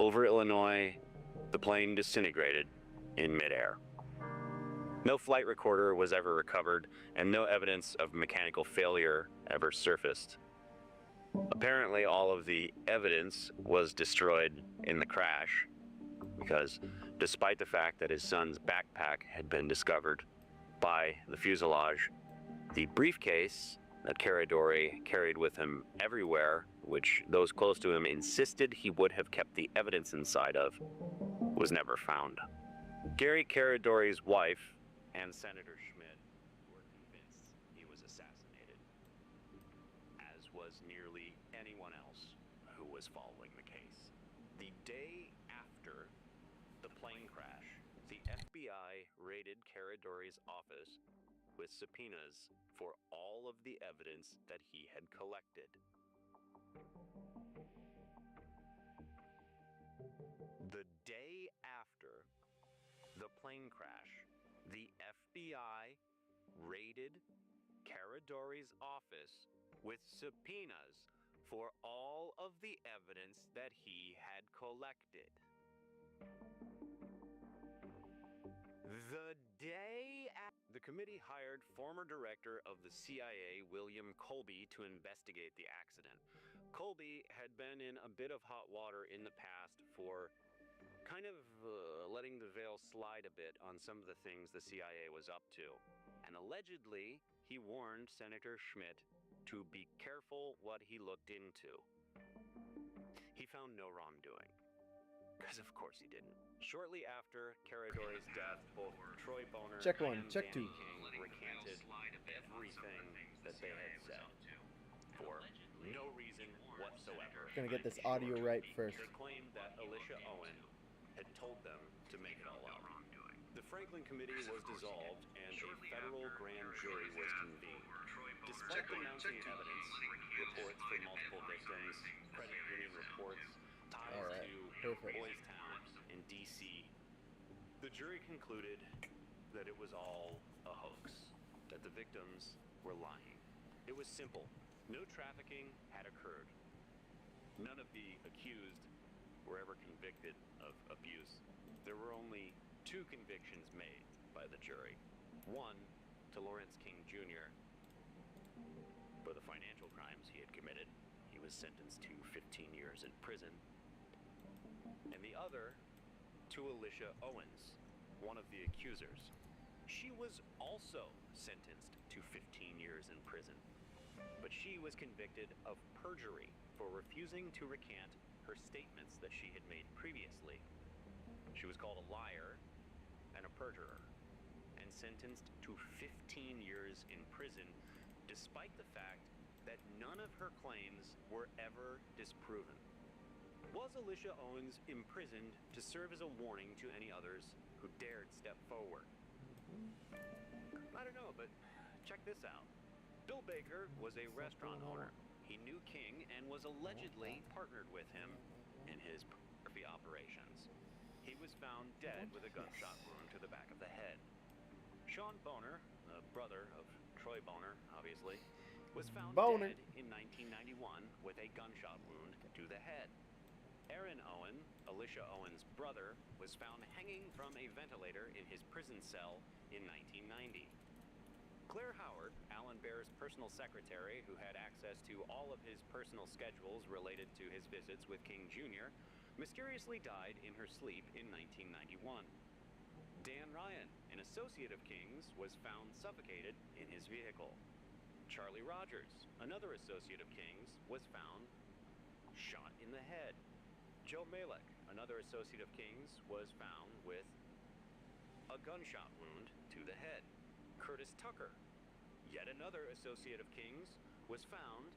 Over Illinois, the plane disintegrated in midair. No flight recorder was ever recovered, and no evidence of mechanical failure ever surfaced. Apparently, all of the evidence was destroyed in the crash, because despite the fact that his son's backpack had been discovered by the fuselage, the briefcase that Caradori carried with him everywhere, which those close to him insisted he would have kept the evidence inside of, was never found. Gary Caradori's wife and Senator Schmidt were convinced he was assassinated, as was nearly anyone else who was following the case. The day after the plane crash, the FBI raided Caradori's office with subpoenas for all of the evidence that he had collected. The day after the plane crash, the FBI raided Caradori's office with subpoenas for all of the evidence that he had collected. The day after, the committee hired former director of the CIA, William Colby, to investigate the accident. Colby had been in a bit of hot water in the past for kind of letting the veil slide a bit on some of the things the CIA was up to. And allegedly, he warned Senator Schmidt to be careful what he looked into. He found no wrongdoing, because of course he didn't. Shortly after Caradori's death, both Troy Boner Check one, and check Danny two. King recanted everything that they had said for no reason whatsoever. Gonna get this audio right first. They claimed that Alicia Owen had told them to make it all up. The Franklin Committee was dissolved and a federal grand jury was convened. Despite the mounting evidence, reports from multiple victims, credit union reports, ties to Boys Town in D.C., the jury concluded that it was all a hoax, that the victims were lying. It was simple. No trafficking had occurred. None of the accused were ever convicted of abuse. There were only 2 convictions made by the jury. One to Lawrence King Jr. for the financial crimes he had committed. He was sentenced to 15 years in prison. And the other to Alicia Owens, one of the accusers. She was also sentenced to 15 years in prison, but she was convicted of perjury for refusing to recant her statements that she had made previously. She was called a liar and a perjurer, and sentenced to 15 years in prison, despite the fact that none of her claims were ever disproven. Was Alicia Owens imprisoned to serve as a warning to any others who dared step forward? I don't know, but check this out. Bill Baker was a restaurant owner. He knew King and was allegedly partnered with him in his pornography operations. He was found dead with a gunshot wound to the back of the head. Sean Boner, the brother of Troy Boner, obviously, was found dead in 1991 with a gunshot wound to the head. Aaron Owen, Alicia Owen's brother, was found hanging from a ventilator in his prison cell in 1990. Claire Howard, Alan Baer's personal secretary, who had access to all of his personal schedules related to his visits with King Jr., mysteriously died in her sleep in 1991. Dan Ryan, an associate of King's, was found suffocated in his vehicle. Charlie Rogers, another associate of King's, was found shot in the head. Joe Malek, another associate of King's, was found with a gunshot wound to the head. Curtis Tucker, yet another associate of King's, was found.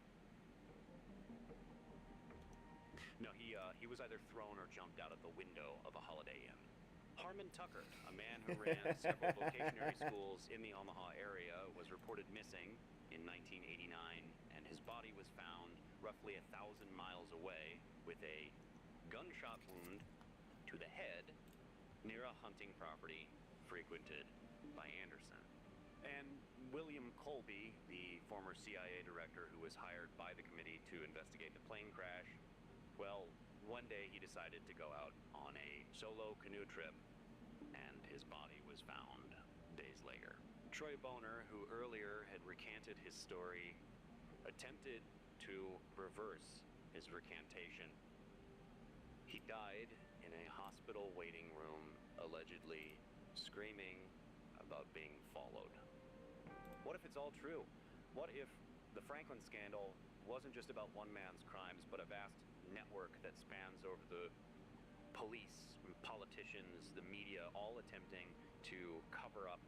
No, he was either thrown or jumped out of the window of a Holiday Inn. Harmon Tucker, a man who ran several vocationary schools in the Omaha area, was reported missing in 1989, and his body was found roughly 1,000 miles away with a gunshot wound to the head near a hunting property frequented by Anderson. And William Colby, the former CIA director who was hired by the committee to investigate the plane crash, well, One day he decided to go out on a solo canoe trip, and his body was found days later. Troy Boner, who earlier had recanted his story, attempted to reverse his recantation. He died in a hospital waiting room, allegedly screaming about being followed. What if it's all true? What if the Franklin scandal wasn't just about one man's crimes, but a vast network that spans over the police, politicians, the media, all attempting to cover up,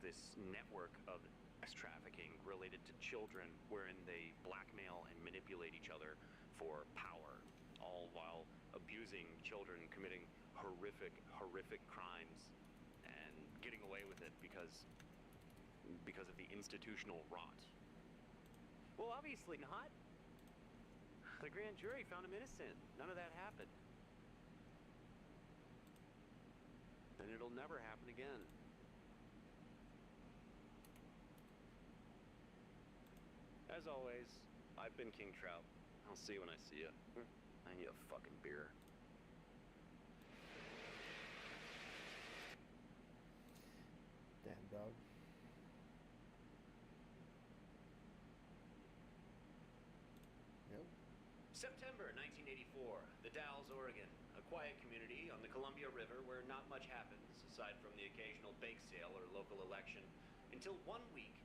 this network of sex trafficking related to children, wherein they blackmail and manipulate each other for power, all while abusing children, committing horrific, horrific crimes, and getting away with it because of the institutional rot. Well, obviously not. The grand jury found him innocent. None of that happened. And it'll never happen again. As always, I've been King Trout. I'll see you when I see you. I need a fucking beer. Damn, dog. Yep. September 1984, the Dalles, Oregon, a quiet community on the Columbia River where not much happens aside from the occasional bake sale or local election, until 1 week,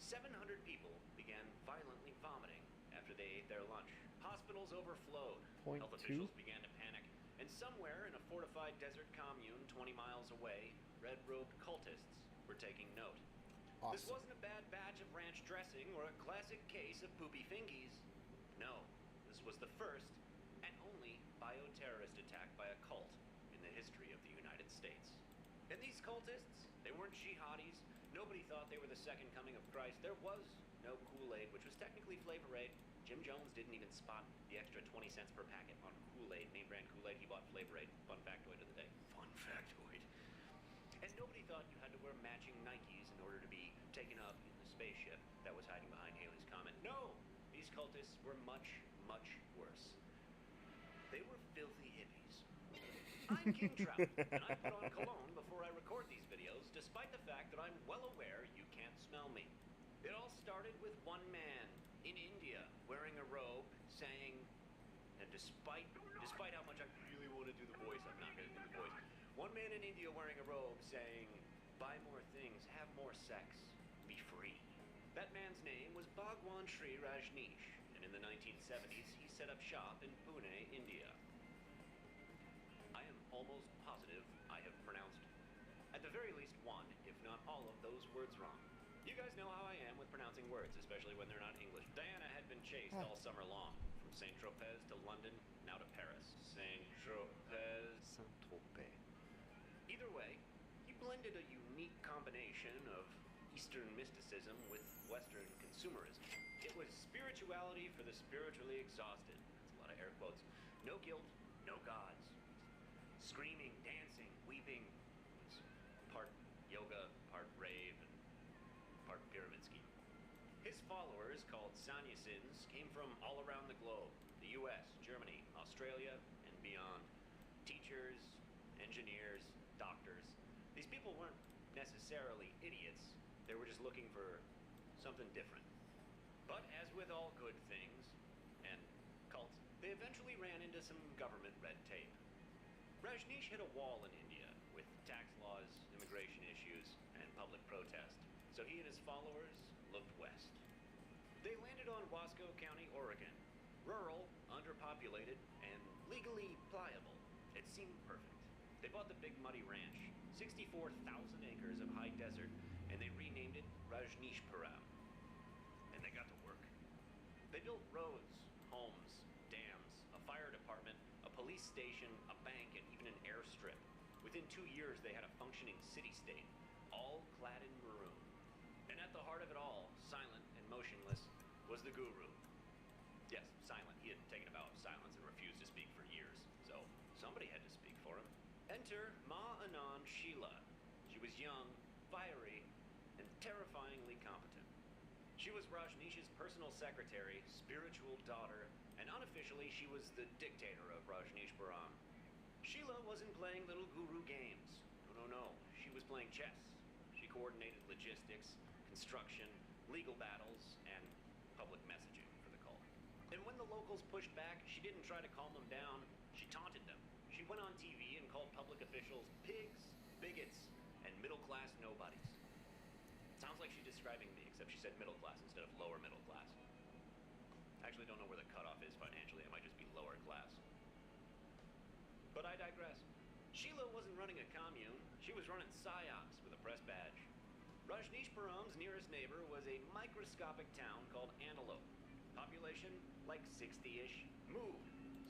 700 people began violently vomiting after they ate their lunch. Hospitals overflowed. Health officials began to panic, and somewhere in a fortified desert commune 20 miles away, red-robed cultists were taking note. Awesome. This wasn't a bad batch of ranch dressing or a classic case of poopy fingies. No, this was the first and only bioterrorist attack by a cult in the history of the United States. And these cultists, they weren't jihadis. Nobody thought they were the second coming of Christ. There was no Kool-Aid, which was technically Flavor Aid. Jim Jones didn't even spot the extra 20 cents per packet on Kool-Aid, name brand Kool-Aid. He bought Flavor Aid. Fun factoid of the day. Fun factoid. And nobody thought you had to wear matching Nikes in order to be taken up in the spaceship that was hiding behind Haley's Comet. No! These cultists were much, much worse. They were filthy hippies. I'm King Trout, and I put on cologne before I record these videos, despite the fact that I'm well aware you can't smell me. It all started with one man in India wearing a robe saying, and despite how much I really want to do the voice, I'm not going to do the voice. One man in India wearing a robe saying, buy more things, have more sex, be free. That man's name was Bhagwan Sri Rajneesh, and in the 1970s he set up shop in Pune, India. I am almost positive I have pronounced, at the very least one, if not all of those words wrong. You guys know how I am with pronouncing words, especially when they're not English. Diana had been chased all summer long, from Saint-Tropez to London, now to Paris. Saint-Tropez. Saint-Tropez. Either way, he blended a unique combination of Eastern mysticism with Western consumerism. It was spirituality for the spiritually exhausted. That's a lot of air quotes. No guilt, no gods. Screaming, dancing, weeping. It's part yoga, part rave, and part pyramid scheme. His followers, called sannyasins, came from all around the globe. The US, Germany, Australia, and beyond. Teachers, engineers, doctors. These people weren't necessarily idiots. They were just looking for something different. But as with all good things, and cults, they eventually ran into some government red tape. Rajneesh hit a wall in India with tax laws, immigration issues, and public protest. So he and his followers looked west. They landed on Wasco County, Oregon. Rural, underpopulated, and legally pliable. It seemed perfect. They bought the Big Muddy Ranch, 64,000 acres of high desert, and they renamed it Rajneeshpuram. And they got to work. They built roads, homes, dams, a fire department, a police station, a bank, and even an airstrip. Within 2 years, they had a functioning city-state, all clad in maroon. And at the heart of it all, silent and motionless, was the guru. Yes, silent. He had taken a vow of silence and refused to speak for years. So, somebody had to speak for him. Enter Ma Anand Sheila. She was young, fiery, and terrifyingly competent. She was Rajneesh's personal secretary, spiritual daughter, and unofficial Unofficially, she was the dictator of Rajneeshpuram. Sheila wasn't playing little guru games. No, no, no. She was playing chess. She coordinated logistics, construction, legal battles, and public messaging for the cult. And when the locals pushed back, she didn't try to calm them down. She taunted them. She went on TV and called public officials pigs, bigots, and middle-class nobodies. Sounds like she's describing me, except she said middle class instead of lower middle class. I actually don't know where the cutoff is financially. It might just be lower class. But I digress. Sheila wasn't running a commune. She was running PSYOPs with a press badge. Rajneeshpuram's nearest neighbor was a microscopic town called Antelope. Population, like 60-ish. Mood,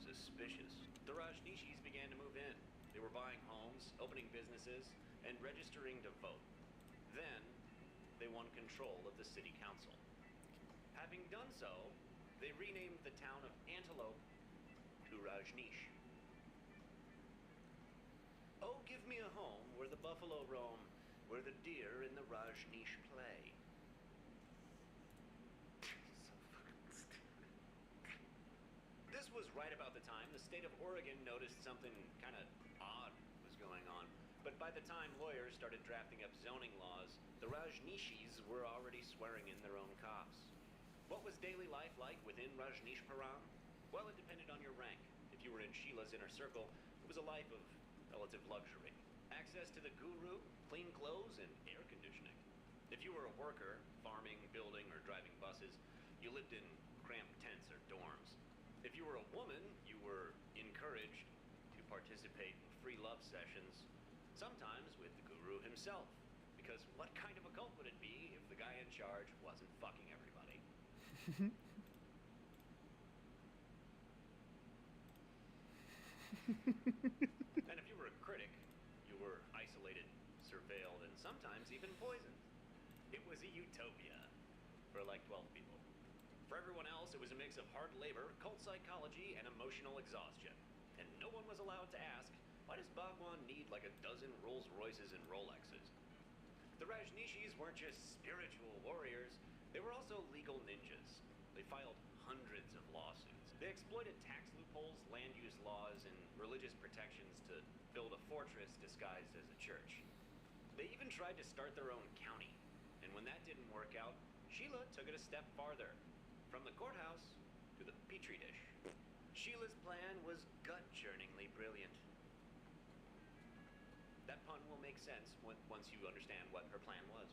suspicious. The Rajneeshis began to move in. They were buying homes, opening businesses, and registering to vote. Then, they won control of the city council. Having done so, they renamed the town of Antelope to Rajneesh. Oh, give me a home where the buffalo roam, where the deer in the Rajneesh play. So fucking stupid. This was right about the time the state of Oregon noticed something kind of odd was going on. But by the time lawyers started drafting up zoning laws, the Rajneeshis were already swearing in their own cops. What was daily life like within Rajneeshpuram? Well, it depended on your rank. If you were in Sheila's inner circle, it was a life of relative luxury. Access to the guru, clean clothes, and air conditioning. If you were a worker, farming, building, or driving buses, you lived in cramped tents or dorms. If you were a woman, you were encouraged to participate in free love sessions, sometimes with the guru himself. Because what kind of a cult would it be if the guy in charge wasn't fucking everybody? And if you were a critic, you were isolated, surveilled, and sometimes even poisoned. It was a utopia for like 12 people. For everyone else, it was a mix of hard labor, cult psychology, and emotional exhaustion. And no one was allowed to ask, why does Bhagwan need like a dozen Rolls Royces and Rolexes? The Rajneeshis weren't just spiritual warriors, they were also legal ninjas. They filed hundreds of lawsuits. They exploited tax loopholes, land use laws, and religious protections to build a fortress disguised as a church. They even tried to start their own county. And when that didn't work out, Sheila took it a step farther. From the courthouse to the petri dish. Sheila's plan was gut-churningly brilliant. That pun will make sense once you understand what her plan was.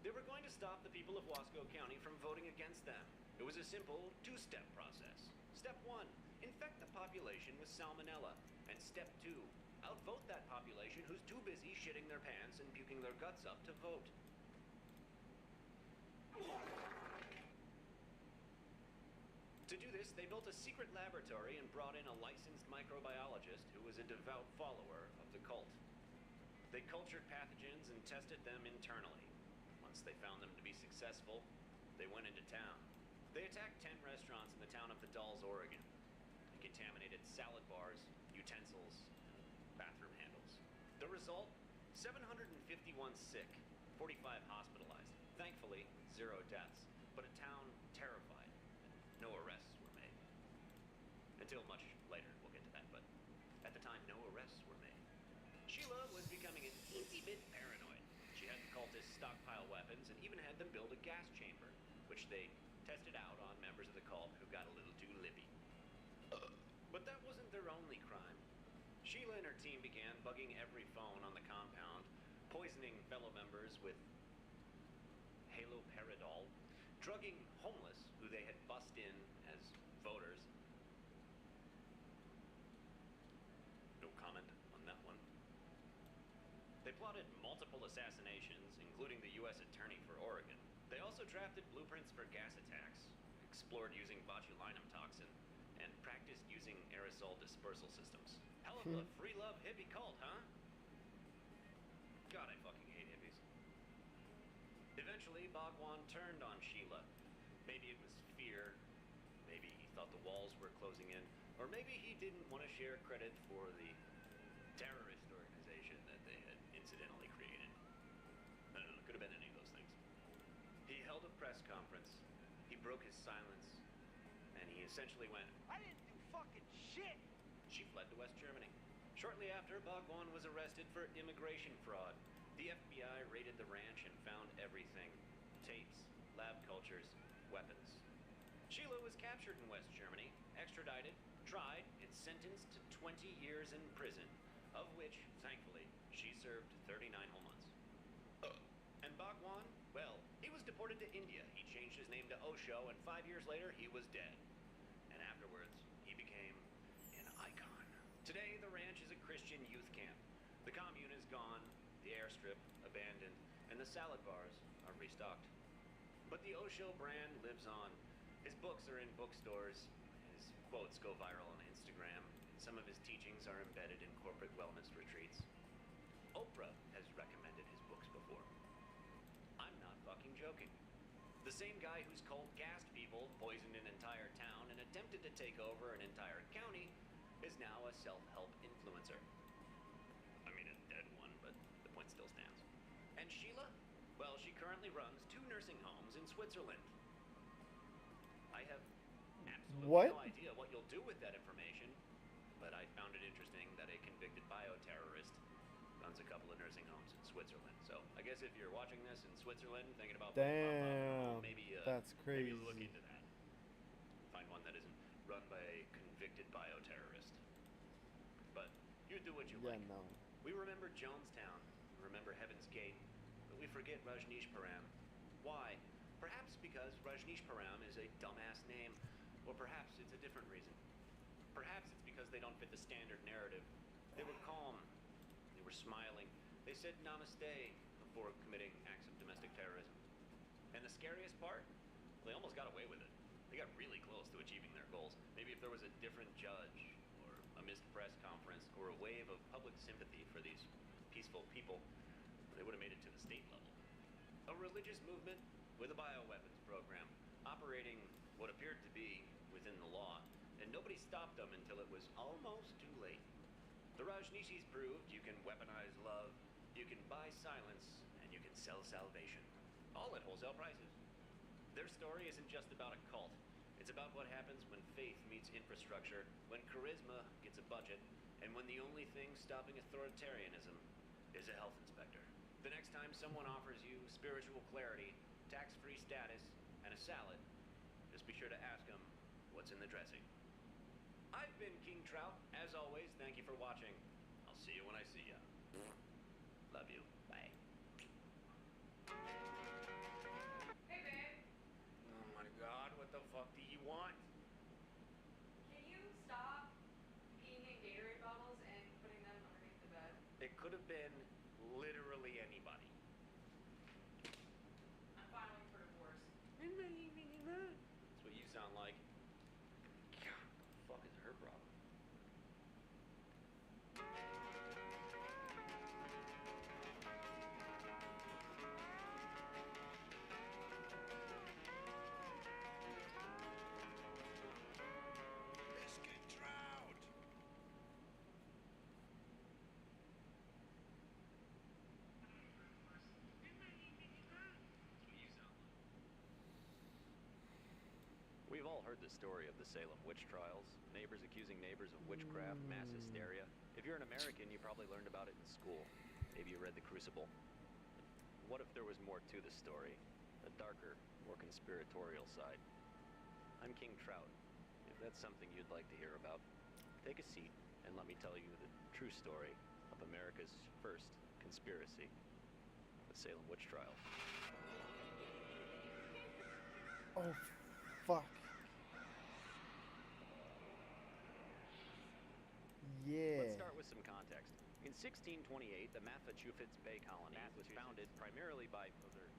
They were going to stop the people of Wasco County from voting against them. It was a simple two-step process. Step 1, infect the population with salmonella. And step 2, outvote that population who's too busy shitting their pants and puking their guts up to vote. To do this, they built a secret laboratory and brought in a licensed microbiologist who was a devout follower of the cult. They cultured pathogens and tested them internally. Once they found them to be successful, they went into town. They attacked 10 restaurants in the town of Dalles, Oregon, and contaminated salad bars, utensils, and bathroom handles. The result? 751 sick, 45 hospitalized. Thankfully, 0 deaths, but a town terrified. No arrests were made. Until much later, we'll get to that, but at the time, no arrests were made. Sheila was becoming an teensy bit paranoid. She had the cultists stockpile weapons and even had them build a gas chamber, which they tested out on members of the cult who got a little too lippy. But that wasn't their only crime. Sheila and her team began bugging every phone on the compound, poisoning fellow members with haloperidol, drugging homeless who they had bussed in as voters. No comment on that one. They plotted multiple assassinations, including the U.S. Attorney for Oregon. They also drafted blueprints for gas attacks, explored using botulinum toxin, and practiced using aerosol dispersal systems. Hell of a free love hippie cult, huh? God, I fucking hate hippies. Eventually, Bhagwan turned on Sheila. Maybe it was fear, maybe he thought the walls were closing in, or maybe he didn't want to share credit for the terrorist organization that they had incidentally created. I don't know, could have been any of those things. He held a press conference, he broke his silence, and he essentially went, "I didn't do fucking shit." She fled to West Germany. Shortly after, Bhagwan was arrested for immigration fraud. The FBI raided the ranch and found everything: tapes, lab cultures, weapons. Sheila was captured in West Germany, extradited, tried, and sentenced to 20 years in prison, of which, thankfully, she served 39 whole months. And Bhagwan, well, he was deported to India. He changed his name to Osho, and 5 years later, he was dead. And afterwards, he became an icon. Today, the ranch is a Christian youth camp. The commune is gone, the airstrip abandoned, and the salad bars are restocked. But the Osho brand lives on. His books are in bookstores, his quotes go viral on Instagram, and some of his teachings are embedded in corporate wellness retreats. Oprah has recommended his books before. I'm not fucking joking. The same guy who's cold gassed people, poisoned an entire town, and attempted to take over an entire county is now a self-help influencer. I mean, a dead one, but the point still stands. And Sheila? Well, she currently runs 2 nursing homes in Switzerland. I have absolutely no idea what you'll do with that information, but I found it interesting that a convicted bioterrorist runs a couple of nursing homes in Switzerland. So I guess if you're watching this in Switzerland, thinking about maybe that's crazy. Maybe look into that. Find one that isn't run by a convicted bioterrorist. But you do what you like. No. We remember Jonestown, we remember Heaven's Gate, but we forget Rajneeshpuram. Why? Perhaps because Rajneeshpuram is a dumbass name, or perhaps it's a different reason. Perhaps it's because they don't fit the standard narrative. They were calm. They were smiling. They said namaste before committing acts of domestic terrorism. And the scariest part? They almost got away with it. They got really close to achieving their goals. Maybe if there was a different judge, or a missed press conference, or a wave of public sympathy for these peaceful people, they would have made it to the state level. A religious movement with a bioweapons program, operating what appeared to be within the law, and nobody stopped them until it was almost too late. The Rajneeshis proved you can weaponize love, you can buy silence, and you can sell salvation, all at wholesale prices. Their story isn't just about a cult. It's about what happens when faith meets infrastructure, when charisma gets a budget, and when the only thing stopping authoritarianism is a health inspector. The next time someone offers you spiritual clarity, tax-free status, and a salad, just be sure to ask them what's in the dressing. I've been King Trout. As always, thank you for watching. I'll see you when I see ya. Love you. Bye. Hey, babe. Oh my god, what the fuck do you want? Can you stop peeing in Gatorade bottles and putting them underneath the bed? It could have been literally anybody. I'm filing for divorce. That's what you sound like. God, what the fuck is her problem? Biscuit Trout! We've all heard the story of the Salem witch trials. Neighbors accusing neighbors of witchcraft, mass hysteria. If you're an American, you probably learned about it in school. Maybe you read The Crucible. What if there was more to the story? A darker, more conspiratorial side. I'm King Trout. If that's something you'd like to hear about, take a seat and let me tell you the true story of America's first conspiracy, the Salem witch trials. Oh, fuck. Yeah. Let's start with some context. In 1628, the Massachusetts Bay Colony was founded primarily by...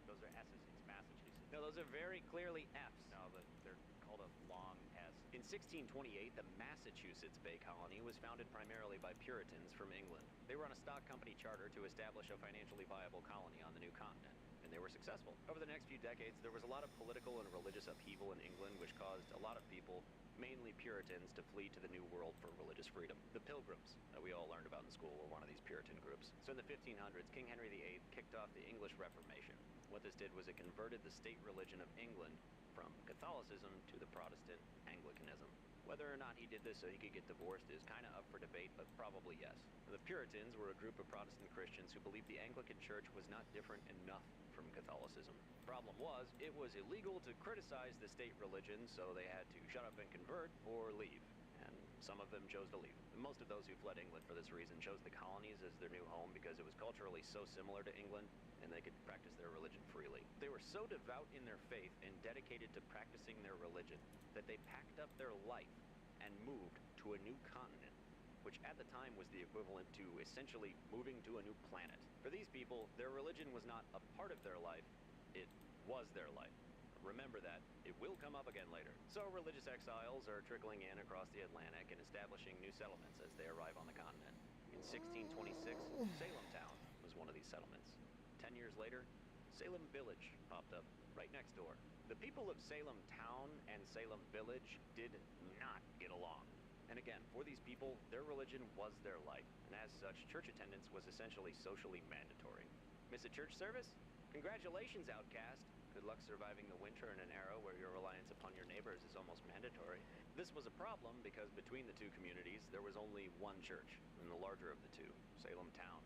Those are S's. It's Massachusetts. No, those are very clearly F's. No, they're called a long S. In 1628, the Massachusetts Bay Colony was founded primarily by Puritans from England. They were on a stock company charter to establish a financially viable colony on the new continent, and they were successful. Over the next few decades, there was a lot of political and religious upheaval in England, which caused a lot of people, mainly Puritans, to flee to the New World for religious freedom. The Pilgrims, that we all learned about in school, were one of these Puritan groups. So in the 1500s, King Henry VIII kicked off the English Reformation. What this did was it converted the state religion of England from Catholicism to the Protestant Anglicanism. Whether or not he did this so he could get divorced is kind of up for debate, but probably yes. The Puritans were a group of Protestant Christians who believed the Anglican Church was not different enough from Catholicism. Problem was, it was illegal to criticize the state religion, so they had to shut up and convert or leave. And some of them chose to leave. Most of those who fled England for this reason chose the colonies as their new home because it was culturally so similar to England and they could practice their religion freely. They were so devout in their faith and dedicated to practicing their religion that they packed up their life and moved to a new continent, which at the time was the equivalent to essentially moving to a new planet. For these people, their religion was not a part of their life, it was their life. Remember that. It will come up again later. So religious exiles are trickling in across the Atlantic and establishing new settlements as they arrive on the continent. In 1626, Salem Town was one of these settlements. 10 years later, Salem Village popped up right next door. The people of Salem Town and Salem Village did not get along. And again, for these people, their religion was their life, and as such, church attendance was essentially socially mandatory. Miss a church service? Congratulations, outcast. Good luck surviving the winter in an era where your reliance upon your neighbors is almost mandatory. This was a problem because between the two communities, there was only one church, and the larger of the two, Salem Town.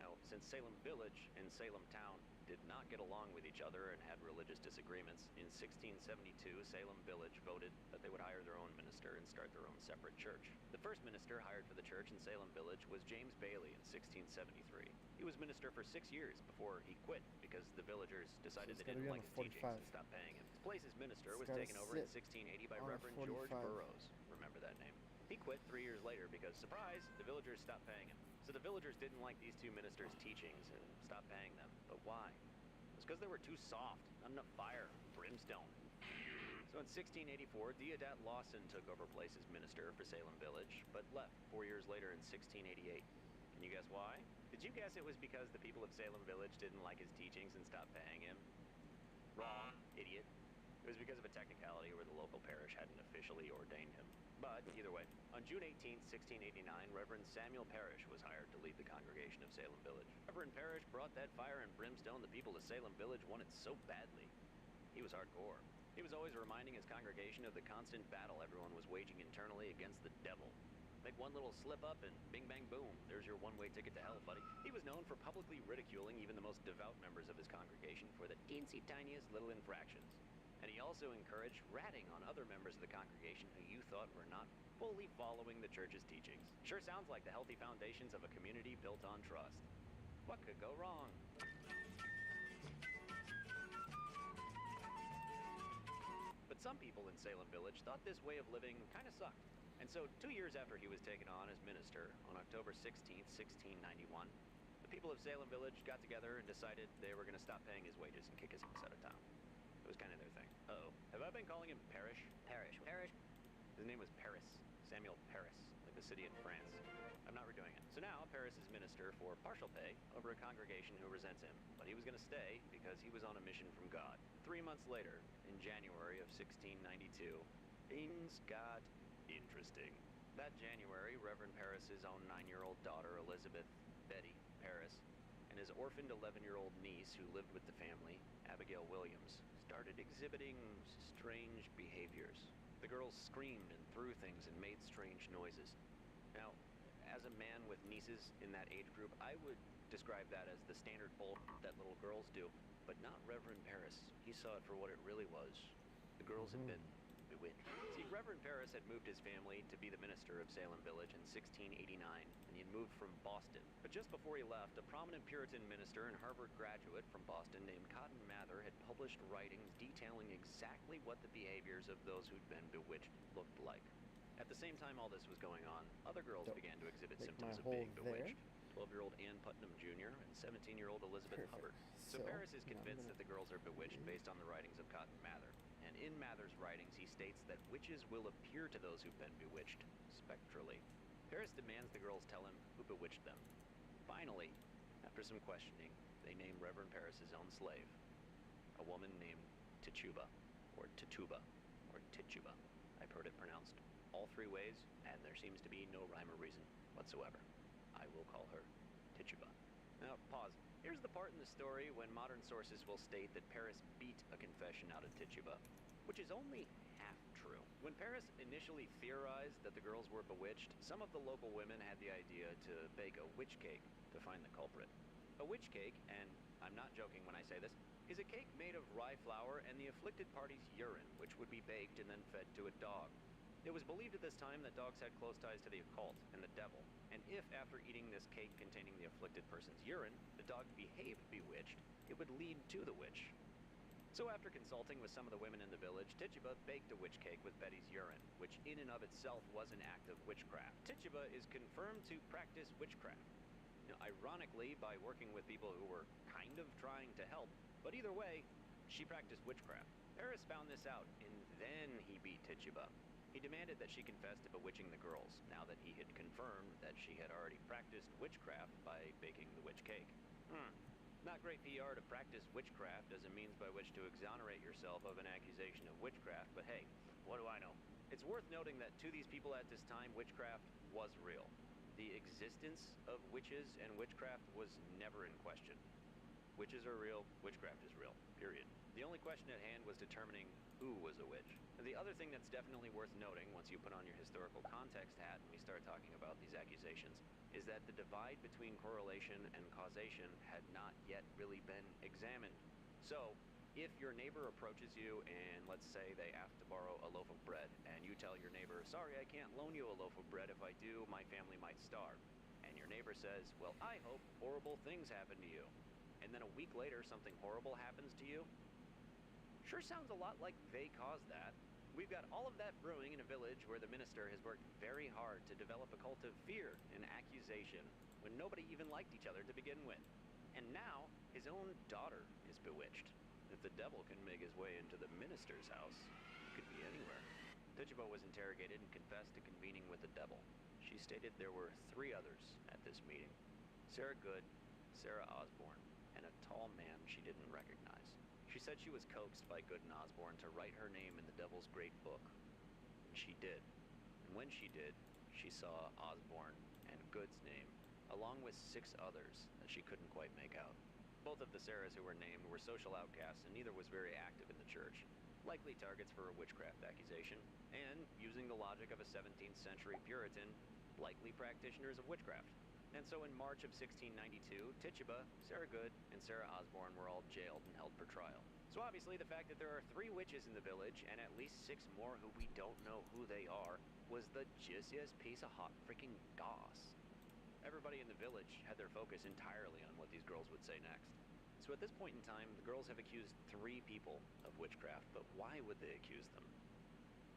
Now, since Salem Village and Salem Town did not get along with each other and had religious disagreements, in 1672, Salem Village voted that they would hire their own minister and start their own separate church. The first minister hired for the church in Salem Village was James Bailey in 1673. He was minister for 6 years before he quit because the villagers decided they didn't like his teachings and stopped paying him. His place as minister was taken over in 1680 by Reverend George Burroughs. Remember that name. He quit 3 years later because, surprise, the villagers stopped paying him. So the villagers didn't like these two ministers' teachings and stopped paying them. But why? It was because they were too soft, not enough fire, brimstone. So in 1684, Deodat Lawson took over place as minister for Salem Village, but left 4 years later in 1688. Can you guess why? Did you guess it was because the people of Salem Village didn't like his teachings and stopped paying him? Wrong, idiot. It was because of a technicality where the local parish hadn't officially ordained him. But either way, on June 18, 1689, Reverend Samuel Parrish was hired to lead the congregation of Salem Village. Reverend Parrish brought that fire and brimstone the people of Salem Village wanted so badly. He was hardcore. He was always reminding his congregation of the constant battle everyone was waging internally against the devil. Make one little slip up and bing bang boom, there's your one-way ticket to hell, buddy. He was known for publicly ridiculing even the most devout members of his congregation for the teensy tiniest little infractions. And he also encouraged ratting on other members of the congregation who you thought were not fully following the church's teachings. Sure sounds like the healthy foundations of a community built on trust. What could go wrong? But some people in Salem Village thought this way of living kind of sucked. And so 2 years after he was taken on as minister, on October 16th, 1691, the people of Salem Village got together and decided they were going to stop paying his wages and kick his ass out of town. It was kind of their thing. Uh-oh. Have I been calling him Parrish? Parrish. His name was Paris. Samuel Paris, like the city in France. I'm not redoing it. So now, Paris is minister for partial pay over a congregation who resents him. But he was going to stay because he was on a mission from God. 3 months later, in January of 1692, things got interesting. That January, Reverend Paris's own 9-year-old daughter, Elizabeth Betty Paris, and his orphaned 11-year-old niece who lived with the family, Abigail Williams, started exhibiting strange behaviors. The girls screamed and threw things and made strange noises. Now, as a man with nieces in that age group, I would describe that as the standard bull that little girls do, but not Reverend Paris. He saw it for what it really was. The girls had been bewitched. See, Reverend Paris had moved his family to be the minister of Salem Village in 1689, and he had moved from Boston. But just before he left, a prominent Puritan minister and Harvard graduate from Boston named Cotton Mather had published writings detailing exactly what the behaviors of those who'd been bewitched looked like. At the same time all this was going on, other girls began to exhibit symptoms of being bewitched. 12-year-old Ann Putnam Jr. and 17-year-old Elizabeth Hubbard. So Paris is convinced that the girls are bewitched based on the writings of Cotton Mather. And in Mather's writings, he states that witches will appear to those who've been bewitched, spectrally. Paris demands the girls tell him who bewitched them. Finally, after some questioning, they name Reverend Paris's own slave, a woman named Tituba, or Tituba, or Tituba. I've heard it pronounced all 3 ways, and there seems to be no rhyme or reason whatsoever. I will call her Tituba. Now, pause. Here's the part in the story when modern sources will state that Paris beat a confession out of Tituba, which is only half true. When Paris initially theorized that the girls were bewitched, some of the local women had the idea to bake a witch cake to find the culprit. A witch cake, and I'm not joking when I say this, is a cake made of rye flour and the afflicted party's urine, which would be baked and then fed to a dog. It was believed at this time that dogs had close ties to the occult and the devil, and if after eating this cake containing the afflicted person's urine, the dog behaved bewitched, it would lead to the witch. So after consulting with some of the women in the village, Tituba baked a witch cake with Betty's urine, which in and of itself was an act of witchcraft. Tituba is confirmed to practice witchcraft. Now, ironically, by working with people who were kind of trying to help, but either way, she practiced witchcraft. Paris found this out, and then he beat Tituba. He demanded that she confess to bewitching the girls, now that he had confirmed that she had already practiced witchcraft by baking the witch cake. Not great PR to practice witchcraft as a means by which to exonerate yourself of an accusation of witchcraft, but hey, what do I know? It's worth noting that to these people at this time, witchcraft was real. The existence of witches and witchcraft was never in question. Witches are real, witchcraft is real, period. The only question at hand was determining who was a witch. The other thing that's definitely worth noting once you put on your historical context hat and we start talking about these accusations is that the divide between correlation and causation had not yet really been examined. So, if your neighbor approaches you and let's say they ask to borrow a loaf of bread and you tell your neighbor, sorry, I can't loan you a loaf of bread, if I do, my family might starve. And your neighbor says, well, I hope horrible things happen to you. And then a week later, something horrible happens to you. Sure sounds a lot like they caused that. We've got all of that brewing in a village where the minister has worked very hard to develop a cult of fear and accusation when nobody even liked each other to begin with. And now, his own daughter is bewitched. If the devil can make his way into the minister's house, it could be anywhere. Tituba was interrogated and confessed to convening with the devil. She stated there were 3 others at this meeting. Sarah Good, Sarah Osborne, and a tall man she didn't recognize. She said she was coaxed by Good and Osborne to write her name in the devil's great book. And she did. And when she did, she saw Osborne and Good's name, along with 6 others that she couldn't quite make out. Both of the Sarahs who were named were social outcasts, and neither was very active in the church. Likely targets for a witchcraft accusation, and, using the logic of a 17th century Puritan, likely practitioners of witchcraft. And so in March of 1692, Tituba, Sarah Good, and Sarah Osborne were all jailed and held for trial. So obviously the fact that there are 3 witches in the village, and at least 6 more who we don't know who they are, was the juiciest piece of hot freaking goss. Everybody in the village had their focus entirely on what these girls would say next. So at this point in time, the girls have accused 3 people of witchcraft, but why would they accuse them?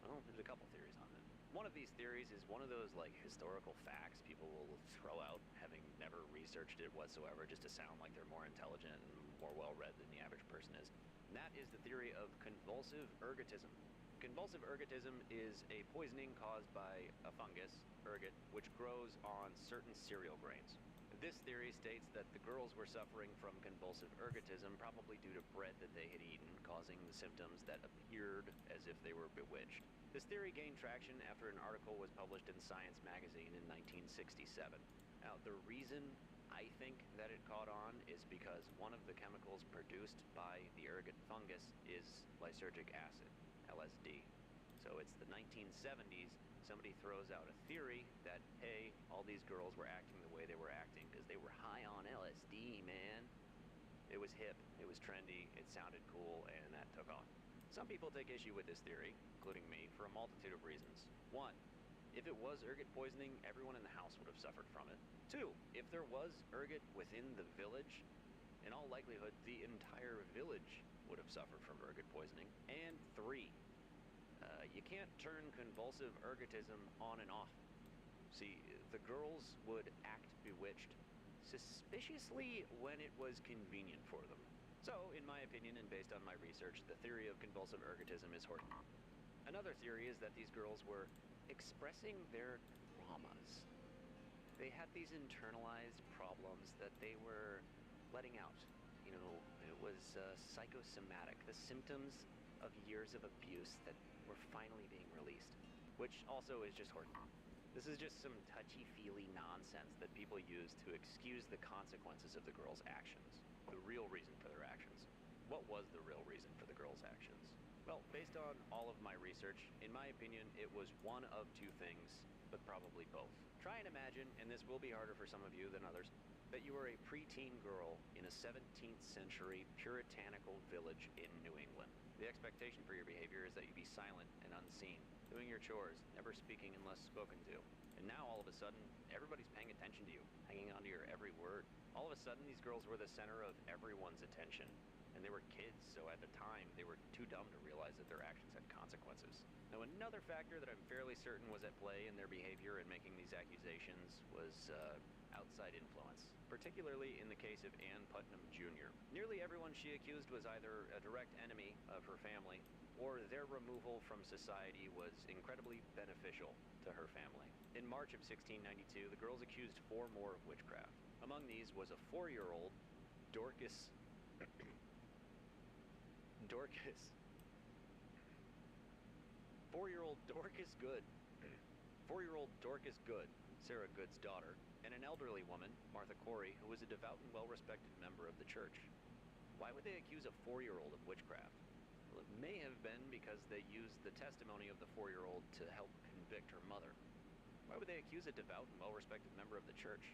Well, there's a couple theories on it. One of these theories is one of those like historical facts people will throw out having never researched it whatsoever just to sound like they're more intelligent and more well-read than the average person is. And that is the theory of convulsive ergotism. Convulsive ergotism is a poisoning caused by a fungus, ergot, which grows on certain cereal grains. This theory states that the girls were suffering from convulsive ergotism probably due to bread that they had eaten, causing the symptoms that appeared as if they were bewitched. This theory gained traction after an article was published in Science magazine in 1967. Now, the reason I think that it caught on is because one of the chemicals produced by the ergot fungus is lysergic acid, LSD. So it's the 1970s, somebody throws out a theory that, hey, all these girls were acting the way they were acting because they were high on LSD, man. It was hip, it was trendy, it sounded cool, and that took off. Some people take issue with this theory, including me, for a multitude of reasons. 1, if it was ergot poisoning, everyone in the house would have suffered from it. 2, if there was ergot within the village, in all likelihood, the entire village would have suffered from ergot poisoning. And 3, you can't turn convulsive ergotism on and off. See, the girls would act bewitched suspiciously when it was convenient for them. So, in my opinion, and based on my research, the theory of convulsive ergotism is horrible. Another theory is that these girls were expressing their traumas. They had these internalized problems that they were letting out. You know, it was psychosomatic, the symptoms of years of abuse that were finally being released, which also is just horrible. This is just some touchy-feely nonsense that people use to excuse the consequences of the girls' actions. The real reason for their actions. What was the real reason for the girls' actions? Well, based on all of my research, in my opinion, it was one of two things, but probably both. Try and imagine, and this will be harder for some of you than others, that you are a preteen girl in a 17th century puritanical village in New England. The expectation for your behavior is that you be silent and unseen, doing your chores, never speaking unless spoken to. And now all of a sudden, everybody's paying attention to you, hanging on to your every word. All of a sudden, these girls were the center of everyone's attention. And they were kids, so at the time, they were too dumb to realize that their actions had consequences. Now, another factor that I'm fairly certain was at play in their behavior in making these accusations was outside influence, particularly in the case of Ann Putnam Jr. Nearly everyone she accused was either a direct enemy of her family, or their removal from society was incredibly beneficial to her family. In March of 1692, the girls accused 4 more of witchcraft. Among these was a 4-year-old, Dorcas... Dorcas. 4-year-old Dorcas Good. 4-year-old Dorcas Good, Sarah Good's daughter, and an elderly woman, Martha Corey, who was a devout and well-respected member of the church. Why would they accuse a 4-year-old of witchcraft? Well, it may have been because they used the testimony of the 4-year-old to help convict her mother. Why would they accuse a devout and well-respected member of the church?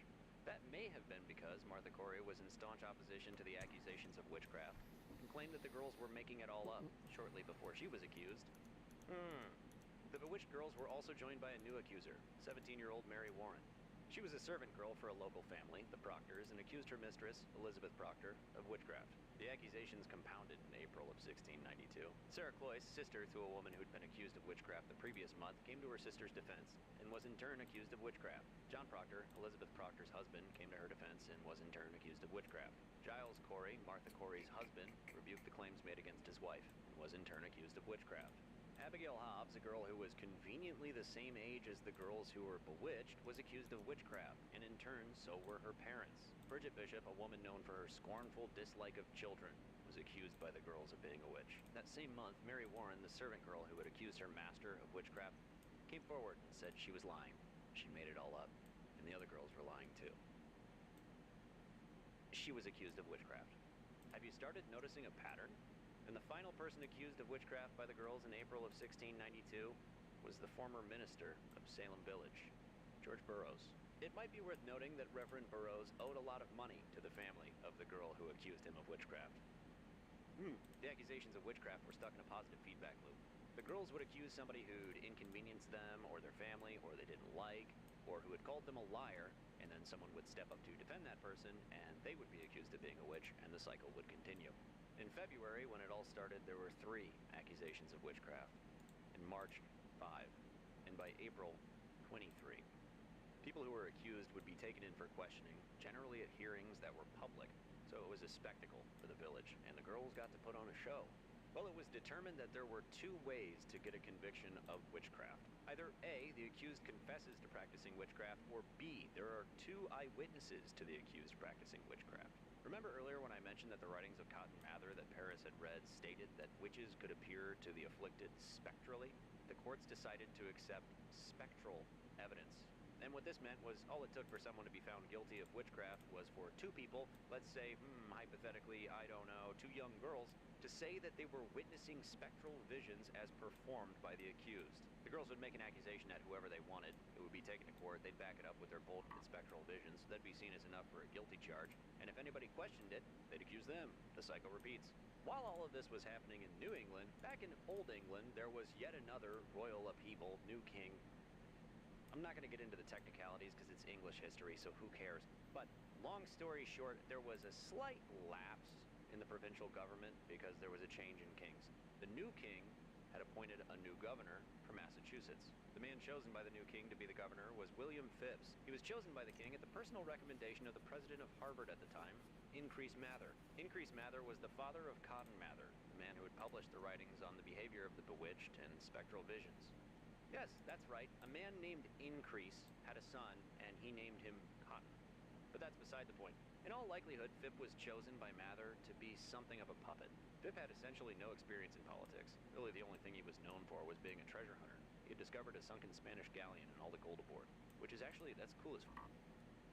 That may have been because Martha Corey was in staunch opposition to the accusations of witchcraft and claimed that the girls were making it all up shortly before she was accused. The bewitched girls were also joined by a new accuser, 17-year-old Mary Warren. She was a servant girl for a local family, the Proctors, and accused her mistress, Elizabeth Proctor, of witchcraft. The accusations compounded in April of 1692. Sarah Cloyce, sister to a woman who'd been accused of witchcraft the previous month, came to her sister's defense and was in turn accused of witchcraft. John Proctor, Elizabeth Proctor's husband, came to her defense and was in turn accused of witchcraft. Giles Corey, Martha Corey's husband, rebuked the claims made against his wife and was in turn accused of witchcraft. Abigail Hobbs, a girl who was conveniently the same age as the girls who were bewitched, was accused of witchcraft, and in turn, so were her parents. Bridget Bishop, a woman known for her scornful dislike of children, was accused by the girls of being a witch. That same month, Mary Warren, the servant girl who had accused her master of witchcraft, came forward and said she was lying. She made it all up, and the other girls were lying too. She was accused of witchcraft. Have you started noticing a pattern? And the final person accused of witchcraft by the girls in April of 1692 was the former minister of Salem Village, George Burroughs. It might be worth noting that Reverend Burroughs owed a lot of money to the family of the girl who accused him of witchcraft. The accusations of witchcraft were stuck in a positive feedback loop. The girls would accuse somebody who'd inconvenienced them or their family or they didn't like, or who had called them a liar, and then someone would step up to defend that person, and they would be accused of being a witch, and the cycle would continue. In February, when it all started, there were 3 accusations of witchcraft. In March, 5. And by April, 23. People who were accused would be taken in for questioning, generally at hearings that were public, so it was a spectacle for the village, and the girls got to put on a show. Well, it was determined that there were 2 ways to get a conviction of witchcraft. Either A, the accused confesses to practicing witchcraft, or B, there are 2 eyewitnesses to the accused practicing witchcraft. Remember earlier when I mentioned that the writings of Cotton Mather that Paris had read stated that witches could appear to the afflicted spectrally? The courts decided to accept spectral evidence. And what this meant was all it took for someone to be found guilty of witchcraft was for 2 people, let's say, hypothetically, I don't know, 2 young girls, to say that they were witnessing spectral visions as performed by the accused. The girls would make an accusation at whoever they wanted. It would be taken to court. They'd back it up with their bold spectral visions. That'd be seen as enough for a guilty charge. And if anybody questioned it, they'd accuse them. The cycle repeats. While all of this was happening in New England, back in Old England, there was yet another royal upheaval, new king. I'm not going to get into the technicalities because it's English history, so who cares? But long story short, there was a slight lapse in the provincial government because there was a change in kings. The new king had appointed a new governor for Massachusetts. The man chosen by the new king to be the governor was William Phips. He was chosen by the king at the personal recommendation of the president of Harvard at the time, Increase Mather. Increase Mather was the father of Cotton Mather, the man who had published the writings on the behavior of the bewitched and spectral visions. Yes, that's right. A man named Increase had a son, and he named him Cotton. But that's beside the point. In all likelihood, Phipp was chosen by Mather to be something of a puppet. Phipp had essentially no experience in politics. Really, the only thing he was known for was being a treasure hunter. He had discovered a sunken Spanish galleon and all the gold aboard, which is actually, that's cool as f***.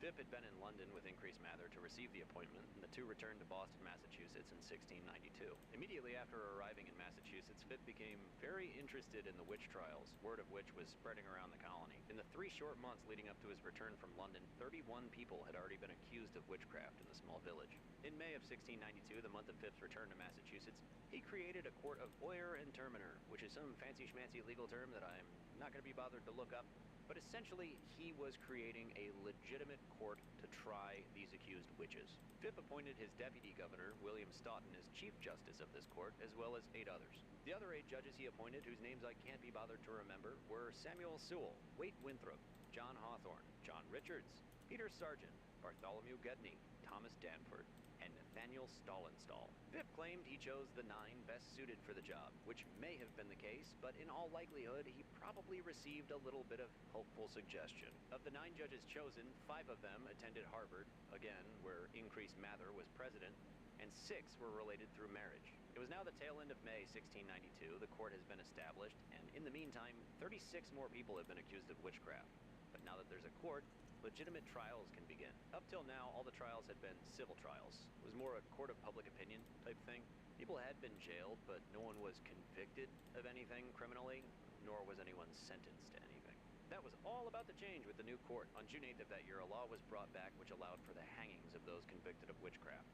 Phipp had been in London with Increase Mather to receive the appointment, and the two returned to Boston, Massachusetts in 1692. Immediately after arriving in Massachusetts, Phipp became very interested in the witch trials, word of which was spreading around the colony. In the 3 short months leading up to his return from London, 31 people had already been accused of witchcraft in the small village. In May of 1692, the month of Phipp's return to Massachusetts, he created a court of oyer and terminer, which is some fancy-schmancy legal term that I'm not going to be bothered to look up. But essentially, he was creating a legitimate court to try these accused witches. Phipp appointed his deputy governor, William Stoughton, as chief justice of this court, as well as 8 others. The other 8 judges he appointed, whose names I can't be bothered to remember, were Samuel Sewell, Waite Winthrop, John Hawthorne, John Richards, Peter Sargent, Bartholomew Gedney, Thomas Danford, and Nathaniel Stollenstall. Phipp claimed he chose the 9 best suited for the job, which may have been the case, but in all likelihood, he probably received a little bit of hopeful suggestion. Of the 9 judges chosen, 5 of them attended Harvard, again, where Increase Mather was president, and 6 were related through marriage. It was now the tail end of May 1692, the court has been established, and in the meantime, 36 more people have been accused of witchcraft. But now that there's a court, legitimate trials can begin. Up till now, all the trials had been civil trials. It was more a court of public opinion type thing. People had been jailed, but no one was convicted of anything criminally, nor was anyone sentenced to anything. That was all about to change with the new court. On June 8th of that year, a law was brought back which allowed for the hangings of those convicted of witchcraft.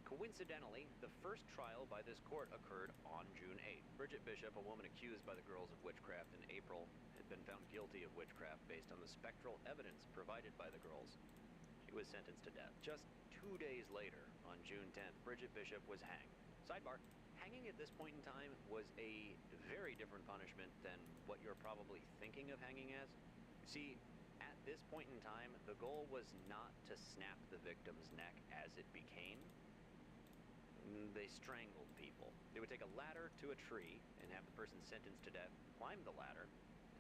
Coincidentally, the first trial by this court occurred on June 8th. Bridget Bishop, a woman accused by the girls of witchcraft in April, had been found guilty of witchcraft based on the spectral evidence provided by the girls. She was sentenced to death. Just 2 days later, on June 10th, Bridget Bishop was hanged. Sidebar, hanging at this point in time was a very different punishment than what you're probably thinking of hanging as. See, at this point in time, the goal was not to snap the victim's neck as it became. They strangled people. They would take a ladder to a tree and have the person sentenced to death climb the ladder,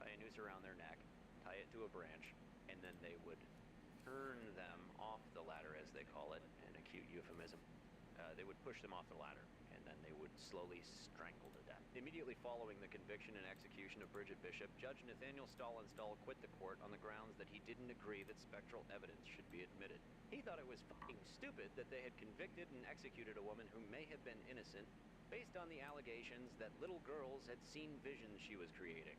tie a noose around their neck, tie it to a branch, and then they would turn them off the ladder, as they call it, an acute euphemism. They would push them off the ladder, and then they would slowly strangle to death. Immediately following the conviction and execution of Bridget Bishop, Judge Nathaniel Stollenstall quit the court on the grounds that he didn't agree that spectral evidence should be admitted. He thought it was fucking stupid that they had convicted and executed a woman who may have been innocent based on the allegations that little girls had seen visions she was creating.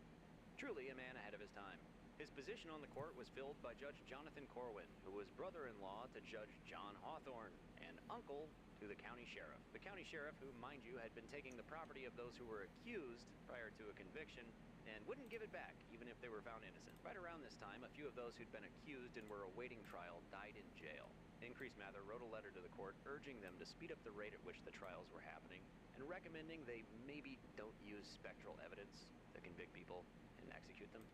Truly a man ahead of his time. His position on the court was filled by Judge Jonathan Corwin, who was brother-in-law to Judge John Hawthorne and uncle to the county sheriff. The county sheriff, who, mind you, had been taking the property of those who were accused prior to a conviction and wouldn't give it back, even if they were found innocent. Right around this time, a few of those who'd been accused and were awaiting trial died in jail. Increase Mather wrote a letter to the court urging them to speed up the rate at which the trials were happening and recommending they maybe don't use spectral evidence to convict people and execute them.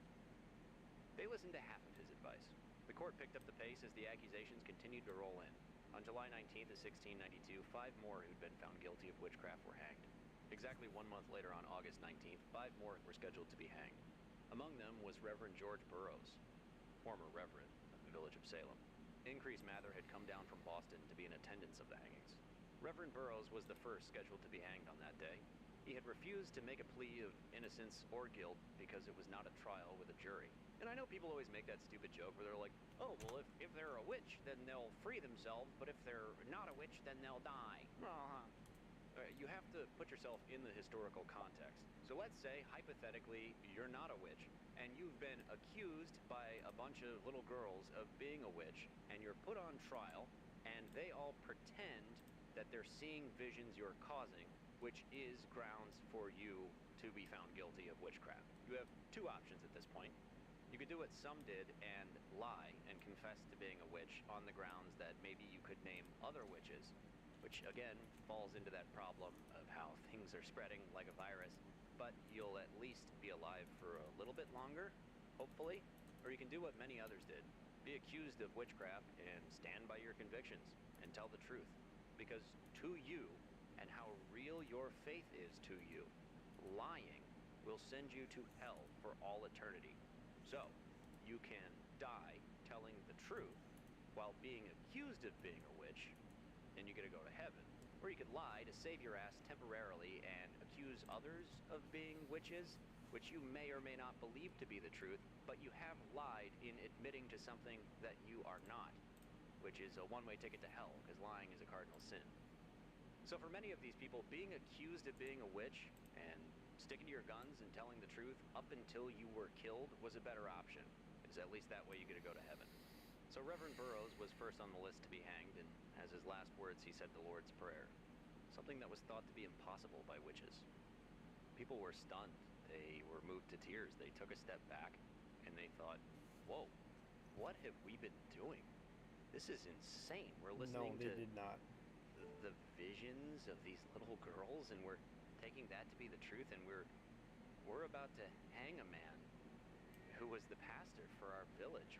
They listened to half of his advice. The court picked up the pace as the accusations continued to roll in. On July 19th of 1692, 5 more who'd been found guilty of witchcraft were hanged. Exactly 1 month later, on August 19th, 5 more were scheduled to be hanged. Among them was Reverend George Burroughs, former reverend of the village of Salem. Increase Mather had come down from Boston to be in attendance of the hangings. Reverend Burroughs was the first scheduled to be hanged on that day. He had refused to make a plea of innocence or guilt because it was not a trial with a jury. And I know people always make that stupid joke where they're like, oh, well, if they're a witch, then they'll free themselves, but if they're not a witch, then they'll die. You have to put yourself in the historical context. So let's say, hypothetically, you're not a witch, and you've been accused by a bunch of little girls of being a witch, and you're put on trial, and they all pretend that they're seeing visions you're causing, which is grounds for you to be found guilty of witchcraft. You have 2 options at this point. You could do what some did and lie and confess to being a witch on the grounds that maybe you could name other witches, which again falls into that problem of how things are spreading like a virus, but you'll at least be alive for a little bit longer, hopefully. Or you can do what many others did. Be accused of witchcraft and stand by your convictions and tell the truth. Because to you, and how real your faith is to you, lying will send you to hell for all eternity. So, you can die telling the truth while being accused of being a witch, and you get to go to heaven. Or you could lie to save your ass temporarily and accuse others of being witches, which you may or may not believe to be the truth, but you have lied in admitting to something that you are not. which is a one-way ticket to hell, because lying is a cardinal sin. So for many of these people, being accused of being a witch and sticking to your guns and telling the truth up until you were killed was a better option, because at least that way you get to go to heaven. So Reverend Burroughs was first on the list to be hanged, and as his last words, he said the Lord's Prayer, something that was thought to be impossible by witches. People were stunned. They were moved to tears. They took a step back, and they thought, whoa, what have we been doing? This is insane. We're listening No, they to did not. the visions of these little girls, and we're taking that to be the truth, and we're about to hang a man who was the pastor for our village.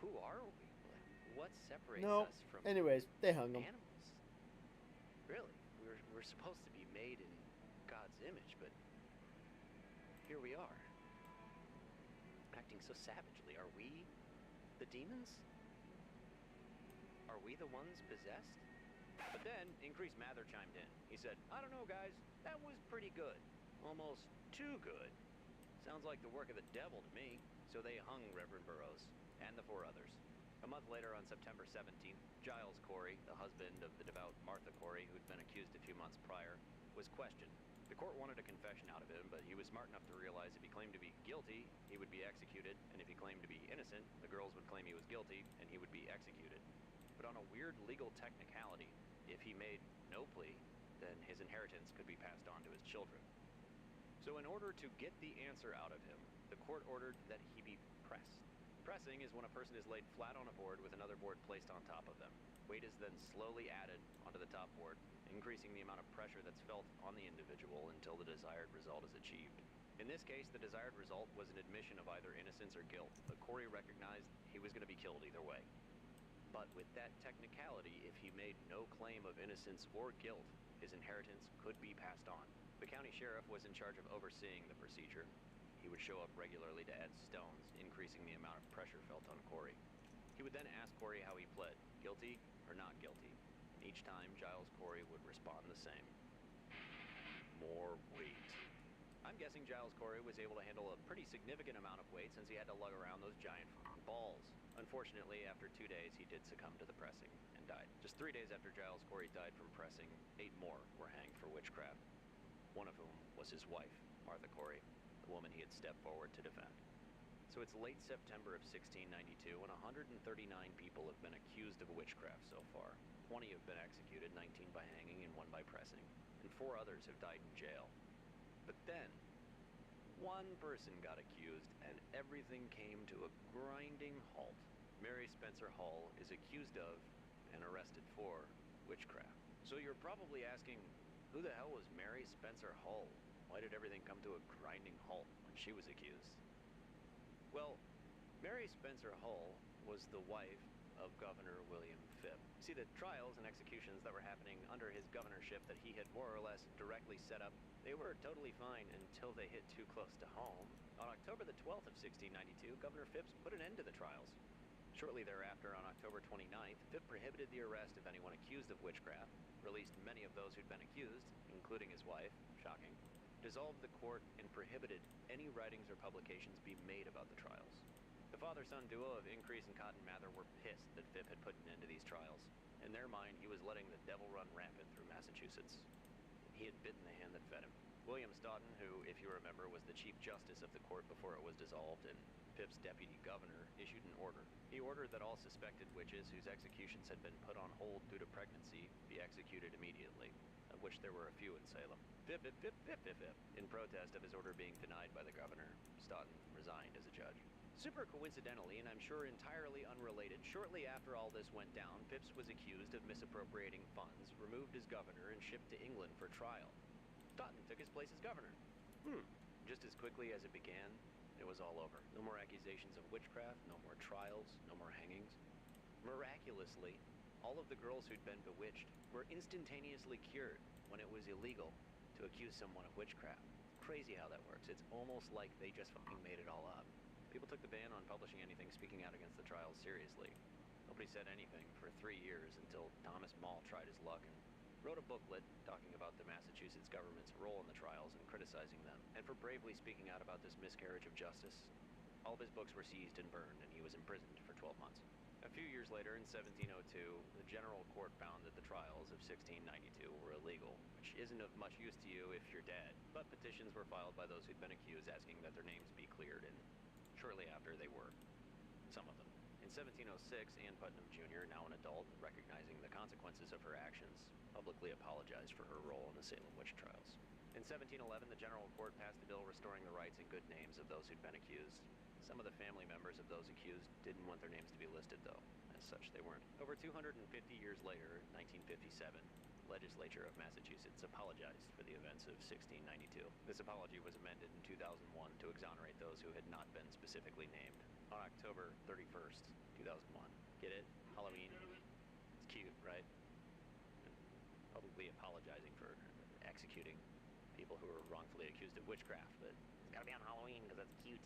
Who are we? What separates No. us from Anyways, they hung him. animals? Really? We're supposed to be made in God's image, but here we are, acting so savagely. Are we the demons? Are we the ones possessed? But then, Increased Mather chimed in. He said, I don't know, guys. That was pretty good. Almost too good. Sounds like the work of the devil to me. So they hung Reverend Burroughs and the 4 others. A month later, on September 17th, Giles Corey, the husband of the devout Martha Corey, who'd been accused a few months prior, was questioned. The court wanted a confession out of him, but he was smart enough to realize if he claimed to be guilty, he would be executed, and if he claimed to be innocent, the girls would claim he was guilty, and he would be executed. But on a weird legal technicality, if he made no plea, then his inheritance could be passed on to his children. So in order to get the answer out of him, the court ordered that he be pressed. Pressing is when a person is laid flat on a board with another board placed on top of them. Weight is then slowly added onto the top board, increasing the amount of pressure that's felt on the individual until the desired result is achieved. In this case, the desired result was an admission of either innocence or guilt, but Corey recognized he was going to be killed either way. But with that technicality, if he made no claim of innocence or guilt, his inheritance could be passed on. The county sheriff was in charge of overseeing the procedure. He would show up regularly to add stones, increasing the amount of pressure felt on Corey. He would then ask Corey how he pled, guilty or not guilty. And each time, Giles Corey would respond the same. More weight. I'm guessing Giles Corey was able to handle a pretty significant amount of weight since he had to lug around those giant balls. Unfortunately, after 2 days, he did succumb to the pressing and died. Just 3 days after Giles Corey died from pressing, 8 more were hanged for witchcraft. One of whom was his wife, Martha Corey, the woman he had stepped forward to defend. So it's late September of 1692, and 139 people have been accused of witchcraft so far. 20 have been executed, 19 by hanging and 1 by pressing, and 4 others have died in jail. But then, one person got accused, and everything came to a grinding halt. Mary Spencer Hall is accused of and arrested for witchcraft. So you're probably asking, who the hell was Mary Spencer Hall? Why did everything come to a grinding halt when she was accused? Well, Mary Spencer Hall was the wife of Governor William Phipp. See, the trials and executions that were happening under his governorship that he had more or less directly set up, they were totally fine until they hit too close to home. On October the 12th of 1692, Governor Phipps put an end to the trials. Shortly thereafter, on October 29th, Phipp prohibited the arrest of anyone accused of witchcraft, released many of those who'd been accused, including his wife, shocking, dissolved the court, and prohibited any writings or publications be made about the trials. The father-son duo of Increase and Cotton Mather were pissed that Phipp had put an end to these trials. In their mind, he was letting the devil run rampant through Massachusetts. He had bitten the hand that fed him. William Stoughton, who, if you remember, was the Chief Justice of the court before it was dissolved, and Phipp's deputy governor, issued an order. He ordered that all suspected witches whose executions had been put on hold due to pregnancy be executed immediately, of which there were a few in Salem. Phipp. In protest of his order being denied by the governor, Stoughton resigned as a judge. Super coincidentally, and I'm sure entirely unrelated, shortly after all this went down, Phipps was accused of misappropriating funds, removed as governor, and shipped to England for trial. Stoughton took his place as governor. Just as quickly as it began, it was all over. No more accusations of witchcraft, no more trials, no more hangings. Miraculously, all of the girls who'd been bewitched were instantaneously cured when it was illegal to accuse someone of witchcraft. Crazy how that works. It's almost like they just fucking made it all up. People took the ban on publishing anything speaking out against the trials seriously. Nobody said anything for 3 years until Thomas Mall tried his luck and wrote a booklet talking about the Massachusetts government's role in the trials and criticizing them, and for bravely speaking out about this miscarriage of justice. All of his books were seized and burned, and he was imprisoned for 12 months. A few years later, in 1702, the General Court found that the trials of 1692 were illegal, which isn't of much use to you if you're dead, but petitions were filed by those who'd been accused asking that their names be cleared, and shortly after they were. Some of them. In 1706, Ann Putnam Jr., now an adult, recognizing the consequences of her actions, publicly apologized for her role in the Salem witch trials. In 1711, the General Court passed a bill restoring the rights and good names of those who'd been accused. Some of the family members of those accused didn't want their names to be listed, though. As such, they weren't. Over 250 years later, in 1957, the legislature of Massachusetts apologized for the events of 1692. This apology was amended in 2001 to exonerate those who had not been specifically named. On October 31st, 2001. Get it? Halloween. It's cute, right? Publicly apologizing for executing people who were wrongfully accused of witchcraft, but it's gotta be on Halloween because that's cute.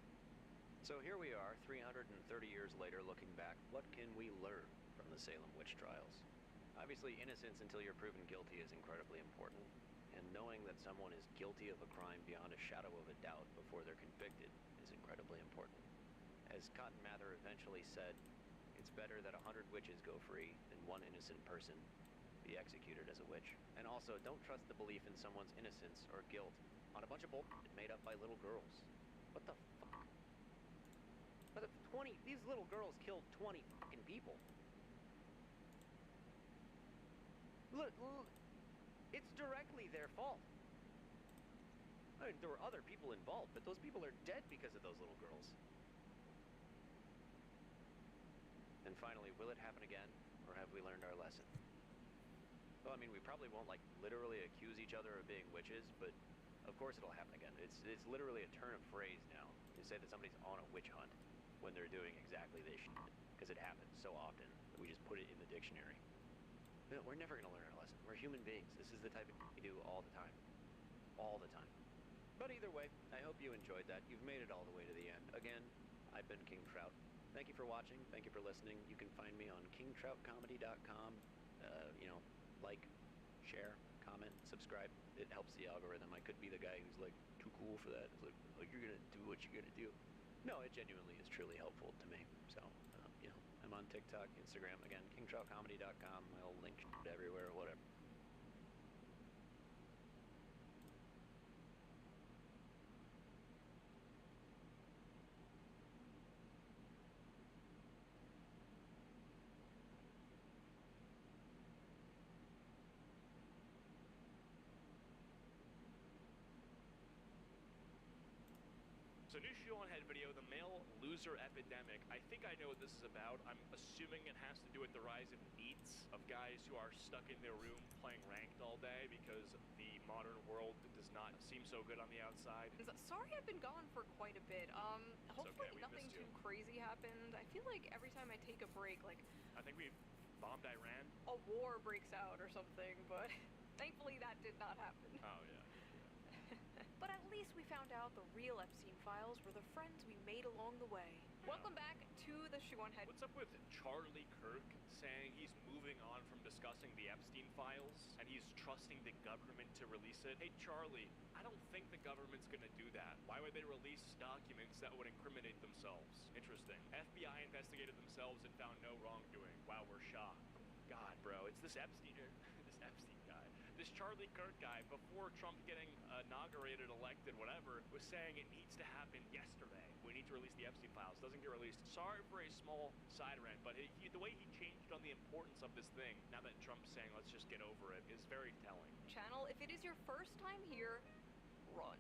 So here we are, 330 years later, looking back. What can we learn from the Salem witch trials? Obviously, innocence until you're proven guilty is incredibly important, and knowing that someone is guilty of a crime beyond a shadow of a doubt before they're convicted is incredibly important. As Cotton Mather eventually said, it's better that 100 witches go free than one innocent person be executed as a witch. And also, don't trust the belief in someone's innocence or guilt on a bunch of bullshit made up by little girls. What the fuck? But these little girls killed 20 fucking people. Look, it's directly their fault. I mean, there were other people involved, but those people are dead because of those little girls. And finally, will it happen again, or have we learned our lesson? Well, I mean, we probably won't, like, literally accuse each other of being witches, but of course it'll happen again. It's literally a turn of phrase now to say that somebody's on a witch hunt when they're doing exactly this shit, because it happens so often that we just put it in the dictionary. We're never going to learn our lesson. We're human beings. This is the type of we do all the time. All the time. But either way, I hope you enjoyed that. You've made it all the way to the end. Again, I've been King Trout. Thank you for watching. Thank you for listening. You can find me on kingtroutcomedy.com. Like, share, comment, subscribe. It helps the algorithm. I could be the guy who's, like, too cool for that. It's like, oh, you're going to do what you're going to do. No, it genuinely is truly helpful to me. So, I'm on TikTok, Instagram. Again, kingtroutcomedy.com. I'll link everywhere, whatever. So new shoe on head video, the male loser epidemic. I think I know what this is about. I'm assuming it has to do with the rise of neets, of guys who are stuck in their room playing ranked all day because the modern world does not seem so good on the outside. Sorry I've been gone for quite a bit. Hopefully okay, nothing too crazy happened. I feel like every time I take a break, like... I think we bombed Iran. A war breaks out or something, but thankfully that did not happen. Oh, yeah. But at least we found out the real Epstein files were the friends we made along the way. Yeah. Welcome back to the Shoe on Head. What's up with Charlie Kirk saying he's moving on from discussing the Epstein files and he's trusting the government to release it? Hey, Charlie, I don't think the government's gonna do that. Why would they release documents that would incriminate themselves? Interesting. FBI investigated themselves and found no wrongdoing. Wow, we're shocked. God, bro, it's this Epstein guy. This Charlie Kirk guy, before Trump getting inaugurated, elected, whatever, was saying it needs to happen yesterday. We need to release the Epstein files. Doesn't get released. Sorry for a small side rant, but the way he changed on the importance of this thing, now that Trump's saying let's just get over it, is very telling. Channel, if it is your first time here, run.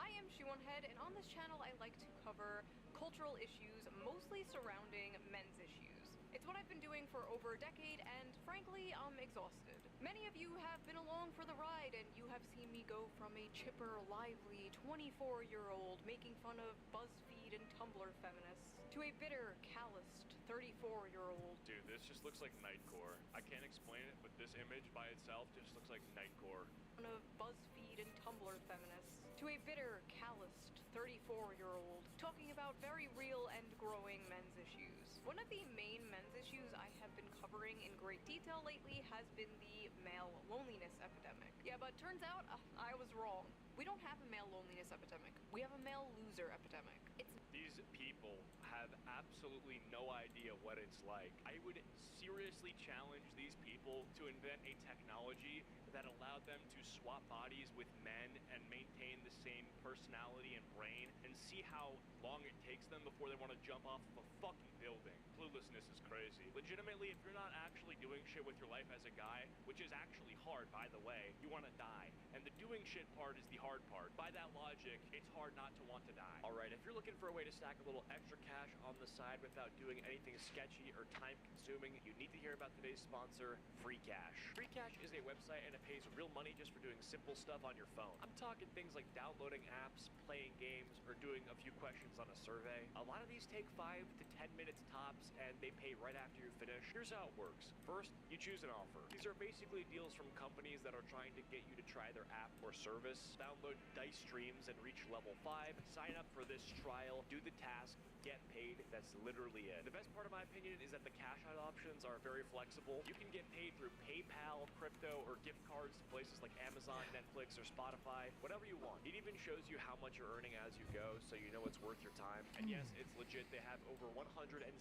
I am Shoe on Head, and on this channel I like to cover cultural issues, mostly surrounding men's issues. It's what I've been doing for over a decade, and frankly, I'm exhausted. Many of you have been along for the ride, and you have seen me go from a chipper, lively 24-year-old making fun of BuzzFeed and Tumblr feminists to a bitter, calloused 34-year-old. Dude, this just looks like Nightcore. I can't explain it, but this image by itself just looks like Nightcore. Of BuzzFeed and Tumblr feminists to a bitter, calloused 34-year-old talking about very real and growing men's issues. One of the main men's issues I have been covering in great detail lately has been the male loneliness epidemic. Yeah, but turns out I was wrong. We don't have a male loneliness epidemic. We have a male loser epidemic. It's These people have absolutely no idea what it's like. I would seriously challenge these people to invent a technology that allowed them to swap bodies with men and maintain the same personality and brain, and see how long it takes them before they want to jump off of a fucking building. Cluelessness is crazy. Legitimately, if you're not actually doing shit with your life as a guy, which is actually hard, by the way, you want to die. And the doing shit part is the hard part. By that logic, it's hard not to want to die. Alright, if you're looking for a way to stack a little extra cash on the side without doing anything sketchy or time-consuming, you need to hear about today's sponsor, Free Cash. Free Cash is a website and it pays real money just for doing simple stuff on your phone. I'm talking things like downloading apps, playing games, or doing a few questions on a survey. A lot of these take 5 to 10 minutes tops, and they pay right after you finish. Here's how it works. First, you choose an offer. These are basically deals from companies that are trying to get you to try their app or service. Download Dice Streams and reach level 5. Sign up for this trial, do the task, get paid. That's literally it. The best part, of my opinion, is that the cash out options are very flexible. You can get paid through PayPal, crypto, or gift cards to places like Amazon, Netflix, or Spotify. Whatever you want. It even shows you how much you're earning as you go, so you know it's worth your time. And yes, it's legit. They have over 170,000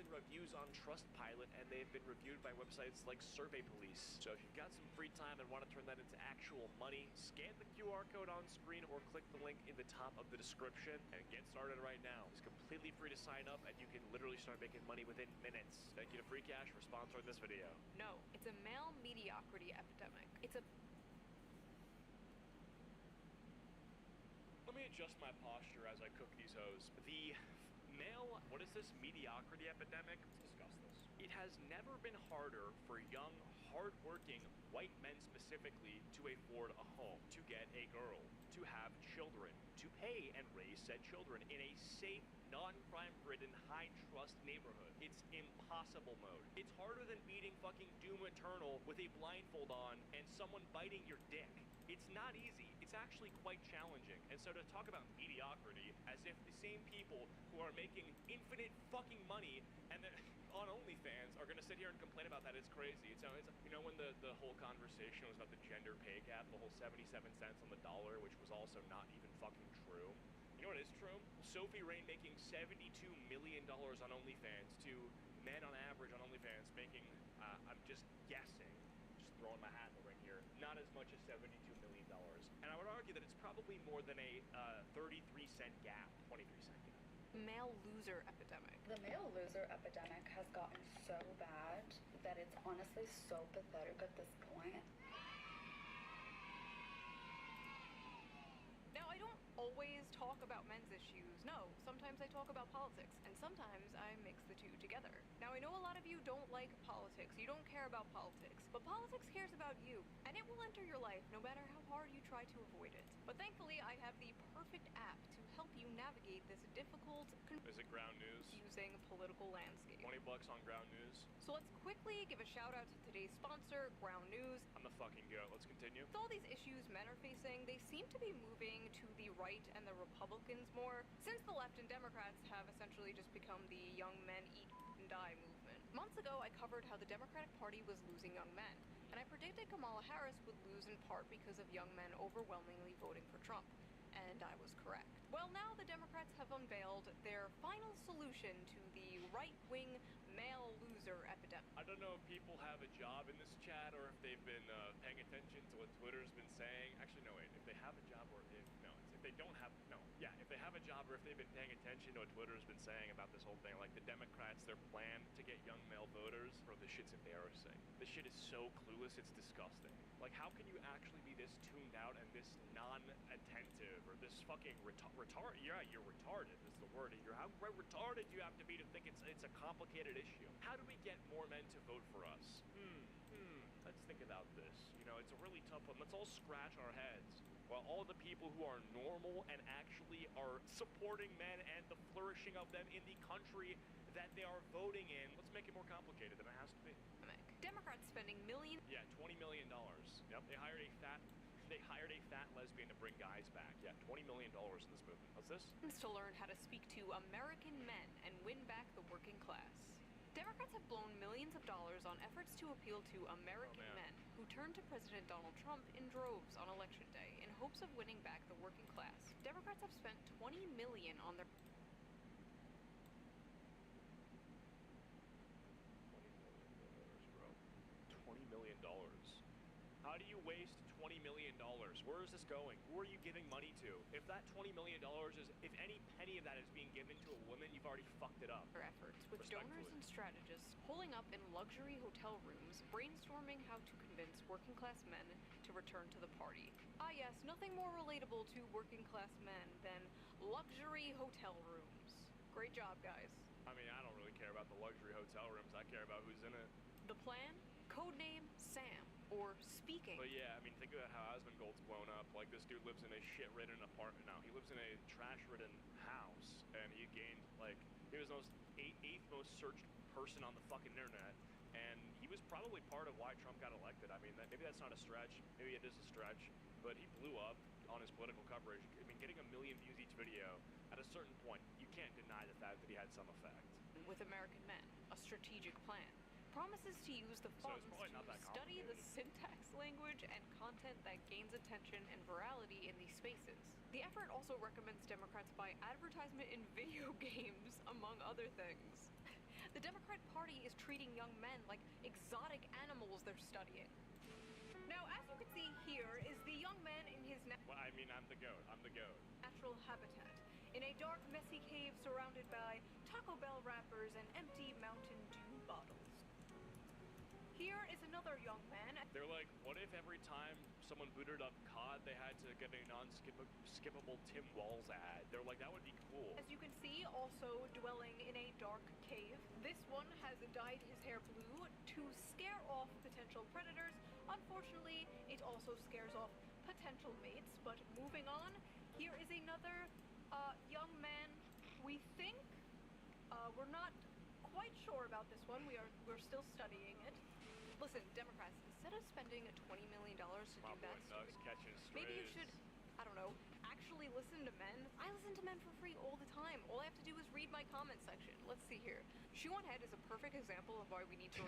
reviews on Trustpilot, and they've been reviewed by websites like Survey Police. So if you've got some free time and want to turn that into actual money, scan the QR code on screen or click the link in the top of the description and get started right now. It's completely free to sign up, and you can literally start making money within minutes. Thank you to Free Cash for sponsoring this video. no, it's a male mediocrity epidemic. It's a Let me adjust my posture as I cook these hoes. The male, what is this, mediocrity epidemic? Let's discuss this. It has never been harder for young, hard-working white men specifically to afford a home, to get a girl, to have children, to pay and raise said children in a safe, non-crime-ridden, high-trust neighborhood. It's impossible mode. It's harder than beating fucking Doom Eternal with a blindfold on and someone biting your dick. It's not easy. It's actually quite challenging. And so to talk about mediocrity as if the same people who are making infinite fucking money and then on OnlyFans are gonna sit here and complain about that, it's crazy. It's you know, when the whole conversation was about the gender pay gap, the whole 77 cents on the dollar, which was also not even fucking true. You know what is true? Sophie Rain making $72 million on OnlyFans to men on average on OnlyFans making, I'm just guessing, just throwing my hat in the ring here, not as much as $72 million. And I would argue that it's probably more than a 33-cent gap, 23-cent gap. male loser epidemic. The male loser epidemic has gotten so bad that it's honestly so pathetic at this point. Now, I don't always talk about men's issues. No, sometimes I talk about politics, and sometimes I mix the two together. Now, I know a lot of you don't like politics. You don't care about politics. But politics cares about you, and it will enter your life no matter how hard you try to avoid it. But thankfully, I have the perfect app to help you navigate this difficult, Is it Ground News? confusing political landscape. 20 bucks on Ground News? So let's quickly give a shout out to today's sponsor, Ground News. I'm the fucking goat. Let's continue. With all these issues men are facing, they seem to be moving to the right and the Republicans more, since the left and Democrats have essentially just become the young men eat and die movement. Months ago, I covered how the Democratic Party was losing young men, and I predicted Kamala Harris would lose in part because of young men overwhelmingly voting for Trump. And I was correct. Well, now the Democrats have unveiled their final solution to the right-wing male loser epidemic. I don't know if people have a job in this chat or if they've been paying attention to what Twitter's been saying. Actually, no, wait. If they have a job or if they don't have, no. Yeah, if they have a job or if they've been paying attention to what Twitter's been saying about this whole thing, like the Democrats, their plan to get young male voters, bro, this shit's embarrassing. This shit is so clueless, it's disgusting. Like, how can you actually be this tuned out and this non-attentive or this fucking retarded? Yeah, you're retarded is the word. How retarded do you have to be to think it's a complicated issue? How do we get more men to vote for us? Let's think about this. You know, it's a really tough one. Let's all scratch our heads. While all the people who are normal and actually are supporting men and the flourishing of them in the country that they are voting in, let's make it more complicated than it has to be. Democrats spending millions. Yeah, $20 million. Yep, they hired a fat lesbian to bring guys back. Yeah, $20 million in this movement. What's this? To learn how to speak to American men and win back the working class. Democrats have blown millions millions of dollars on efforts to appeal to American men who turned to President Donald Trump in droves on Election Day in hopes of winning back the working class. Democrats have spent $20 million on their... $20 million. How do you waste $20 million? Where is this going? Who are you giving money to? If that $20 million is, if any penny of that is being given to a woman, you've already fucked it up. Their efforts, with donors and strategists holing up in luxury hotel rooms, brainstorming how to convince working class men to return to the party. Ah yes, nothing more relatable to working class men than luxury hotel rooms. Great job, guys. I mean, I don't really care about the luxury hotel rooms. I care about who's in it. The plan? Codename Sam, or Speaking. But yeah, I mean, think about how Asmongold's blown up. Like, this dude lives in a shit-ridden apartment now. He lives in a trash-ridden house, and he gained, like, he was the eighth most searched person on the fucking internet, and he was probably part of why Trump got elected. I mean, maybe that's not a stretch. Maybe it is a stretch, but he blew up on his political coverage. I mean, getting 1 million views each video, at a certain point, you can't deny the fact that he had some effect. With American men, a strategic plan. Promises to use the funds to study the syntax, language, and content that gains attention and virality in these spaces. The effort also recommends Democrats buy advertisement in video games, among other things. The Democrat Party is treating young men like exotic animals they're studying. Now, as you can see here, is the young man in his well, I mean, I'm the goat. I'm the goat. Natural habitat. In a dark, messy cave surrounded by Taco Bell wrappers and empty Mountain Dew bottles. Here is another young man. They're like, what if every time someone booted up COD, they had to get a non-skippable Tim Walz ad? They're like, that would be cool. As you can see, also dwelling in a dark cave. This one has dyed his hair blue to scare off potential predators. Unfortunately, it also scares off potential mates. But moving on, here is another young man. We think we're not quite sure about this one. We're still studying it. Listen, Democrats, instead of spending $20 million to do that, maybe you should, I don't know, actually listen to men. I listen to men for free all the time. All I have to do is read my comment section. Let's see here. Shoe on Head is a perfect example of why we need to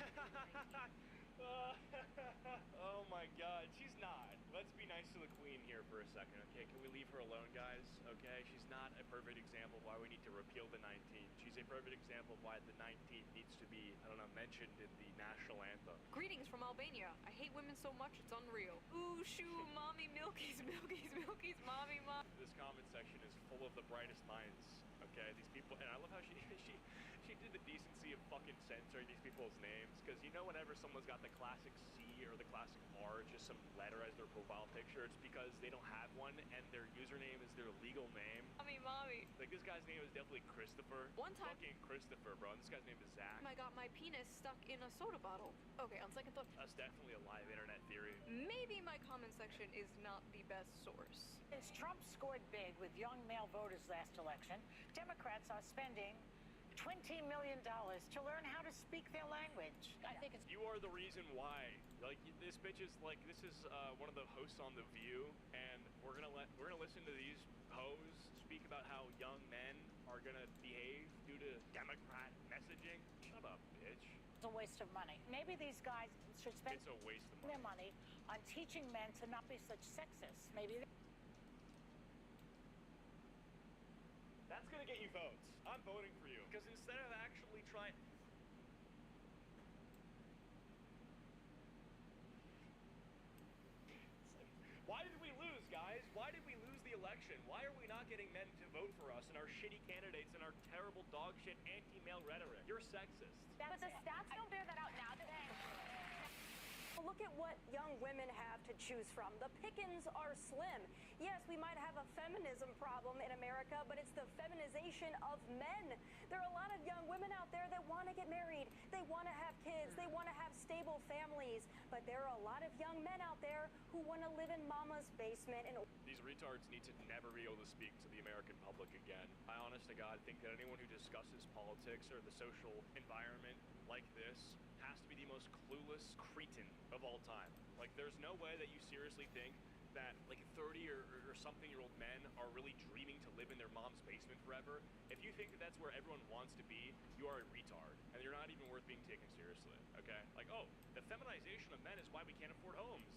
Oh my god, she's not. Let's be nice to the queen here for a second, okay? Can we leave her alone, guys? Okay? She's not a perfect example of why we need to repeal the 19th. She's a perfect example of why the 19th needs to be, I don't know, mentioned in the national anthem. Greetings from Albania. I hate women so much it's unreal. Ooh, shoo, mommy, milkies, milkies, milkies, mommy, mom. This comment section is full of the brightest minds, okay? These people, and I love how she did the decency of fucking censoring these people's names, because you know whenever someone's got the classic C or the classic R, just some letter as their profile picture, it's because they don't have one and their username is their legal name. Mommy. Like, this guy's name is definitely Christopher. One time. Fucking Christopher, bro. And this guy's name is Zach. I got my penis stuck in a soda bottle. Okay, on second thought. That's definitely a live internet theory. Maybe my comment section is not the best source. Since Trump scored big with young male voters last election, Democrats are spending $20 million to learn how to speak their language. I think it's... You are the reason why. Like, this bitch is like, this is one of the hosts on The View, and we're gonna listen to these hoes speak about how young men are gonna behave due to Democrat messaging. Shut up, bitch. It's a waste of money. Maybe these guys should spend It's a waste of their money on teaching men to not be such sexists. Maybe that's gonna get you votes. I'm voting for you. Because instead of actually trying... Why did we lose, guys? Why did we lose the election? Why are we not getting men to vote for us and our shitty candidates and our terrible dog shit anti-male rhetoric? You're sexist. But the stats don't bear that out now, do they? Look at what young women have to choose from. The pickings are slim. Yes, we might have a feminism problem in America, but it's the feminization of men. There are a lot of young women out there that want to get married. They want to have kids. They want to have stable families. But there are a lot of young men out there who want to live in mama's basement. And these retards need to never be able to speak to the American public again. I honest to God think that anyone who discusses politics or the social environment like this has to be the most clueless cretin of all time. Like, there's no way that you seriously think that like 30 or something-year-old men are really dreaming to live in their mom's basement forever, if you think that that's where everyone wants to be, you are a retard, and you're not even worth being taken seriously, okay? Like, oh, the feminization of men is why we can't afford homes.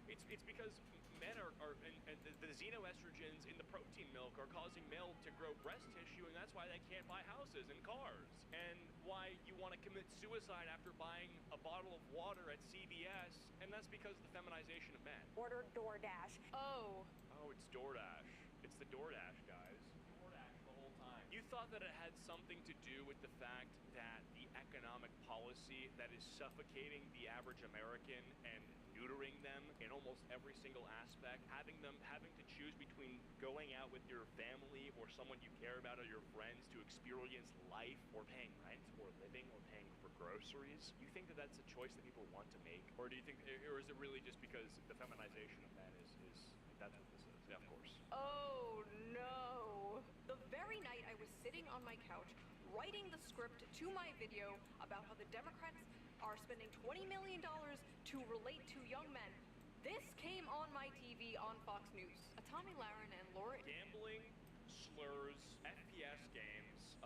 It's because men and the xenoestrogens in the protein milk are causing male to grow breast tissue, and that's why they can't buy houses and cars, and why you want to commit suicide after buying a bottle of water at CVS, and that's because of the feminization of men. Order DoorDash. Oh. Oh, it's DoorDash. It's the DoorDash, guys. DoorDash the whole time. You thought that it had something to do with the fact that the economic policy that is suffocating the average American and neutering them in almost every single aspect, having to choose between going out with your family or someone you care about or your friends to experience life, or paying rent or living or paying for groceries. You think that that's a choice that people want to make? Or do you think, or is it really just because the feminization of men is that's what this is? Yeah, of course. Oh no. The very night I was sitting on my couch writing the script to my video about how the Democrats are spending $20 million to relate to young men, this came on my TV on Fox News. Tommy Lahren and Laura... Gambling, slurs, FPS games,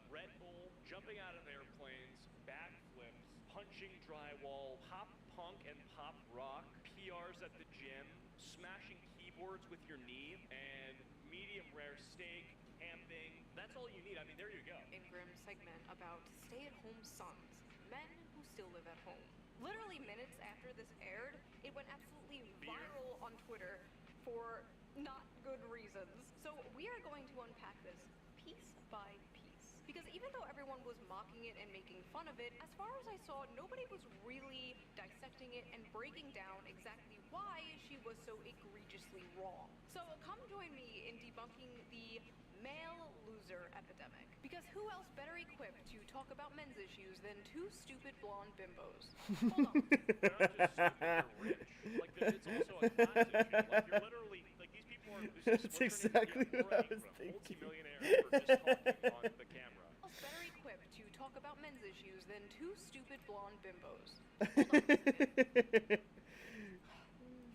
Red Bull, jumping out of airplanes, backflips, punching drywall, pop punk and pop rock, PRs at the gym, smashing keyboards with your knee, and medium rare steak, camping. That's all you need. I mean, there you go. In Grimm's segment about stay-at-home sons, men who still live at home. Literally minutes after this aired, it went absolutely viral on Twitter for not good reasons. So we are going to unpack this piece by piece. Because even though everyone was mocking it and making fun of it, as far as I saw, nobody was really dissecting it and breaking down exactly why she was so egregiously wrong. So come join me in debunking the male loser epidemic. Because who else better equipped to talk about men's issues than two stupid blonde bimbos? Hold on. They're not just stupid, they're rich. Like, it's also a class issue. Like, you're literally, like, these people are... That's exactly what I was thinking. Multi-millionaires for just talking on the camera. Who else better equipped to talk about men's issues than two stupid blonde bimbos?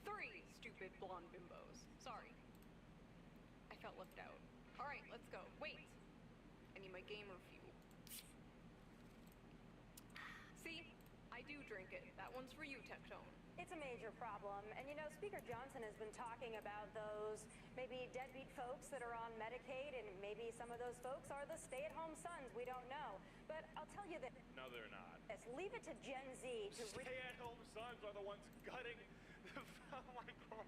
Three stupid blonde bimbos. Sorry. I felt left out. Alright, let's go. Wait. I need my gamer fuel. See? I do drink it. That one's for you, Tectone. It's a major problem. And you know, Speaker Johnson has been talking about those maybe deadbeat folks that are on Medicaid, and maybe some of those folks are the stay-at-home sons. We don't know. But I'll tell you that... No, they're not. Yes, leave it to Gen Z to... Stay-at-home sons are the ones gutting the... Oh my god.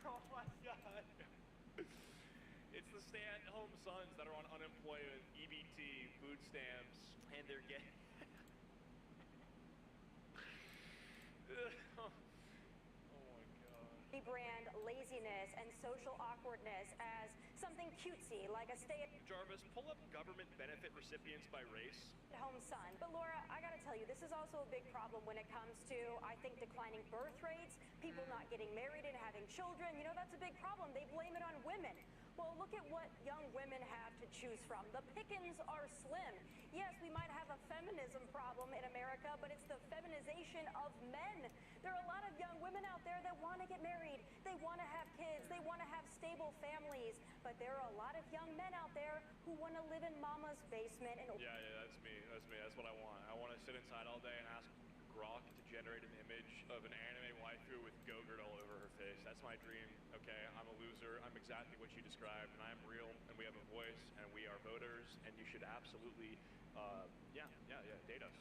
Oh my god. It's the stay-at-home sons that are on unemployment, EBT, food stamps, and they're getting... Oh my god. Brand laziness and social awkwardness as something cutesy, like a stay-at-home Jarvis, pull up government benefit recipients by race. son. But Laura, I gotta tell you, this is also a big problem when it comes to, I think, declining birth rates, people not getting married and having children. You know, that's a big problem. They blame it on women. Well, look at what young women have to choose from. The pickings are slim. Yes, we might have a feminism problem in America, but it's the feminization of men. There are a lot of young women out there that want to get married. They want to have kids. They want to have stable families. But there are a lot of young men out there who want to live in mama's basement. And Yeah, that's me. That's me. That's what I want. I want to sit inside all day and ask Grok to generate an image of an anime waifu with Gogurt all over her face. That's my dream. Okay, I'm a loser. I'm exactly what you described, and I'm real, and we have a voice, and we are voters, and you should absolutely, date us.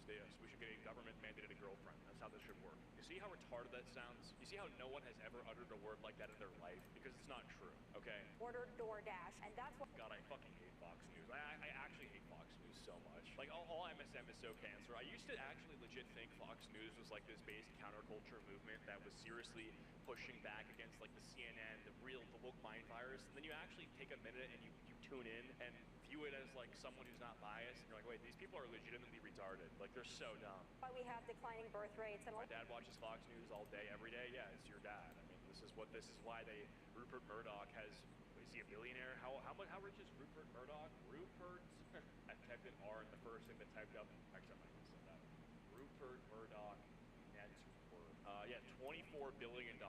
We should get a government-mandated girlfriend. That's how this should work. You see how retarded that sounds? You see how no one has ever uttered a word like that in their life? Because it's not true, okay? order DoorDash, and that's what... God, I fucking hate Fox News. I actually hate Fox News so much. Like, all MSM is so cancer. I used to actually legit think Fox News was like this base counterculture movement that was seriously pushing back against like the CNN, the woke mind virus. And then you actually take a minute and you tune in and view it as like someone who's not biased. And you're like, wait, these people are legitimately retarded. Like, they're so dumb. Why we have declining birth rates and... My dad watches Fox News all day, every day. Yeah, it's your dad. I mean, this is why Rupert Murdoch has... Is he a billionaire? How rich is Rupert Murdoch? I typed in R in the first thing that typed up. Actually, I'm not going to say that. Rupert Murdoch net worth. Yeah, $24 billion.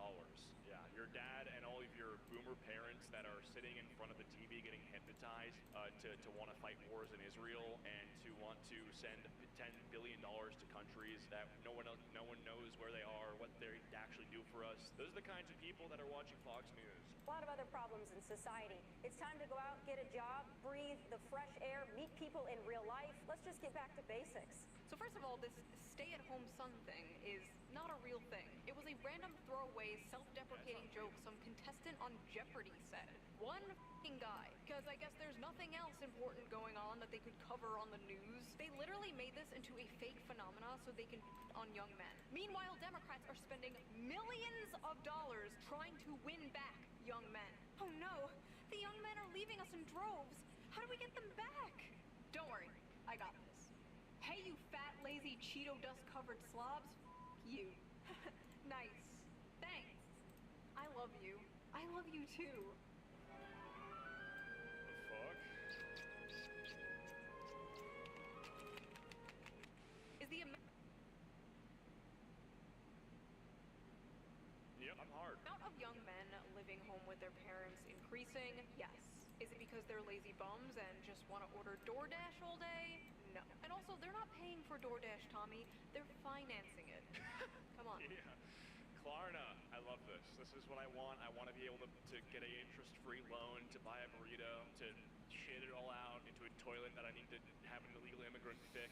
Yeah, your dad and all of your boomer parents that are sitting in front of the TV getting hypnotized to want to fight wars in Israel and to want to send $10 billion to countries that no one knows where they are, what they actually do for us. Those are the kinds of people that are watching Fox News. A lot of other problems in society. It's time to go out, get a job, breathe the fresh air, meet people in real life. Let's just get back to basics. So first of all, this stay-at-home son thing is not a real thing. It was a random throwaway, self-deprecating joke some contestant on Jeopardy said. One f***ing guy. Because I guess there's nothing else important going on that they could cover on the news. They literally made this into a fake phenomena so they can on young men. Meanwhile, Democrats are spending millions of dollars trying to win back young men. Oh no, the young men are leaving us in droves. How do we get them back? Don't worry, I got this. Hey, you fat, lazy, Cheeto dust-covered slobs. You. Nice. Thanks. I love you. I love you too. The fuck? Is the amount I'm hard. of young men living home with their parents increasing? Yes. Is it because they're lazy bums and just want to order DoorDash all day? No. And also, they're not paying for DoorDash, Tommy. They're financing it. Come on. Yeah. Klarna, I love this. This is what I want. I want to be able to get an interest-free loan to buy a burrito, to shit it all out into a toilet that I need to have an illegal immigrant fix.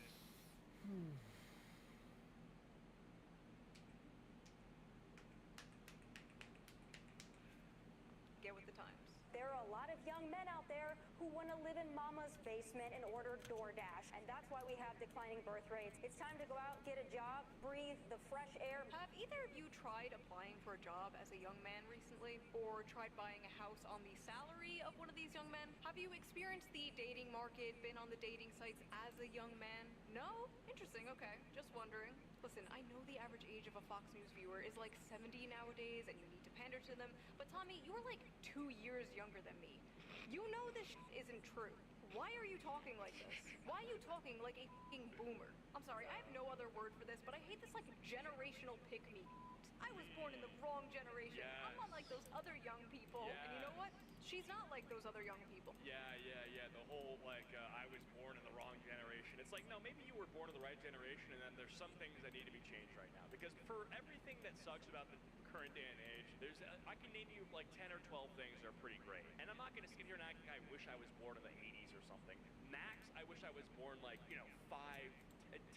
Get with the times. There are a lot of young men out there who want to live in mama's basement and order DoorDash, and that's why we have declining birth rates. It's time to go out, get a job, breathe the fresh air. Have either of you tried applying for a job as a young man recently? Or tried buying a house on the salary of one of these young men? Have you experienced the dating market, been on the dating sites as a young man? No? Interesting, okay. Just wondering. Listen, I know the average age of a Fox News viewer is like 70 nowadays, and you need to pander to them, but Tommy, you're like 2 years younger than me. You know this isn't true. Why are you talking like this? Why are you talking like a f***ing boomer? I'm sorry, I have no other word for this, but I hate this like generational pick-me. I was born in the wrong generation. Yes. I'm not like those other young people. And you know what? She's not like those other young people. Yeah. The whole, I was born in the wrong generation. It's like, no, maybe you were born in the right generation, and then there's some things that need to be changed right now. Because for everything that sucks about the current day and age, I can name you like 10 or 12 things that are pretty great. And I'm not going to sit here and act like I wish I was born in the 80s or something. Max, I wish I was born 5 to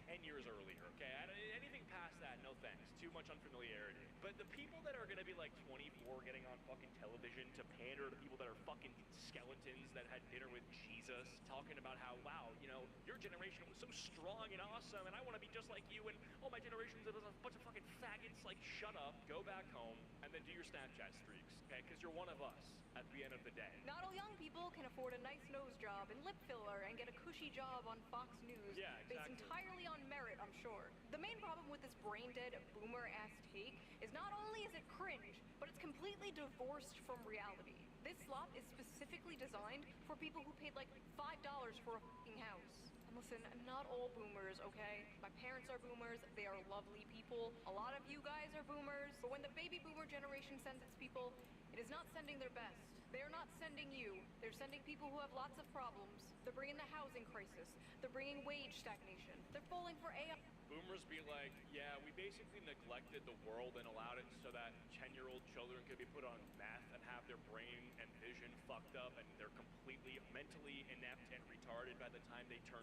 10 years earlier, okay? Anything past that, no thanks. Too much unfamiliarity. But the people that are going to be 24 getting on fucking television to pander to people that are fucking skeletons that had dinner with Jesus, talking about how, wow, your generation was so strong and awesome, and I want to be just like you, and my generation's a bunch of fucking faggots. Like, shut up, go back home, and then do your Snapchat streaks, okay? Because you're one of us at the end of the day. Not all young people can afford a nice nose job and lip filler and get a cushy job on Fox News. Yeah, exactly. Based entirely on merit, I'm sure. The main problem with this brain-dead, boomer-ass take is not only is it cringe, but it's completely divorced from reality. This slop is specifically designed for people who paid like $5 for a f***ing house. And listen, not all boomers, okay? My parents are boomers, they are lovely people. A lot of you guys are boomers, but when the baby boomer generation sends its people, it is not sending their best. They are not sending you. They're sending people who have lots of problems. They're bringing the housing crisis. They're bringing wage stagnation. They're falling for AI. Boomers be like, yeah, we basically neglected the world and allowed it so that 10-year-old children could be put on meth and have their brain and vision fucked up, and they're completely mentally inept and retarded by the time they turn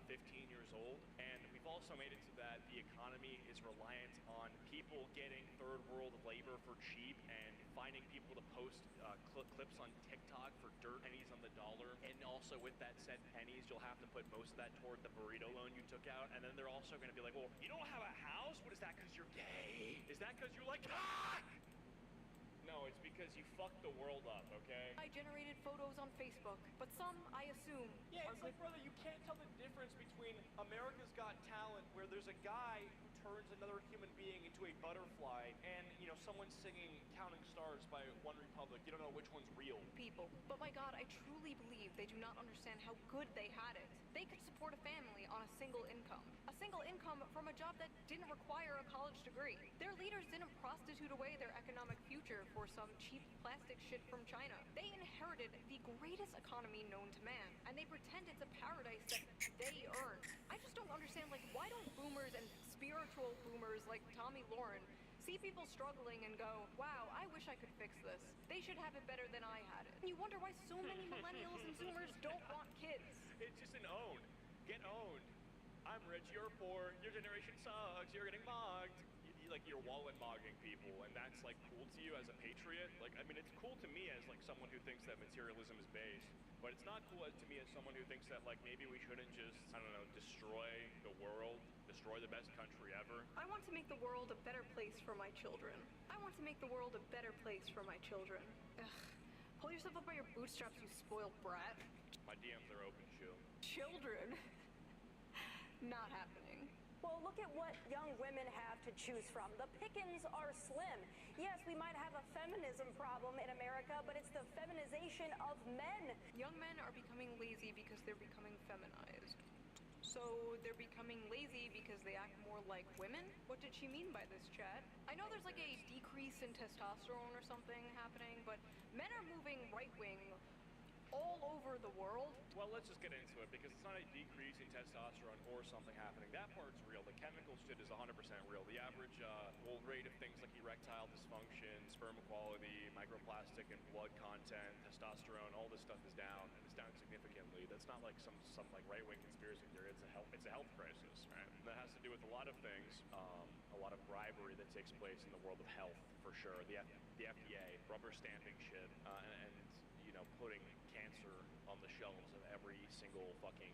15 years old. And we've also made it so that the economy is reliant on people getting third world labor for cheap and finding people to post clips on TikTok for dirt pennies on the dollar. And also with that said pennies, you'll have to put most of that toward the burrito loan you took out. And then they're also going to be like, well, you don't have a house? What is that, because you're gay? Is that because you like cock? No, it's because you fucked the world up, okay? I generated photos on Facebook, but some, I assume, Yeah, are it's like, brother, you can't tell the difference between America's Got Talent, where there's a guy who turns another human being into a butterfly, and, someone singing Counting Stars by One Republic. You don't know which one's real. people. But my God, I truly believe they do not understand how good they had it. They could support a family on a single income. A single income from a job that didn't require a college degree. Their leaders didn't prostitute away their economic future for some cheap plastic shit from China. They inherited the greatest economy known to man, and they pretend it's a paradise that they earned. I just don't understand, like, why don't boomers and spiritual boomers like Tommy Lauren see people struggling and go, wow, I wish I could fix this. They should have it better than I had it. And you wonder why so many millennials and zoomers don't want kids. It's just an own. Get owned. I'm rich, you're poor, your generation sucks, you're getting mogged. Like, you're wallet mogging people, and that's, like, cool to you as a patriot. Like, I mean, it's cool to me as, like, someone who thinks that materialism is base, but it's not cool to me as someone who thinks that, like, maybe we shouldn't just, I don't know, destroy the world, destroy the best country ever. I want to make the world a better place for my children. I want to make the world a better place for my children. Ugh. Pull yourself up by your bootstraps, you spoiled brat. My DMs are open, Jill. Children? Not happening. Well, look at what young women have to choose from. The pickings are slim. Yes, we might have a feminism problem in America, but it's the feminization of men. Young men are becoming lazy because they're becoming feminized. So they're becoming lazy because they act more like women? What did she mean by this, chat? I know there's like a decrease in testosterone or something happening, but men are moving right-wing all over the world. Well, let's just get into it, because it's not a decrease in testosterone or something happening. That part's real. The chemical shit is 100% real. The average rate of things like erectile dysfunction, sperm quality, microplastic and blood content, testosterone, all this stuff is down, and it's down significantly. That's not like some like right-wing conspiracy theory. It's a health crisis, right? And that has to do with a lot of things, a lot of bribery that takes place in the world of health, for sure. The FDA, rubber stamping shit, and you know, putting cancer on the shelves of every single fucking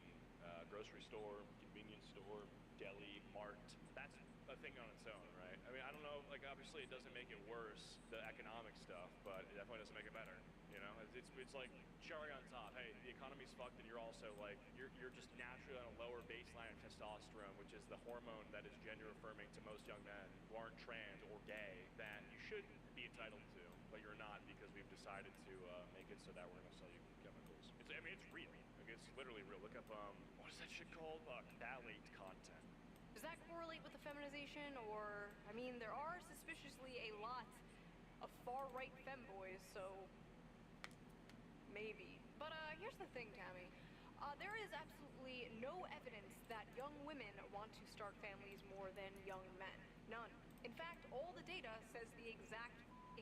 grocery store, convenience store, deli, mart. That's a thing on its own, right? I mean, I don't know, like, obviously it doesn't make it worse, the economic stuff, but it definitely doesn't make it better, you know? It's like cherry on top. Hey, the economy's fucked, and you're also, like, you're just naturally on a lower baseline of testosterone, which is the hormone that is gender affirming to most young men who aren't trans or gay, that you should be entitled to, but you're not, because we've decided to make it so that we're gonna sell you chemicals. I mean, it's real. Like, it's literally real. Look up, what is that shit called? Phthalate content. Does that correlate with the feminization, or, I mean, there are suspiciously a lot of far-right femboys, so maybe. But here's the thing, Tammy. There is absolutely no evidence that young women want to start families more than young men. None. In fact, all the data says the exact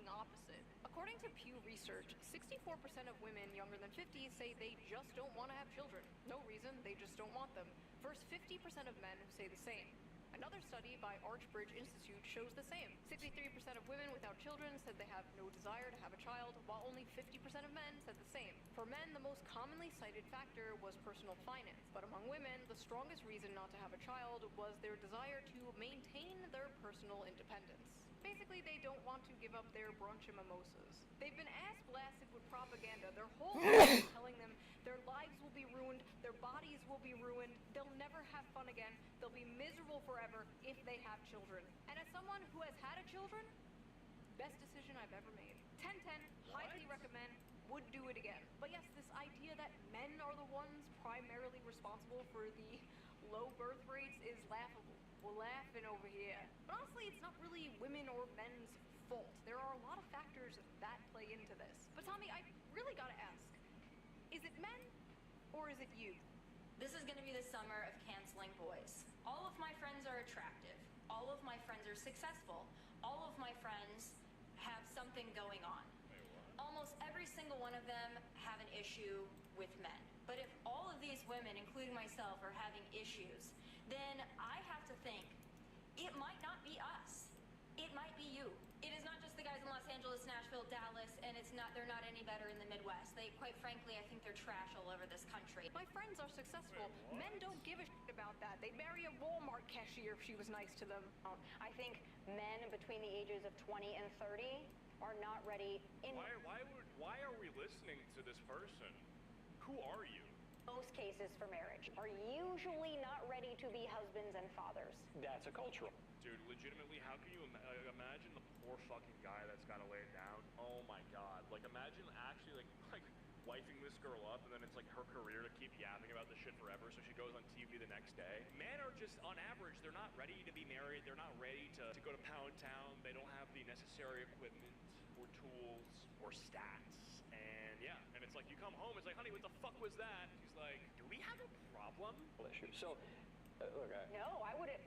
opposite. According to Pew Research, 64% of women younger than 50 say they just don't want to have children. No reason, they just don't want them. Versus 50% of men who say the same. Another study by Archbridge Institute shows the same. 63% of women without children said they have no desire to have a child, while only 50% of men said the same. For men, the most commonly cited factor was personal finance, but among women, the strongest reason not to have a child was their desire to maintain their personal independence. Basically, they don't want to give up their brunch and mimosas. They've been ass-blasted with propaganda their whole life, telling them their lives will be ruined, their bodies will be ruined, they'll never have fun again, they'll be miserable forever if they have children. And as someone who has had a children, best decision I've ever made. 10/10, highly recommend, would do it again. But yes, this idea that men are the ones primarily responsible for the low birth rates is laughable. We're laughing over here. But honestly, it's not really women or men's fault. There are a lot of factors that play into this. But Tommy, I really gotta ask, is it men or is it you? This is gonna be the summer of canceling boys. All of my friends are attractive. All of my friends are successful. All of my friends have something going on. Almost every single one of them have an issue with men. But if all of these women, including myself, are having issues, then I have to think, it might not be us. It might be you. It is not just the guys in Los Angeles, Nashville, Dallas, and they're not any better in the Midwest. Quite frankly, I think they're trash all over this country. My friends are successful. Men don't give a shit about that. They'd marry a Walmart cashier if she was nice to them. I think men between the ages of 20 and 30 are not ready in Why are we listening to this person? Who are you? most cases for marriage, are usually not ready to be husbands and fathers. That's a cultural. Dude, legitimately, how can you imagine the poor fucking guy that's got to lay it down? Oh my god. Like, imagine actually, like wifing this girl up, and then it's like her career to keep yapping about this shit forever, so she goes on TV the next day. Men are just, on average, they're not ready to be married, they're not ready to go to Pound Town, they don't have the necessary equipment, or tools, or stats, and yeah, and it's like, you come home, it's like, honey, what the fuck was that? She's like, do we have a problem? So, look, No, I wouldn't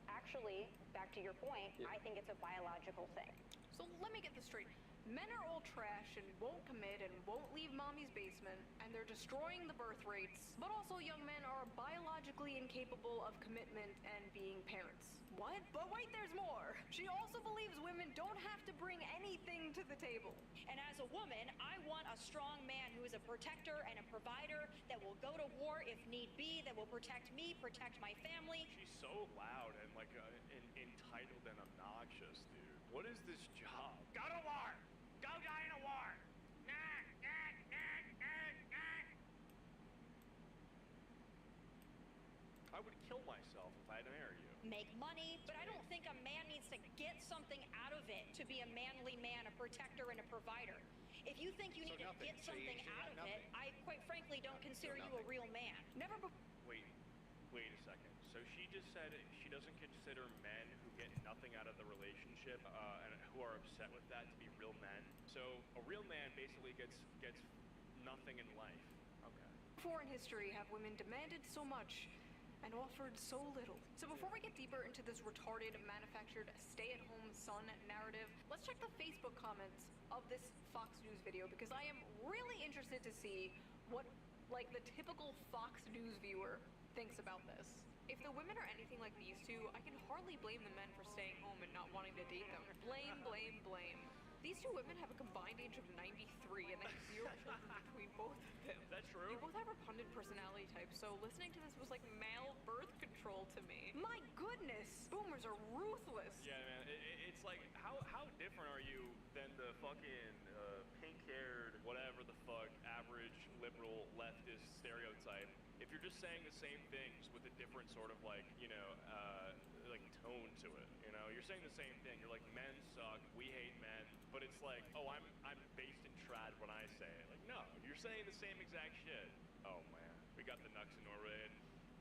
actually, back to your point, I think it's a biological thing. So let me get this straight. Men are all trash and won't commit and won't leave mommy's basement, and they're destroying the birth rates. But also young men are biologically incapable of commitment and being parents. What? But wait, there's more. She also believes women don't have to bring anything to the table. And as a woman, I want a strong man who is a protector and a provider, that will go to war if need be, that will protect me, protect my family. She's so loud and like entitled and obnoxious, dude. What is this job? Go to war! Go die in a war! I would kill myself if I had to marry you. Make money, but I don't think a man needs to get something out of it to be a manly man, a protector and a provider. If you think you need to get something out of it, I quite frankly don't consider you a real man. Never Wait a second. So she just said she doesn't consider men who get nothing out of the relationship and who are upset with that to be real men. So a real man basically gets nothing in life. Okay. Before in history have women demanded so much and offered so little. So before we get deeper into this retarded, manufactured, stay-at-home son narrative, let's check the Facebook comments of this Fox News video, because I am really interested to see what, like, the typical Fox News viewer thinks about this. If the women are anything like these two, I can hardly blame the men for staying home and not wanting to date them. Blame, blame, blame. These two women have a combined age of 93 and they have 0 children between both of them. Is that true? You both have repugnant personality types, so listening to this was like male birth control to me. My goodness! Boomers are ruthless! Yeah, man. It's like, how different are you than the fucking pink-haired, whatever the fuck, average, liberal, leftist stereotype? If you're just saying the same things with a different sort of like, you know, like tone to it, you know? You're saying the same thing. You're like, men suck, we hate men, but it's like, oh, I'm based in trad when I say it. Like, no, you're saying the same exact shit. Oh man, we got the Nux in Norway.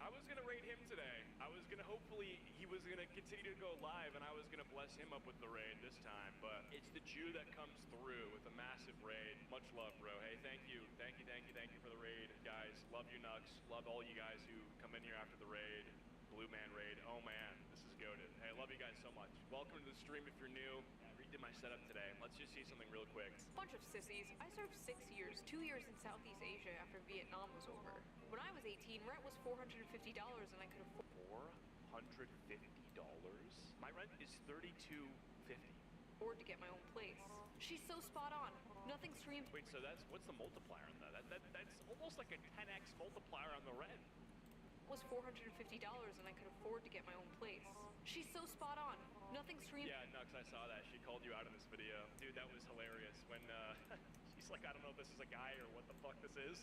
I was gonna raid him today. I was gonna, hopefully, he was gonna continue to go live and I was gonna bless him up with the raid this time, but it's the Jew that comes through with a massive raid. Much love, bro. Hey, thank you for the raid, guys. Love you, Nux. Love all you guys who come in here after the raid. Blue Man raid. Oh man, this is goated. Hey, I love you guys so much. Welcome to the stream if you're new. I redid my setup today. Let's just see something real quick. Bunch of sissies. I served 6 years, 2 years in Southeast Asia after Vietnam was over. When I was 18, rent was $450 and I could afford $450? My rent is $32.50. to get my own place. She's so spot on. Nothing screams. Wait, so what's the multiplier on that? That's almost like a 10x multiplier on the rent. Was $450 and I could afford to get my own place. She's so spot on. Nothing screams. Yeah, Nux, I saw that. She called you out in this video. Dude, that was hilarious when she's like, I don't know if this is a guy or what the fuck this is.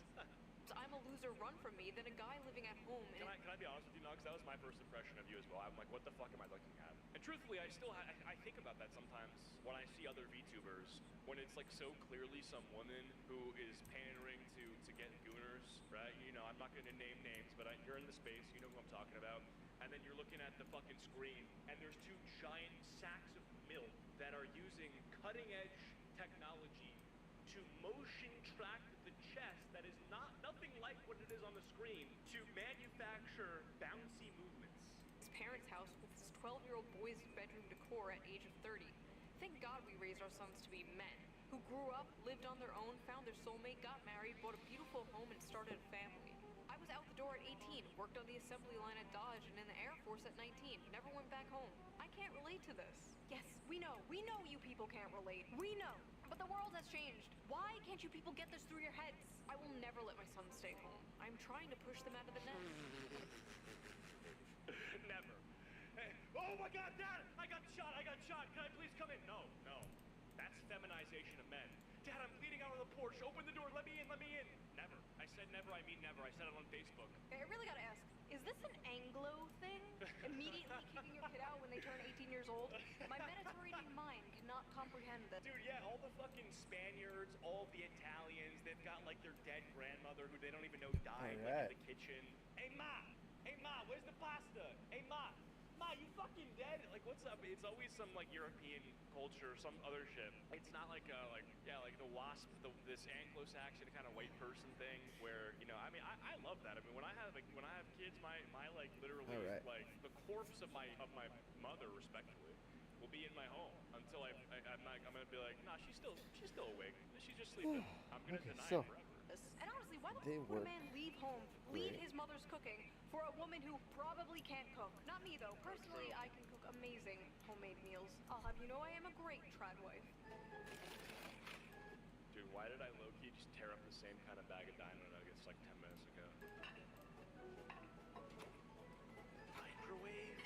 I'm a loser, run from me, than a guy living at home. Can I be honest with you, Nux? That was my first impression of you as well. I'm like, what the fuck am I looking at? And truthfully, I think about that sometimes when I see other VTubers, when it's like so clearly some woman who is pandering to get gooners, right? You know, I'm not gonna name names, but you're in the space, you know who I'm talking about. And then you're looking at the fucking screen, and there's two giant sacks of milk that are using cutting-edge technology to motion track the chest that is nothing like what it is on the screen to manufacture bouncy movements. His parents' house with his 12-year-old boy's bedroom decor at age of 30. Thank God we raised our sons to be men who grew up, lived on their own, found their soulmate, got married, bought a beautiful home, and started a family. I was out the door at 18, worked on the assembly line at Dodge and in the Air Force at 19, never went back home. I can't relate to this. Yes, we know you people can't relate. We know. But the world has changed. Why can't you people get this through your heads? I will never let my sons stay home. I'm trying to push them out of the nest. Never. Hey, oh my God, Dad! I got shot! Can I please come in? No. That's feminization of men. Dad, I'm bleeding out on the porch. Open the door. Let me in. Never. I said never, I mean never. I said it on Facebook. I really gotta ask, is this an Anglo thing? Immediately kicking your kid out when they turn 18 years old? My Mediterranean mind cannot not comprehend that. Dude, yeah, all the fucking Spaniards, all the Italians, they've got like their dead grandmother who they don't even know died like in the kitchen. Hey ma, where's the pasta? Hey ma, you fucking dead? Like, what's up? It's always some like European culture, some other shit. It's not like like the WASP, this Anglo-Saxon kind of white person thing where, you know, I mean, I love that. I mean, when I have kids, my like literally like the corpse of my mother, respectfully, will be in my home until I'm gonna be like, nah, she's still awake. She's just sleeping. I'm gonna deny it forever. And honestly, why the fuck would a man leave home, leave his mother's cooking for a woman who probably can't cook? Not me though. Personally, I can cook amazing homemade meals. I'll have you know I am a great trad wife. Dude, why did I low-key just tear up the same kind of bag of dino nuggets like 10 minutes ago? Microwave?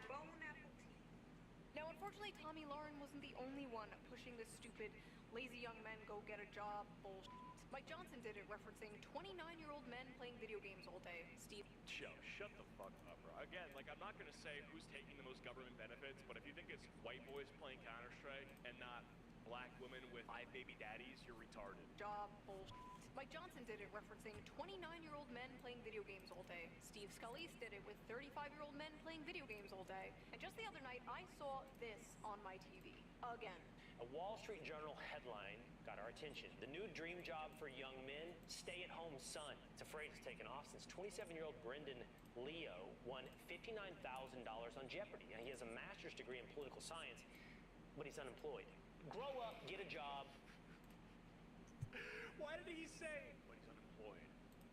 Bone apple tea. Now, unfortunately, Tommy Lauren wasn't the only one pushing this stupid, lazy young men go get a job bullshit. Mike Johnson did it, referencing 29-year-old men playing video games all day. Steve. Yo, shut the fuck up, bro. Again, like, I'm not gonna say who's taking the most government benefits, but if you think it's white boys playing Counter-Strike and not black women with 5 baby daddies, you're retarded. Job bullshit. Mike Johnson did it, referencing 29-year-old men playing video games all day. Steve Scalise did it with 35-year-old men playing video games all day. And just the other night, I saw this on my TV. Again. A Wall Street Journal headline got our attention. The new dream job for young men, stay-at-home son. It's a phrase that's taken off since 27-year-old Brendan Leo won $59,000 on Jeopardy. Now, he has a master's degree in political science, but he's unemployed. Grow up, get a job. Why did he say, but he's unemployed?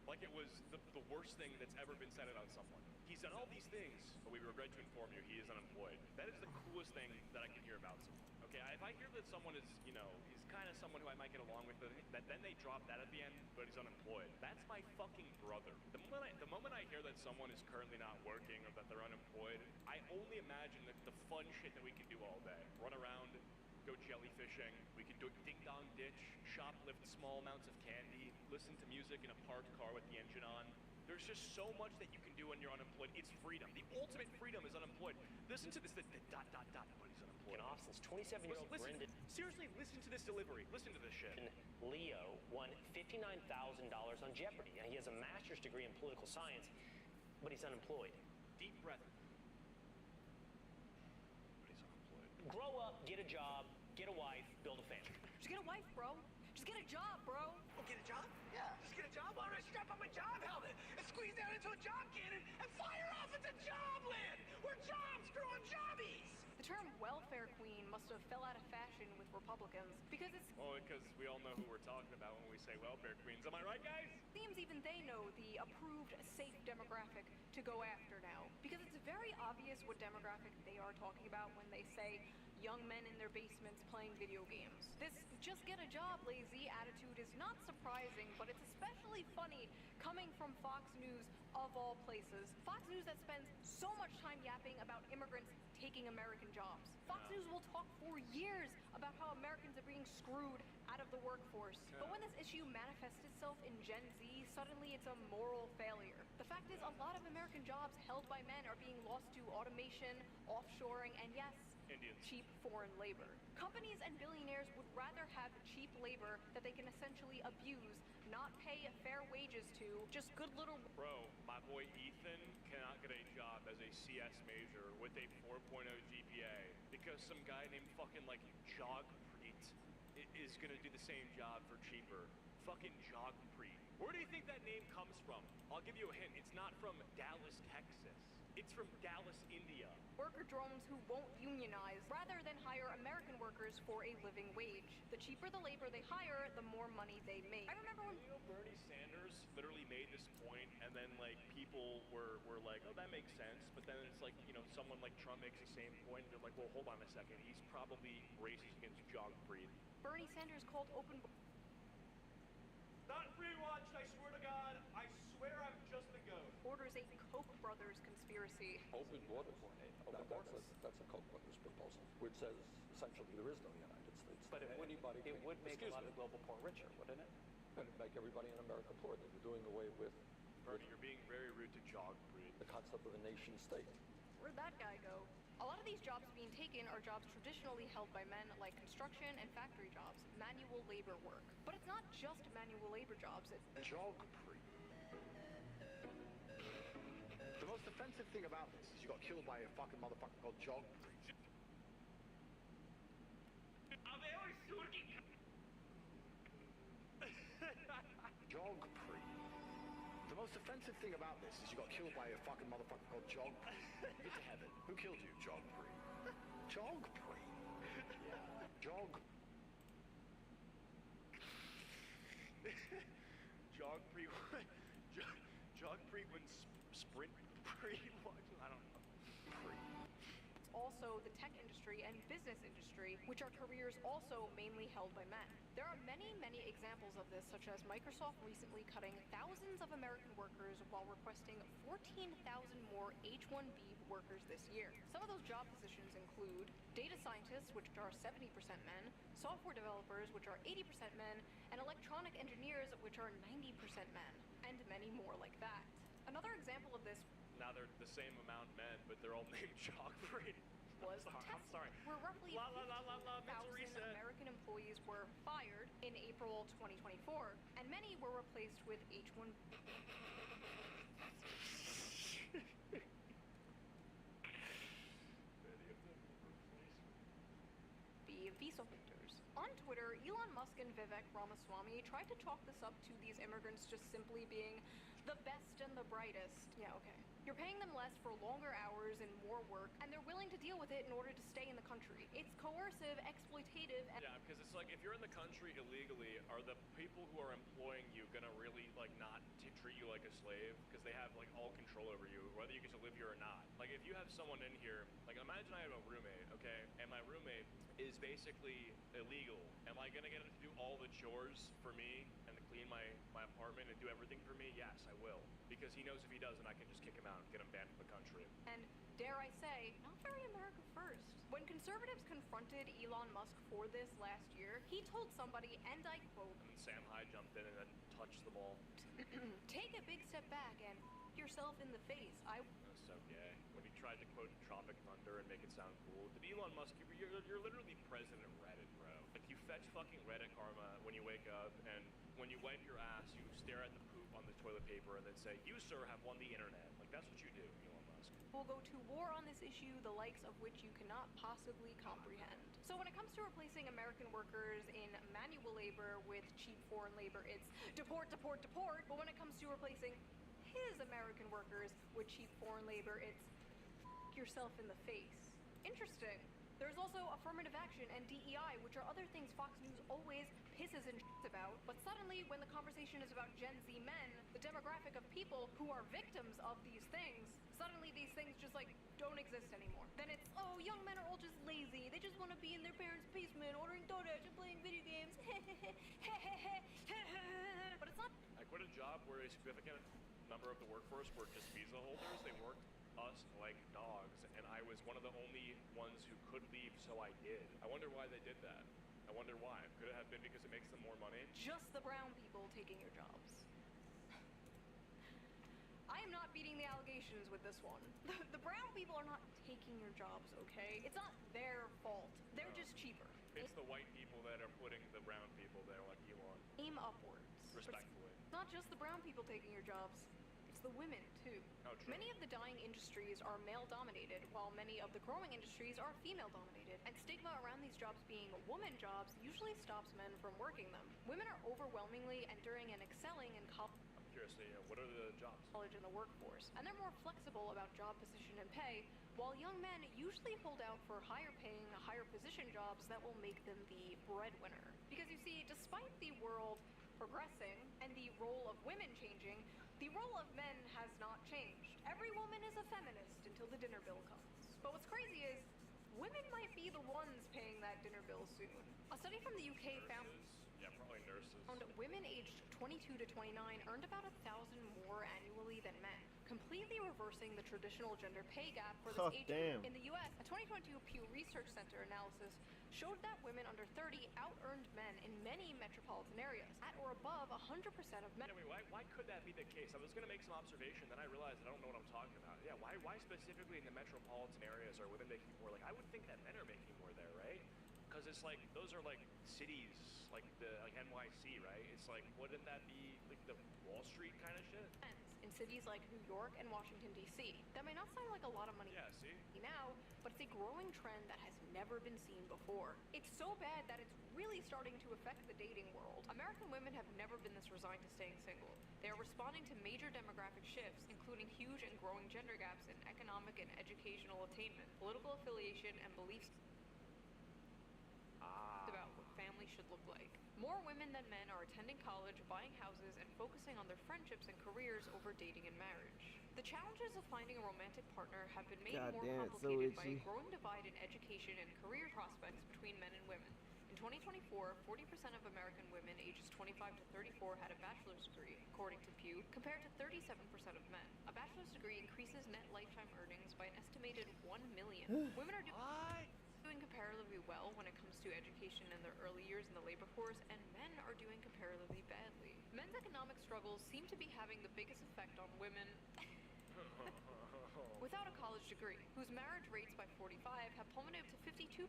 Like it was the worst thing that's ever been said about someone. He's done all these things, but we regret to inform you he is unemployed. That is the coolest thing that I can hear about someone. Okay, if I hear that someone is, you know, he's kind of someone who I might get along with, that then they drop that at the end, but he's unemployed. That's my fucking brother. The moment I hear that someone is currently not working or that they're unemployed, I only imagine the fun shit that we can do all day. Run around, go jellyfishing, we can do ding-dong ditch, shoplift small amounts of candy, listen to music in a parked car with the engine on. There's just so much that you can do when you're unemployed. It's freedom. The ultimate freedom is unemployed. Listen to this, the dot, but he's unemployed. Been off since 27-year-old Brendan. Seriously, listen to this delivery. Listen to this shit. Leo won $59,000 on Jeopardy. Now, he has a master's degree in political science, but he's unemployed. Deep breath. But he's unemployed. Grow up, get a job, get a wife, build a family. Just get a wife, bro. Just get a job, bro. Oh, get a job? Yeah. Just get a job? All right, strap on my job helmet and squeeze down into a job cannon and fire off into jobland. We're jobs growing jobbies. The term welfare queen must have fell out of fashion with Republicans because it's... Well, because we all know who we're talking about when we say welfare queens. Am I right, guys? Seems even they know the approved safe demographic to go after now. Because it's very obvious what demographic they are talking about when they say young men in their basements playing video games. This just get a job lazy attitude is not surprising, but it's especially funny coming from Fox News of all places. Fox News that spends so much time yapping about immigrants taking American jobs. Fox News will talk for years about how Americans are being screwed out of the workforce. But when this issue manifests itself in Gen Z, suddenly it's a moral failure. The fact is, a lot of American jobs held by men are being lost to automation, offshoring, and yes, Indians. Cheap foreign labor. Companies and billionaires would rather have cheap labor that they can essentially abuse, not pay fair wages to, just good little... Bro, my boy Ethan cannot get a job as a CS major with a 4.0 GPA because some guy named fucking like Jogpreet is gonna do the same job for cheaper. Fucking Jogpreet. Where do you think that name comes from? I'll give you a hint. It's not from Dallas, Texas. It's from Dallas, India. Worker drones who won't unionize rather than hire American workers for a living wage. The cheaper the labor they hire, the more money they make. I remember when Bernie Sanders literally made this point, and then like people were like, oh, that makes sense. But then it's like, you know, someone like Trump makes the same point. They're like, well, hold on a second. He's probably racist against Jogpreet. Bernie Sanders called open... Not rewatched, I swear to God. I swear I'm just the goat. Orders a Koch brothers conspiracy. Open borders. That's a Koch brothers proposal, which says essentially there is no United States. But it would make a lot of global poor richer, wouldn't it? And it'd make everybody in America poor. They're doing away with Bernie, you're being very rude to Jogpreet. the concept of a nation state. Where'd that guy go? A lot of these jobs being taken are jobs traditionally held by men, like construction and factory jobs, manual labor work. But it's not just manual labor jobs. Geography. The most offensive thing about this is you got killed by a fucking motherfucker called geography. Geography. The most offensive thing about this is you got killed by a fucking motherfucker called geography. Get to heaven. Who killed you? Geography. Geography. Yeah. Jogpree. Jogpree when sprint pre. I don't know. Also the tech industry and business industry, which are careers also mainly held by men. There are many, many examples of this, such as Microsoft recently cutting thousands of American workers while requesting 14,000 more H-1B workers this year. Some of those job positions include data scientists, which are 70% men, software developers, which are 80% men, and electronic engineers, which are 90% men, and many more like that. Another example of this Now they're the same amount men, but they're all named Jogpree. was I'm sorry. where roughly 50,000 American employees were fired in April 2024, and many were replaced with H-1B visa holders. On Twitter, Elon Musk and Vivek Ramaswamy tried to chalk this up to these immigrants just simply being the best and the brightest. Yeah, okay. You're paying them less for longer hours and more work, and they're willing to deal with it in order to stay in the country. It's coercive, exploitative, and yeah, because it's like if you're in the country illegally, are the people who are employing you gonna really like not treat you like a slave because they have like all control over you, whether you get to live here or not? Like if you have someone in here, like imagine I have a roommate, okay, and my roommate is basically illegal. Am I gonna get him to do all the chores for me and to clean my apartment and do everything for me? Yes, I will, because he knows if he doesn't, I can just kick him out and get him banned from the country. And dare I say, not very America first. When conservatives confronted Elon Musk for this last year, he told somebody, and I quote, and then Sam Hyde jumped in and then touched the ball. Take a big step back and yourself in the face. That's so gay. When he tried to quote Tropic Thunder and make it sound cool. Did Elon Musk, you're literally president of Reddit, bro. Like you fetch fucking Reddit karma when you wake up, and when you wipe your ass, you stare at the poop on the toilet paper and then say, you, sir, have won the internet. Like that's what you do, Elon Musk. Will go to war on this issue, the likes of which you cannot possibly comprehend. So when it comes to replacing American workers in manual labor with cheap foreign labor, it's deport, deport, deport. But when it comes to replacing his American workers with cheap foreign labor, it's yourself in the face. Interesting. There's also affirmative action and DEI, which are other things Fox News always pisses and shits about. But suddenly, when the conversation is about Gen Z men, the demographic of people who are victims of these things, suddenly these things just like don't exist anymore. Then it's, oh, young men are all just lazy. They just want to be in their parents' basement ordering DoorDash and playing video games. But it's not. I quit a job where a significant number of the workforce were just visa holders. They worked us like dogs, and I was one of the only ones who could leave, so I did. I wonder why they did that. I wonder why. Could it have been because it makes them more money? Just the brown people taking your jobs. I am not beating the allegations with this one. The brown people are not taking your jobs, okay? It's not their fault. They're just cheaper. It's the white people that are putting the brown people there, like Elon. Aim upwards. Respectfully. It's not just the brown people taking your jobs. It's the women, too. Oh, true. Many of the dying industries are male-dominated, while many of the growing industries are female-dominated. And stigma around these jobs being woman jobs usually stops men from working them. Women are overwhelmingly entering and excelling in college. Curious, what are the jobs? College in the workforce, and they're more flexible about job position and pay, while young men usually hold out for higher paying, higher position jobs that will make them the breadwinner. Because you see, despite the world progressing and the role of women changing, the role of men has not changed. Every woman is a feminist until the dinner bill comes. But what's crazy is, women might be the ones paying that dinner bill soon. A study from the UK found women aged 22 to 29 earned about 1,000 more annually than men, completely reversing the traditional gender pay gap for this age group. In the US, a 2022 Pew Research Center analysis showed that women under 30 out-earned men in many metropolitan areas, at or above 100% of men. Why could that be the case? I was going to make some observation, then I realized I don't know what I'm talking about. Yeah, why why specifically in the metropolitan areas are women making more? Like, I would think that men are making more there, right? Because it's like, those are like cities, like NYC, right? It's like, wouldn't that be like the Wall Street kind of shit? In cities like New York and Washington, D.C. That may not sound like a lot of money now, but it's a growing trend that has never been seen before. It's so bad that it's really starting to affect the dating world. American women have never been this resigned to staying single. They are responding to major demographic shifts, including huge and growing gender gaps in economic and educational attainment, political affiliation, and beliefs about what family should look like. More women than men are attending college, buying houses, and focusing on their friendships and careers over dating and marriage. The challenges of finding a romantic partner have been made more complicated by a growing divide in education and career prospects between men and women. In 2024, 40% of American women ages 25 to 34 had a bachelor's degree, according to Pew, compared to 37% of men. A bachelor's degree increases net lifetime earnings by an estimated $1 million. Women are doing comparatively well when it comes to education in their early years in the labor force, and men are doing comparatively badly. Men's economic struggles seem to be having the biggest effect on women without a college degree, whose marriage rates by 45 have plummeted to 52%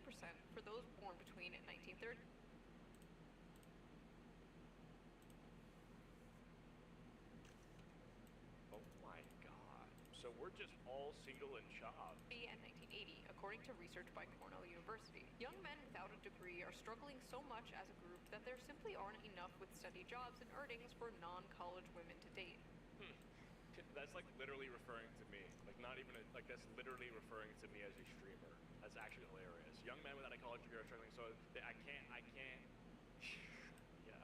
for those born between 1930. Oh my god. So we're just all single and jobs. And 1980, according to research by Cornell University. Young men without a degree are struggling so much as a group that there simply aren't enough with steady jobs and earnings for non-college women to date. That's like literally referring to me. Like not even, like that's literally referring to me as a streamer. That's actually hilarious. Young men without a college degree are struggling, so I can't, yeah.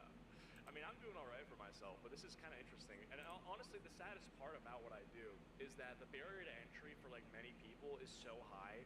I mean, I'm doing all right for myself, but this is kind of interesting. And honestly, the saddest part about what I do is that the barrier to entry for like many people is so high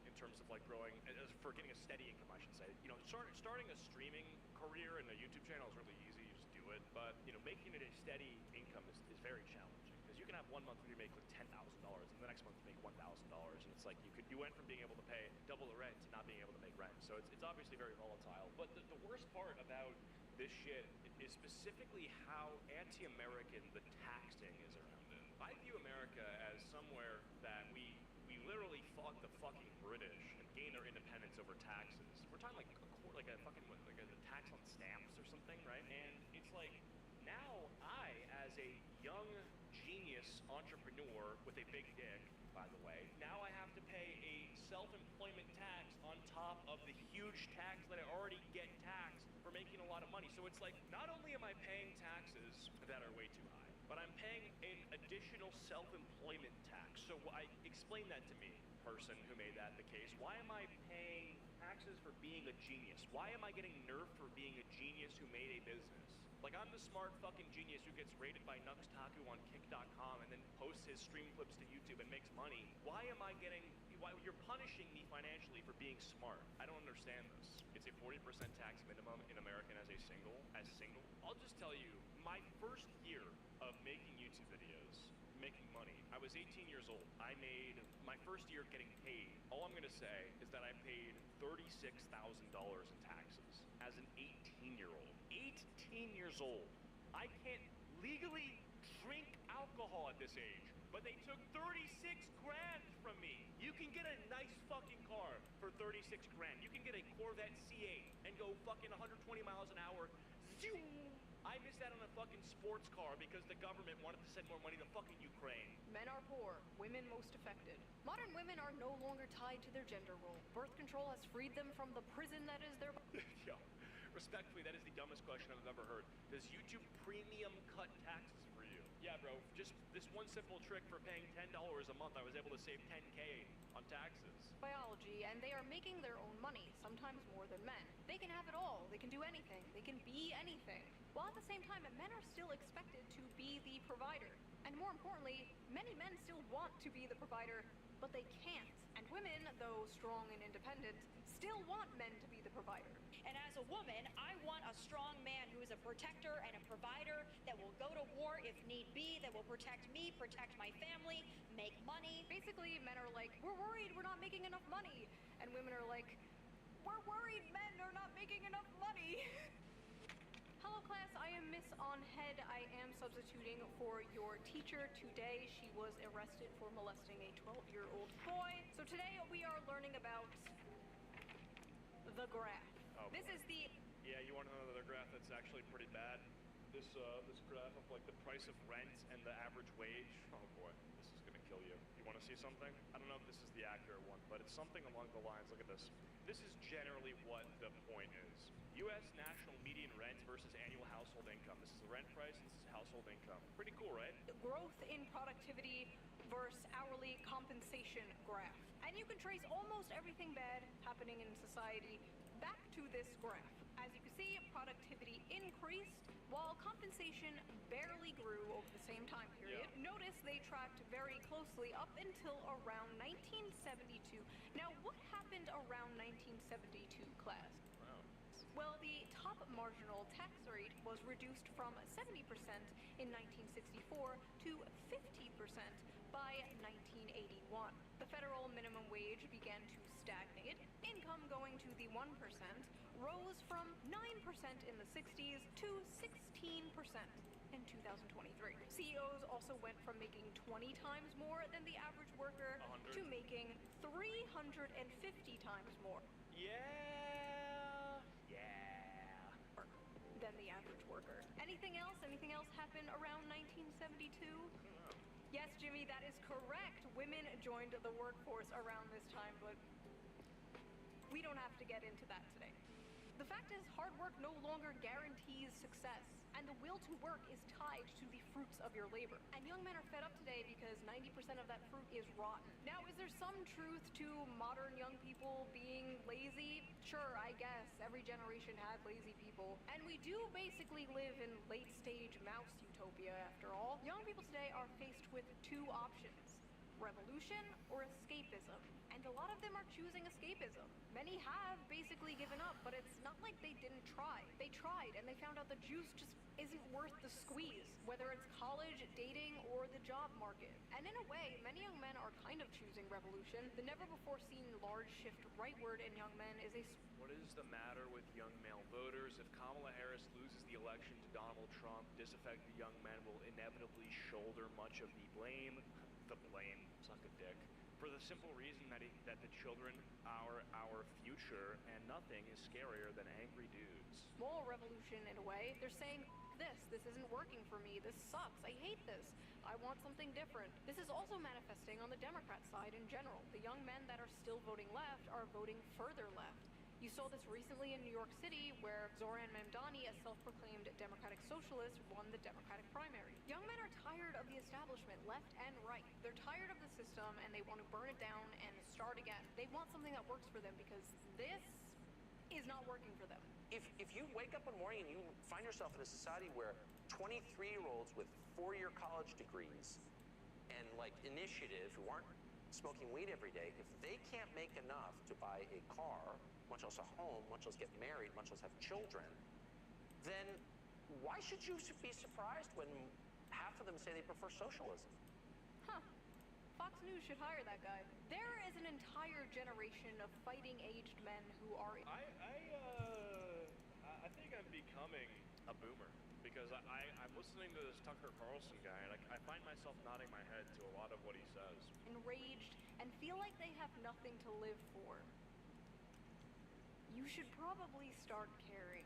in terms of like growing, for getting a steady income, I should say. You know, starting a streaming career and a YouTube channel is really easy, you just do it. But, you know, making it a steady income is very challenging. Because you can have 1 month where you make like $10,000 and the next month you make $1,000. And it's like you went from being able to pay double the rent to not being able to make rent. So it's obviously very volatile. But the worst part about this shit is specifically how anti-American the taxing is around it. I view America as somewhere that we literally fought the fucking British and gained their independence over taxes. We're talking like a tax on stamps or something, right? And it's like, now I, as a young genius entrepreneur with a big dick, by the way, now I have to pay a self-employment tax on top of the huge tax that I already get taxed for making a lot of money. So it's like, not only am I paying taxes that are way too high, but I'm paying an additional self-employment tax. So explain that to me, person who made that the case. Why am I paying taxes for being a genius? Why am I getting nerfed for being a genius who made a business? Like, I'm the smart fucking genius who gets rated by Nuxtaku on Kick.com and then posts his stream clips to YouTube and makes money. Why you're punishing me financially for being smart? I don't understand this. It's a 40% tax minimum in America as single. I'll just tell you, my first year of making YouTube videos, making money, I was 18 years old. I made my first year getting paid. All I'm gonna say is that I paid $36,000 in taxes as an 18-year-old. 18 years old. I can't legally drink alcohol at this age, but they took 36 grand from me. You can get a nice fucking car for 36 grand. You can get a Corvette C8 and go fucking 120 miles an hour. I missed out on a fucking sports car because the government wanted to send more money to fucking Ukraine. Men are poor, women most affected. Modern women are no longer tied to their gender role. Birth control has freed them from the prison that is their... Yo, respectfully, that is the dumbest question I've ever heard. Does YouTube Premium cut taxes for you? Yeah, bro, just this one simple trick for paying $10 a month, I was able to save $10K on taxes. Biology, and they are making their own money, sometimes more than men. They can have it all. They can do anything. They can be anything. While at the same time, men are still expected to be the provider. And more importantly, many men still want to be the provider, but they can't. And women, though strong and independent, still want men to be the provider. And as a woman, I want a strong man who is a protector and a provider that will go to war if need be, that will protect me, protect my family, make money. Basically, men are like, we're worried we're not making enough money. And women are like, we're worried men are not making enough money. Hello class, I am Miss On Head. I am substituting for your teacher today. She was arrested for molesting a 12-year-old boy. So today we are learning about the graph. Oh, this boy. is the... Yeah, you want to know another graph that's actually pretty bad? This graph of like the price of rent and the average wage. Oh boy, this is gonna kill you. You want to see something? I don't know if this is the accurate one, but it's something along the lines. Look at this. This is generally what the point is. U.S. national median rent versus annual household income. This is the rent price. This is household income. Pretty cool, right? Growth in productivity versus hourly compensation graph. And you can trace almost everything bad happening in society back to this graph. As you can see, productivity increased while compensation barely grew over the same time period. Yeah. Notice they tracked very closely up until around 1972. Now, what happened around 1972, class? Wow. Well, the top marginal tax rate was reduced from 70% in 1964 to 50% by 1981. The federal minimum wage began to stagnate. Income going to the 1% rose from 9% in the 60s to 16% in 2023. CEOs also went from making 20 times more than the average worker 100. to making 350 times more. Yeah. Than the average worker. Anything else? Anything else happen around 1972? Yes, Jimmy, that is correct. Women joined the workforce around this time, but we don't have to get into that today. The fact is, hard work no longer guarantees success, and the will to work is tied to the fruits of your labor. And young men are fed up today because 90% of that fruit is rotten. Now, is there some truth to modern young people being lazy? Sure, I guess. Every generation had lazy people. And we do basically live in late-stage mouse utopia, after all. Young people today are faced with two options: revolution or escapism. And a lot of them are choosing escapism. Many have basically given up, but it's not like they didn't try. They tried, and they found out the juice just isn't worth the squeeze, whether it's college, dating, or the job market. And in a way, many young men are kind of choosing revolution. The never-before-seen large shift rightward in young men is a... What is the matter with young male voters? If Kamala Harris loses the election to Donald Trump, disaffected young men will inevitably shoulder much of the blame. The blame. Suck a dick. For the simple reason that the children are our future, and nothing is scarier than angry dudes. Moral revolution, in a way. They're saying, this isn't working for me, this sucks, I hate this, I want something different. This is also manifesting on the Democrat side in general. The young men that are still voting left are voting further left. You saw this recently in New York City, where Zoran Mamdani, a self-proclaimed Democratic socialist, won the Democratic primary. Young men are tired of the establishment, left and right. They're tired of the system, and they want to burn it down and start again. They want something that works for them, because this is not working for them. If you wake up one morning and you find yourself in a society where 23-year-olds with 4-year college degrees and like initiative who aren't smoking weed every day, if they can't make enough to buy a car, much less a home, much less get married, much less have children, then why should you be surprised when half of them say they prefer socialism? Huh. Fox News should hire that guy. There is an entire generation of fighting-aged men who are... I think I'm becoming a boomer, because I'm listening to this Tucker Carlson guy, and I find myself nodding my head to a lot of what he says. Enraged and feel like they have nothing to live for. You should probably start caring.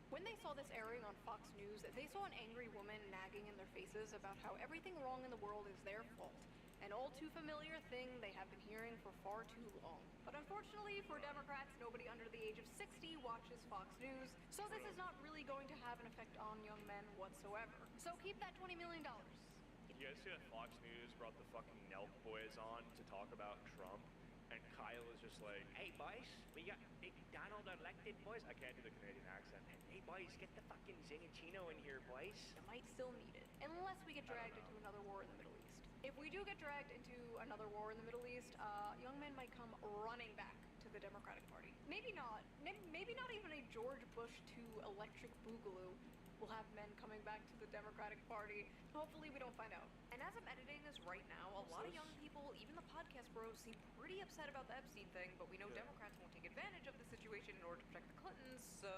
When they saw this airing on Fox News, they saw an angry woman nagging in their faces about how everything wrong in the world is their fault. An all too familiar thing they have been hearing for far too long. But unfortunately for Democrats, nobody under the age of 60 watches Fox News, so this is not really going to have an effect on young men whatsoever. So keep that $20 million. You guys see that Fox News brought the fucking Nelk boys on to talk about Trump? And Kyle is just like, hey boys, we got Big Donald elected, boys. I can't do the Canadian accent. Hey boys, get the fucking Zingachino in here, boys. You might still need it, unless we get dragged into another war in the Middle East. If we do get dragged into another war in the Middle East, young men might come running back to the Democratic Party. Maybe not. Maybe not even a George Bush II electric boogaloo will have men coming back to the Democratic Party. Hopefully we don't find out. And as I'm editing this right now, a lot lot of young people, even the podcast bros, seem pretty upset about the Epstein thing, but we know Democrats won't take advantage of the situation in order to protect the Clintons, so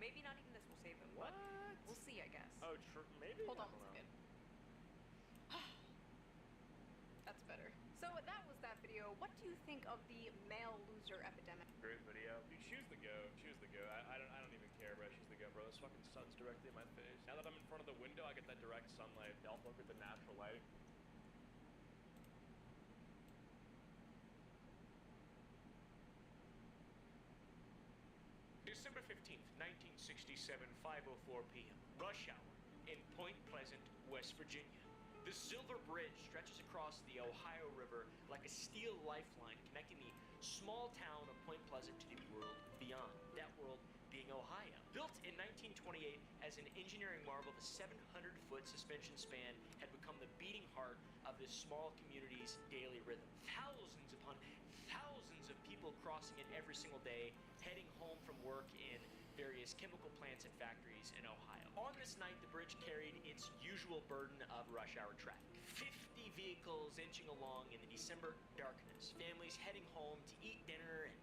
maybe not even this will save them. What? But we'll see, I guess. Oh, maybe? Hold I on don't one know. second. That's better. So that was that video. What do you think of the male loser epidemic? Great video. Dude, choose the go. Choose the go. I don't even care, bro. Choose the go, bro. This fucking sun's directly in my face. Now that I'm in front of the window, I get that direct sunlight. I'll look at the natural lighting. December 15th, 1967, 5:04 p.m. Rush hour in Point Pleasant, West Virginia. The Silver Bridge stretches across the Ohio River like a steel lifeline connecting the small town of Point Pleasant to the world beyond. That world being Ohio. Built in 1928 as an engineering marvel, the 700-foot suspension span had become the beating heart of this small community's daily rhythm. Thousands upon thousands of people crossing it every single day, heading home from work in various chemical plants and factories in Ohio. On this night, the bridge carried its usual burden of rush hour traffic. 50 vehicles inching along in the December darkness. Families heading home to eat dinner and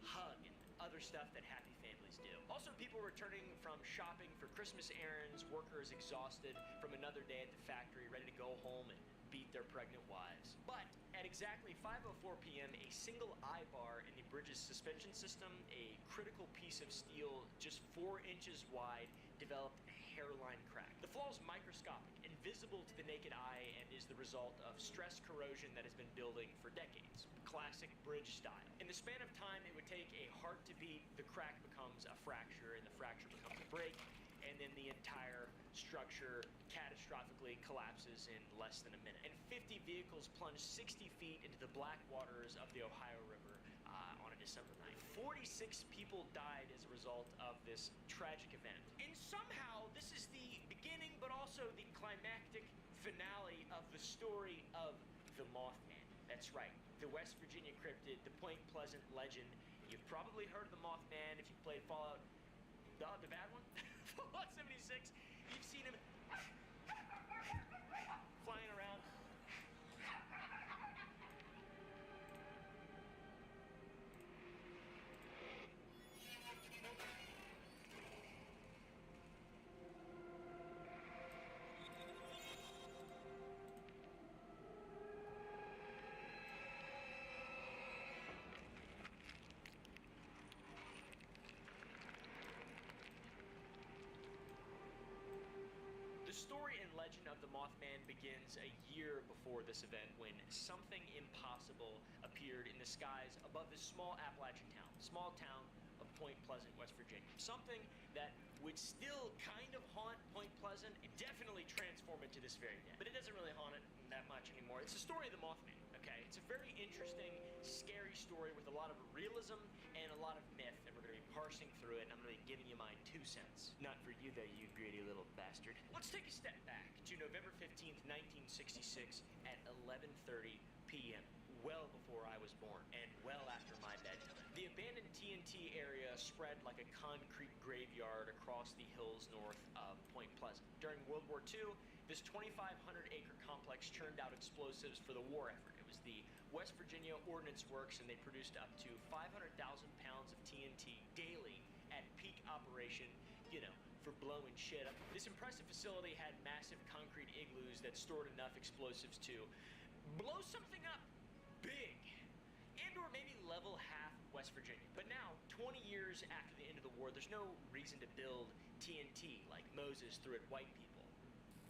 hug and other stuff that happy families do. Also, people returning from shopping for Christmas errands, workers exhausted from another day at the factory, ready to go home and beat their pregnant wives. But at exactly 5:04 p.m., a single eye bar in the bridge's suspension system, a critical piece of steel just 4 inches wide, developed a hairline crack. The flaw is microscopic, invisible to the naked eye, and is the result of stress corrosion that has been building for decades. Classic bridge style. In the span of time it would take a heart to beat, the crack becomes a fracture, and the fracture becomes a break, and then the entire structure catastrophically collapses in less than a minute. And 50 vehicles plunged 60 feet into the black waters of the Ohio River on a December night. 46 people died as a result of this tragic event. And somehow this is the beginning, but also the climactic finale of the story of the Mothman. That's right, the West Virginia cryptid, the Point Pleasant legend. You've probably heard of the Mothman if you played Fallout, the bad one, Fallout 76. You've seen him flying around. The story and legend of the Mothman begins a year before this event when something impossible appeared in the skies above this small Appalachian town of Point Pleasant, West Virginia. Something that would still kind of haunt Point Pleasant and definitely transform it to this very day. But it doesn't really haunt it that much anymore. It's the story of the Mothman, okay? It's a very interesting, scary story with a lot of realism and a lot of myth, and we're going to be parsing through it, and I'm going to be giving you my 2 cents. Not for you though, you greedy little bastard. Let's take a step back to November 15th, 1966 at 11:30 p.m. Well before I was born, and well after my bedtime. The abandoned TNT area spread like a concrete graveyard across the hills north of Point Pleasant. During World War II, this 2,500-acre complex churned out explosives for the war effort. It was the West Virginia Ordnance Works, and they produced up to 500,000 pounds of TNT daily at peak operation, you know, for blowing shit up. This impressive facility had massive concrete igloos that stored enough explosives to blow something up big, and or maybe level half West Virginia. But now, 20 years after the end of the war, there's no reason to build TNT like Moses threw at white people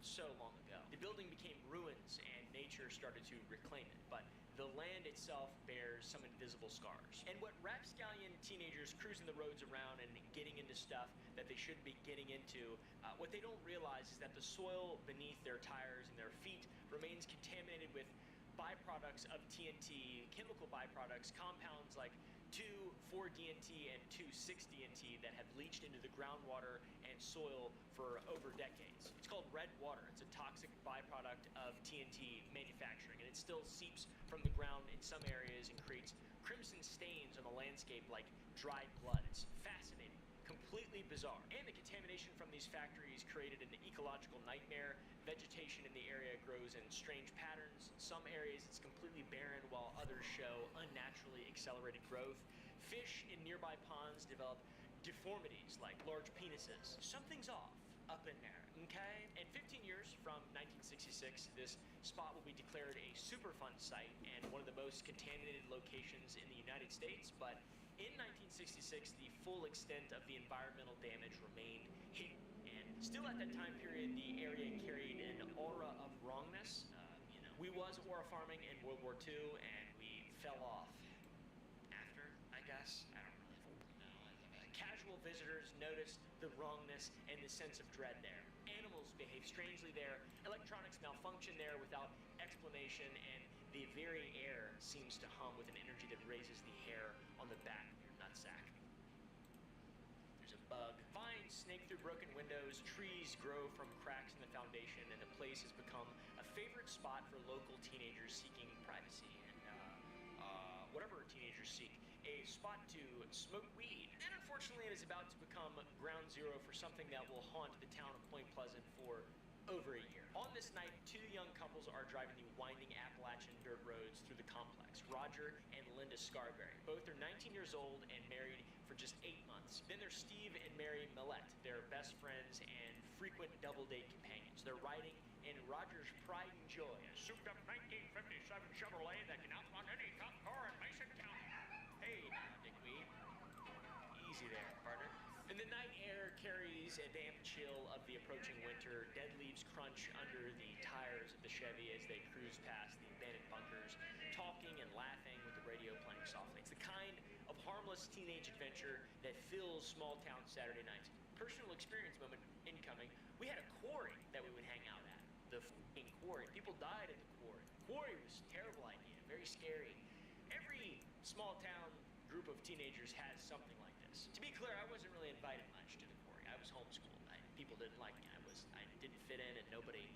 so long ago. The building became ruins and nature started to reclaim it, but the land itself bears some invisible scars. And what rapscallion teenagers cruising the roads around and getting into stuff that they shouldn't be getting into, what they don't realize is that the soil beneath their tires and their feet remains contaminated with byproducts of TNT, chemical byproducts, compounds like 2,4-DNT and 2,6-DNT that have leached into the groundwater and soil for over decades. It's called red water. It's a toxic byproduct of TNT manufacturing, and it still seeps from the ground in some areas and creates crimson stains on the landscape like dried blood. It's fascinating completely bizarre. And the contamination from these factories created an ecological nightmare. Vegetation in the area grows in strange patterns. In some areas it's completely barren, while others show unnaturally accelerated growth. Fish in nearby ponds develop deformities like large penises. Something's off up in there, okay? In 15 years from 1966, this spot will be declared a Superfund site and one of the most contaminated locations in the United States. But in 1966, the full extent of the environmental damage remained hidden. And still at that time period, the area carried an aura of wrongness. We was aura farming in World War II, and we fell off after, I guess. I don't really know. Casual visitors noticed the wrongness and the sense of dread there. Animals behave strangely there. Electronics malfunction there without explanation, and the very air seems to hum with an energy that raises the hair on the back of your nutsack. There's a bug. Vines snake through broken windows, trees grow from cracks in the foundation, and the place has become a favorite spot for local teenagers seeking privacy and whatever teenagers seek. A spot to smoke weed. And unfortunately, it is about to become ground zero for something that will haunt the town of Point Pleasant for over a year. On this night, two young couples are driving the winding Appalachian dirt roads through the complex. Roger and Linda Scarberry. Both are 19 years old and married for just 8 months. Then there's Steve and Mary Millette. They're best friends and frequent double-date companions. They're riding in Roger's pride and joy, a souped-up 1957 Chevrolet that can outrun any cop car in Mason County. Hey now, dickweed. Easy there, partner. And the night air carries a damp chill of the approaching winter. Dead leaves crunch under the tires of the Chevy as they cruise past the abandoned bunkers, talking and laughing with the radio playing softly. It's the kind of harmless teenage adventure that fills small-town Saturday nights. Personal experience moment incoming. We had a quarry that we would hang out at. The f***ing quarry. People died at the quarry. Quarry was a terrible idea, very scary. Every small-town group of teenagers has something like this. To be clear, I wasn't really invited much to the quarry. I was homeschooled. People didn't like me. I didn't fit in, and nobody.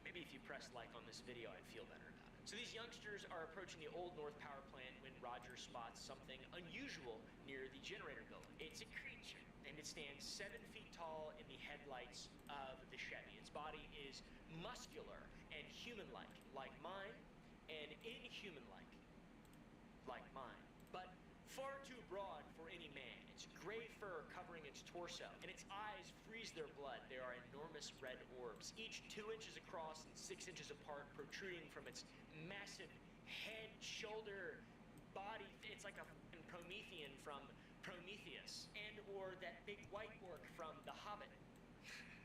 Maybe if you pressed like on this video, I'd feel better about it. So these youngsters are approaching the Old North Power Plant when Roger spots something unusual near the generator building. It's a creature, and it stands 7 feet tall in the headlights of the Chevy. Its body is muscular and human-like, like mine, and inhuman-like, like mine. But far too broad for any man. Its gray fur covering its torso, and its eyes freeze their blood. There are enormous red orbs, each 2 inches across and 6 inches apart, protruding from its massive head, shoulder, body. It's like a Promethean from Prometheus, and or that big white orc from The Hobbit.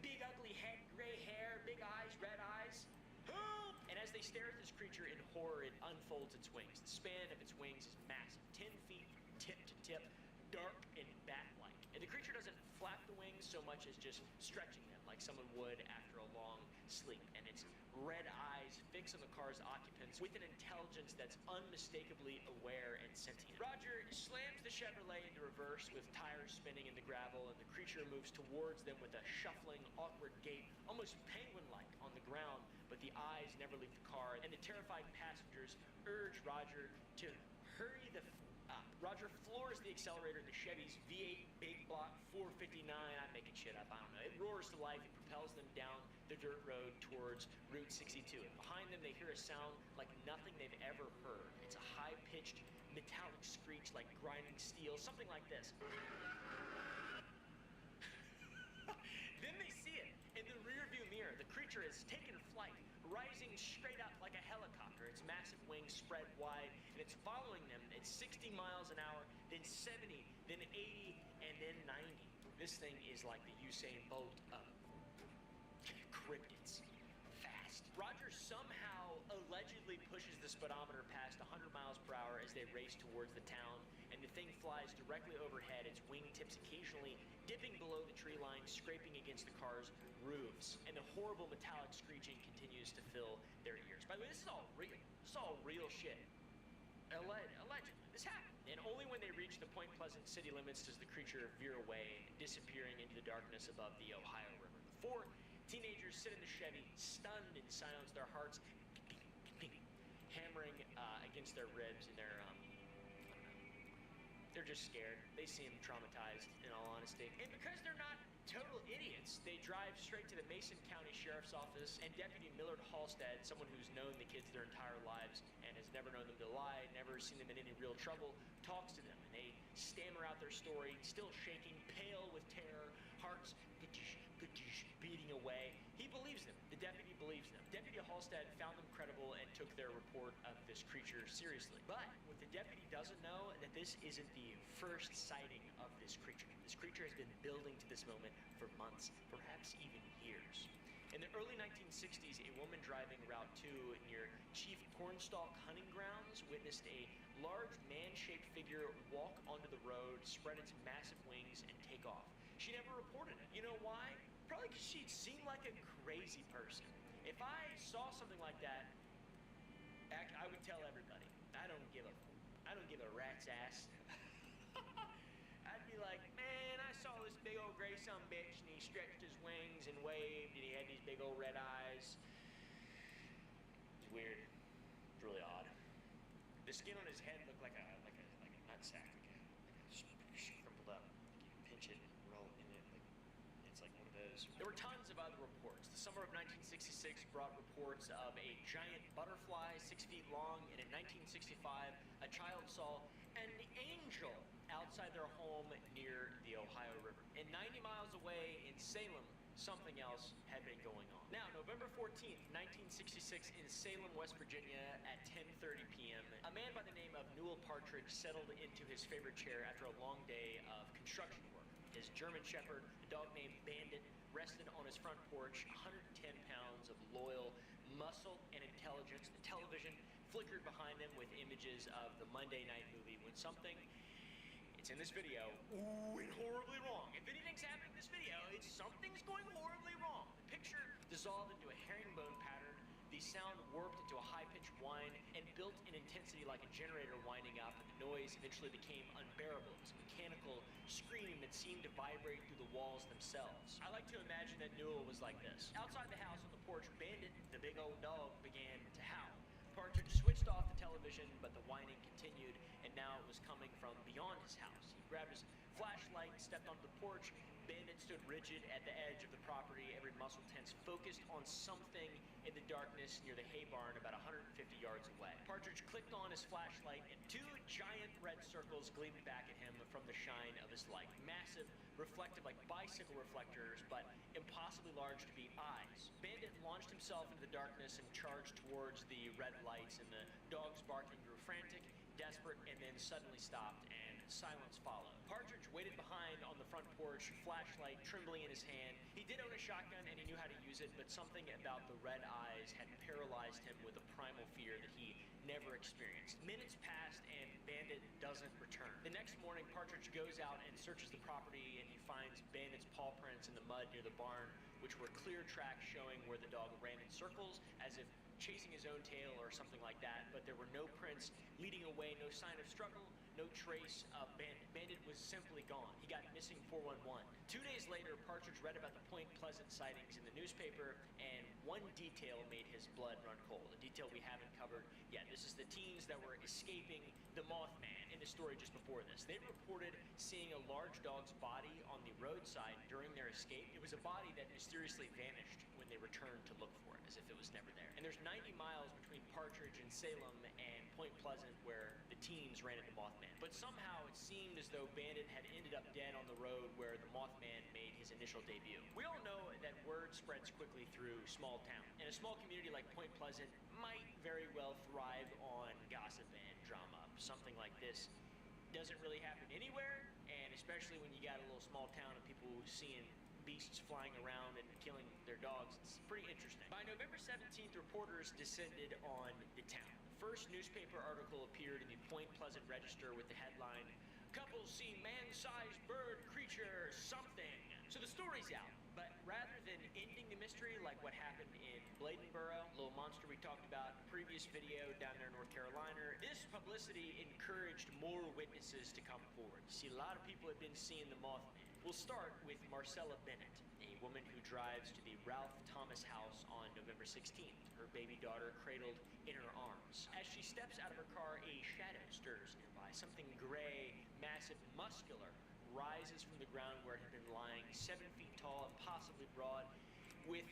Big ugly head, gray hair, big eyes, red eyes. Help! And as they stare at this creature in horror, it unfolds its wings. The span of its wings is massive, 10 feet tip to tip, dark and bat-like. And the creature doesn't flap the wings so much as just stretching them like someone would after a long sleep. And its red eyes fix on the car's occupants with an intelligence that's unmistakably aware and sentient. Roger slams the Chevrolet into reverse with tires spinning in the gravel, and the creature moves towards them with a shuffling, awkward gait, almost penguin-like on the ground, but the eyes never leave the car, and the terrified passengers urge Roger to hurry the up. Roger floors the accelerator in the Chevy's V8 big block 459. I'm making shit up, I don't know. It roars to life. It propels them down the dirt road towards Route 62. And behind them, they hear a sound like nothing they've ever heard. It's a high-pitched, metallic screech like grinding steel, something like this. Then they see it in the rearview mirror. The creature has taken flight, rising straight up like a helicopter. Its massive wings spread wide, and it's following them at 60 miles an hour, then 70, then 80, and then 90. This thing is like the Usain Bolt of cryptids. Fast. Roger somehow allegedly pushes the speedometer past 100 miles per hour as they race towards the town, and the thing flies directly overhead, its wingtips occasionally dipping below the tree line, scraping against the car's roofs, and the horrible metallic screeching continues to fill their ears. By the way, this is all real. This is all real shit. Allegedly. This happened. And only when they reach the Point Pleasant city limits does the creature veer away, disappearing into the darkness above the Ohio River. The 4 teenagers sit in the Chevy, stunned in silence, their hearts hammering against their ribs and their They're just scared. They seem traumatized, in all honesty. And because they're not total idiots, they drive straight to the Mason County Sheriff's Office, and Deputy Millard Halstead, someone who's known the kids their entire lives and has never known them to lie, never seen them in any real trouble, talks to them, and they stammer out their story, still shaking, pale with terror, hearts beating away. He believes them. The deputy believes them. Deputy Halstead found them credible and took their report of this creature seriously. But what the deputy doesn't know, that this isn't the first sighting of this creature. This creature has been building to this moment for months, perhaps even years. In the early 1960s, a woman driving Route 2 near Chief Cornstalk Hunting Grounds witnessed a large man-shaped figure walk onto the road, spread its massive wings, and take off. She never reported it. You know why? Probably because she seemed like a crazy person. If I saw something like that, I would tell everybody. I don't give a rat's ass. I'd be like, man, I saw this big old gray sumbitch, and he stretched his wings and waved, and he had these big old red eyes. It's weird. It's really odd. The skin on his head looked like a nutsack, crumpled up. You can pinch it and roll in it. It's like one of those. There were tons of other reports. The summer of 1966 brought reports of a giant butterfly 6 feet long, and in 1965, a child saw an angel outside their home near the Ohio River. And 90 miles away in Salem, something else had been going on. Now, November 14th, 1966, in Salem, West Virginia, at 10:30 p.m., a man by the name of Newell Partridge settled into his favorite chair after a long day of construction work. His German Shepherd, a dog named Bandit, rested on his front porch, 110 pounds of loyal muscle and intelligence. The television flickered behind them with images of the Monday night movie when something, it's in this video, went horribly wrong. If anything's happening in this video, it's something's going horribly wrong. The picture dissolved into a herringbone pattern. The sound warped into a high-pitched whine and built in intensity like a generator winding up, and the noise eventually became unbearable. It was a mechanical scream that seemed to vibrate through the walls themselves. I like to imagine that Newell was like this. Outside the house on the porch, Bandit, the big old dog, began to howl. Partridge switched off the television, but the whining continued, and now it was coming from beyond his house. He grabbed his flashlight and stepped onto the porch. Bandit stood rigid at the edge of the property, every muscle tense, focused on something in the darkness near the hay barn about 150 yards away. Partridge clicked on his flashlight, and two giant red circles gleamed back at him from the shine of his light. Massive, reflective like bicycle reflectors, but impossibly large to beat eyes. Bandit launched himself into the darkness and charged towards the red lights, and the dog's barking grew frantic, desperate, and then suddenly stopped, and silence followed. Partridge waited behind on the front porch, flashlight trembling in his hand. He did own a shotgun and he knew how to use it, but something about the red eyes had paralyzed him with a primal fear that he never experienced. Minutes passed and Bandit doesn't return. The next morning, Partridge goes out and searches the property, and he finds Bandit's paw prints in the mud near the barn, which were clear tracks showing where the dog ran in circles as if chasing his own tail or something like that, but there were no prints leading away, no sign of struggle, no trace of Bandit. Bandit was simply gone. He got missing 411. 2 days later, Partridge read about the Point Pleasant sightings in the newspaper, and one detail made his blood run cold, a detail we haven't covered yet. This is the teens that were escaping the Mothman in the story just before this. They reported seeing a large dog's body on the roadside during their escape. It was a body that mysteriously vanished when they returned to look for it, as if it was never there. And there's 90 miles between Partridge and Salem and Point Pleasant, where the teens ran into Mothman. But somehow it seemed as though Bandit had ended up dead on the road where the Mothman made his initial debut. We all know that word spreads quickly through small town, and a small community like Point Pleasant might very well thrive on gossip and drama. Something like this doesn't really happen anywhere, and especially when you got a little small town of people seeing beasts flying around and killing their dogs. It's pretty interesting. By November 17th, reporters descended on the town. The first newspaper article appeared in the Point Pleasant Register with the headline, "Couples see man-sized bird creature something." So the story's out, but rather than ending the mystery like what happened in Bladenboro, little monster we talked about in a previous video down there in North Carolina, this publicity encouraged more witnesses to come forward. You see, a lot of people have been seeing the Mothman. We'll start with Marcella Bennett, a woman who drives to the Ralph Thomas house on November 16th, her baby daughter cradled in her arms. As she steps out of her car, a shadow stirs nearby. Something gray, massive, muscular rises from the ground where it had been lying, 7 feet tall and possibly broad, with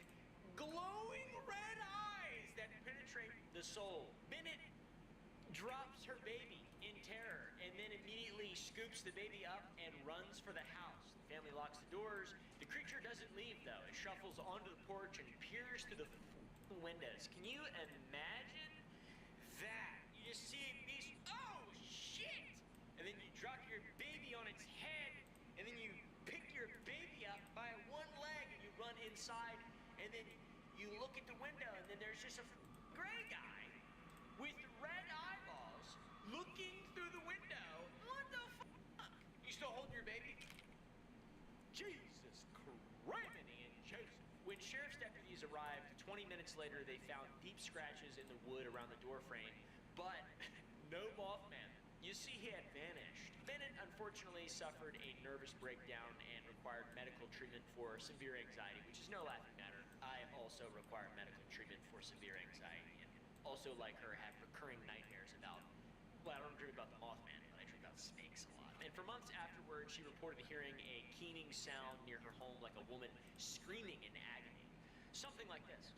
glowing red eyes that penetrate the soul. Bennett drops her baby in terror and then immediately scoops the baby up and runs for the house. The family locks the doors. The creature doesn't leave, though. It shuffles onto the porch and peers through the windows. Can you imagine that? You just see a beast. Oh, shit! And then you drop your baby on its head, and then you pick your baby up by one leg and you run inside, and then you look at the window, and then there's just a gray guy with red eyeballs looking through the window. What the fuck? You still holding your baby? Jesus criminy and Joseph. When sheriff's deputies arrived 20 minutes later, they found deep scratches in the wood around the door frame, but no Mothman. You see, he had vanished. Bennett unfortunately suffered a nervous breakdown and required medical treatment for severe anxiety, which is no laughing matter. I also require medical treatment for severe anxiety, and also, like her, have recurring nightmares about, well, I don't dream about the Mothman, but I dream about snakes a lot. And for months afterwards, she reported hearing a keening sound near her home, like a woman screaming in agony. Something like this.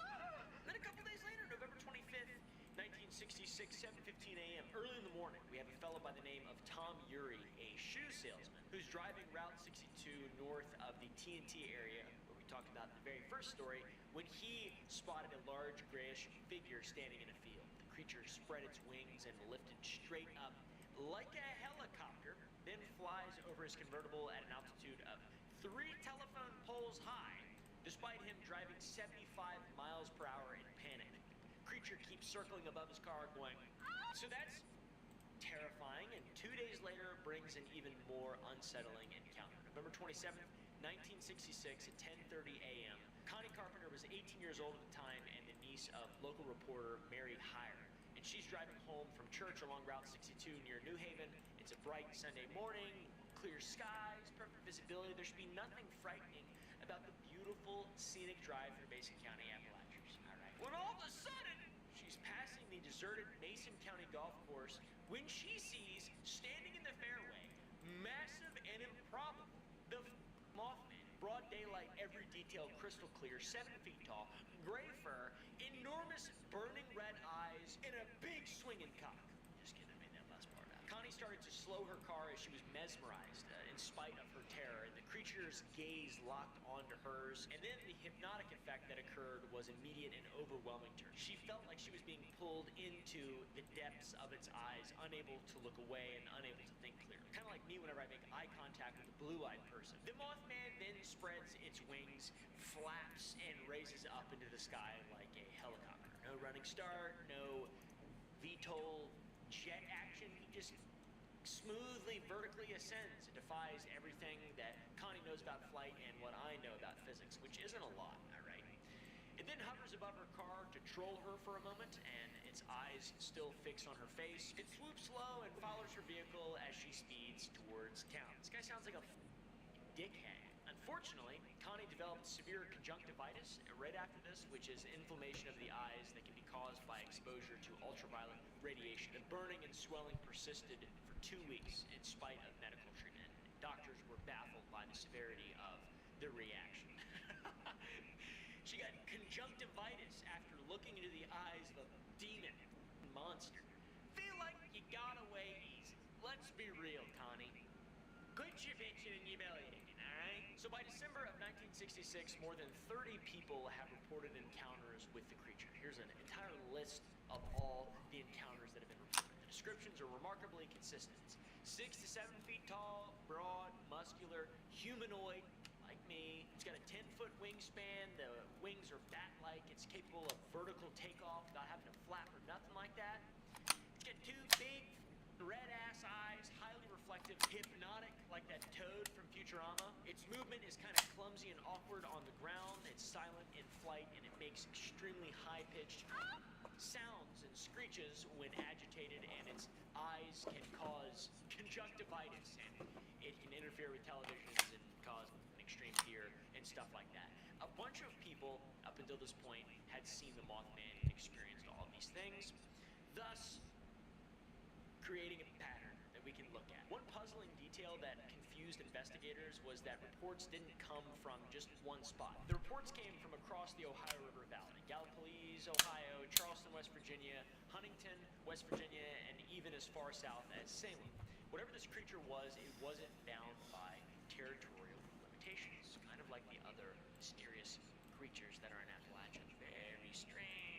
Then a couple days later, November 25th, 1966, 7:15 a.m., early in the morning, we have a fellow by the name of Tom Urey, a shoe salesman, who's driving Route 62 north of the TNT area, where we talked about in the very first story, when he spotted a large grayish figure standing in a field. The creature spread its wings and lifted straight up like a helicopter, then flies over his convertible at an altitude of 3 telephone poles high, despite him driving 75 miles per hour in panic. Creature keeps circling above his car going, so that's terrifying, and 2 days later brings an even more unsettling encounter. November 27th, 1966 at 10:30 a.m. Connie Carpenter was 18 years old at the time and the niece of local reporter Mary Heyer, and she's driving home from church along Route 62 near New Haven. It's a bright Sunday morning, clear skies, perfect visibility. There should be nothing frightening about the beautiful scenic drive through Mason County, Appalachians. All right. When all of a sudden, she's passing the deserted Mason County golf course when she sees, standing in the fairway, massive and improbable, the Mothman. Broad daylight, every detail crystal clear, 7 feet tall, gray fur, enormous burning red eyes, and a big swinging cock. Just kidding, I made that last part up. Connie started to slow her car as she was mesmerized in spite of her terror, and the creature's gaze locked onto hers, and then the hypnotic effect that occurred was immediate and overwhelming to her. She felt like she was being pulled into the depths of its eyes, unable to look away and unable to think clearly. Kind of like me whenever I make eye contact with a blue-eyed person. The Mothman then spreads its wings, flaps, and raises up into the sky like a helicopter. No running start, no VTOL jet action. He just smoothly vertically ascends. It defies everything that Connie knows about flight and what I know about physics, which isn't a lot, all right? It then hovers above her car to troll her for a moment, and its eyes still fixed on her face. It swoops low and follows her vehicle as she speeds towards town. This guy sounds like a dickhead. Unfortunately, Connie developed severe conjunctivitis right after this, which is inflammation of the eyes that can be caused by exposure to ultraviolet radiation. The burning and swelling persisted for 2 weeks in spite of medical treatment. Doctors were baffled by the severity of the reaction. She got conjunctivitis after looking into the eyes of a demon monster. Feel like you got away easy. Let's be real, Connie. Quit your bitching and your bellyaching, all right? So by December of 1966, more than 30 people have reported encounters with the creature. Here's an entire list of all the encounters that have been reported. The descriptions are remarkably consistent. 6 to 7 feet tall, broad, muscular, humanoid, like me. It's got a 10-foot wingspan. The wings are bat-like. It's capable of vertical takeoff without having to flap or nothing like that. It's got 2 big red-ass eyes, highly reflective, hypnotic, like that toad from Futurama. Its movement is kind of clumsy and awkward on the ground. It's silent in flight, and it makes extremely high-pitched sounds and screeches when agitated, and its eyes can cause conjunctivitis, and it can interfere with televisions and cause extreme fear and stuff like that. A bunch of people up until this point had seen the Mothman and experienced all of these things, thus creating a pattern that we can look at. One puzzling detail that confused investigators was that reports didn't come from just one spot. The reports came from across the Ohio River Valley, Gallipolis, Ohio, Charleston, West Virginia, Huntington, West Virginia, and even as far south as Salem. Whatever this creature was, it wasn't bound by territorial limitations, kind of like the other mysterious creatures that are in Appalachia. Very strange.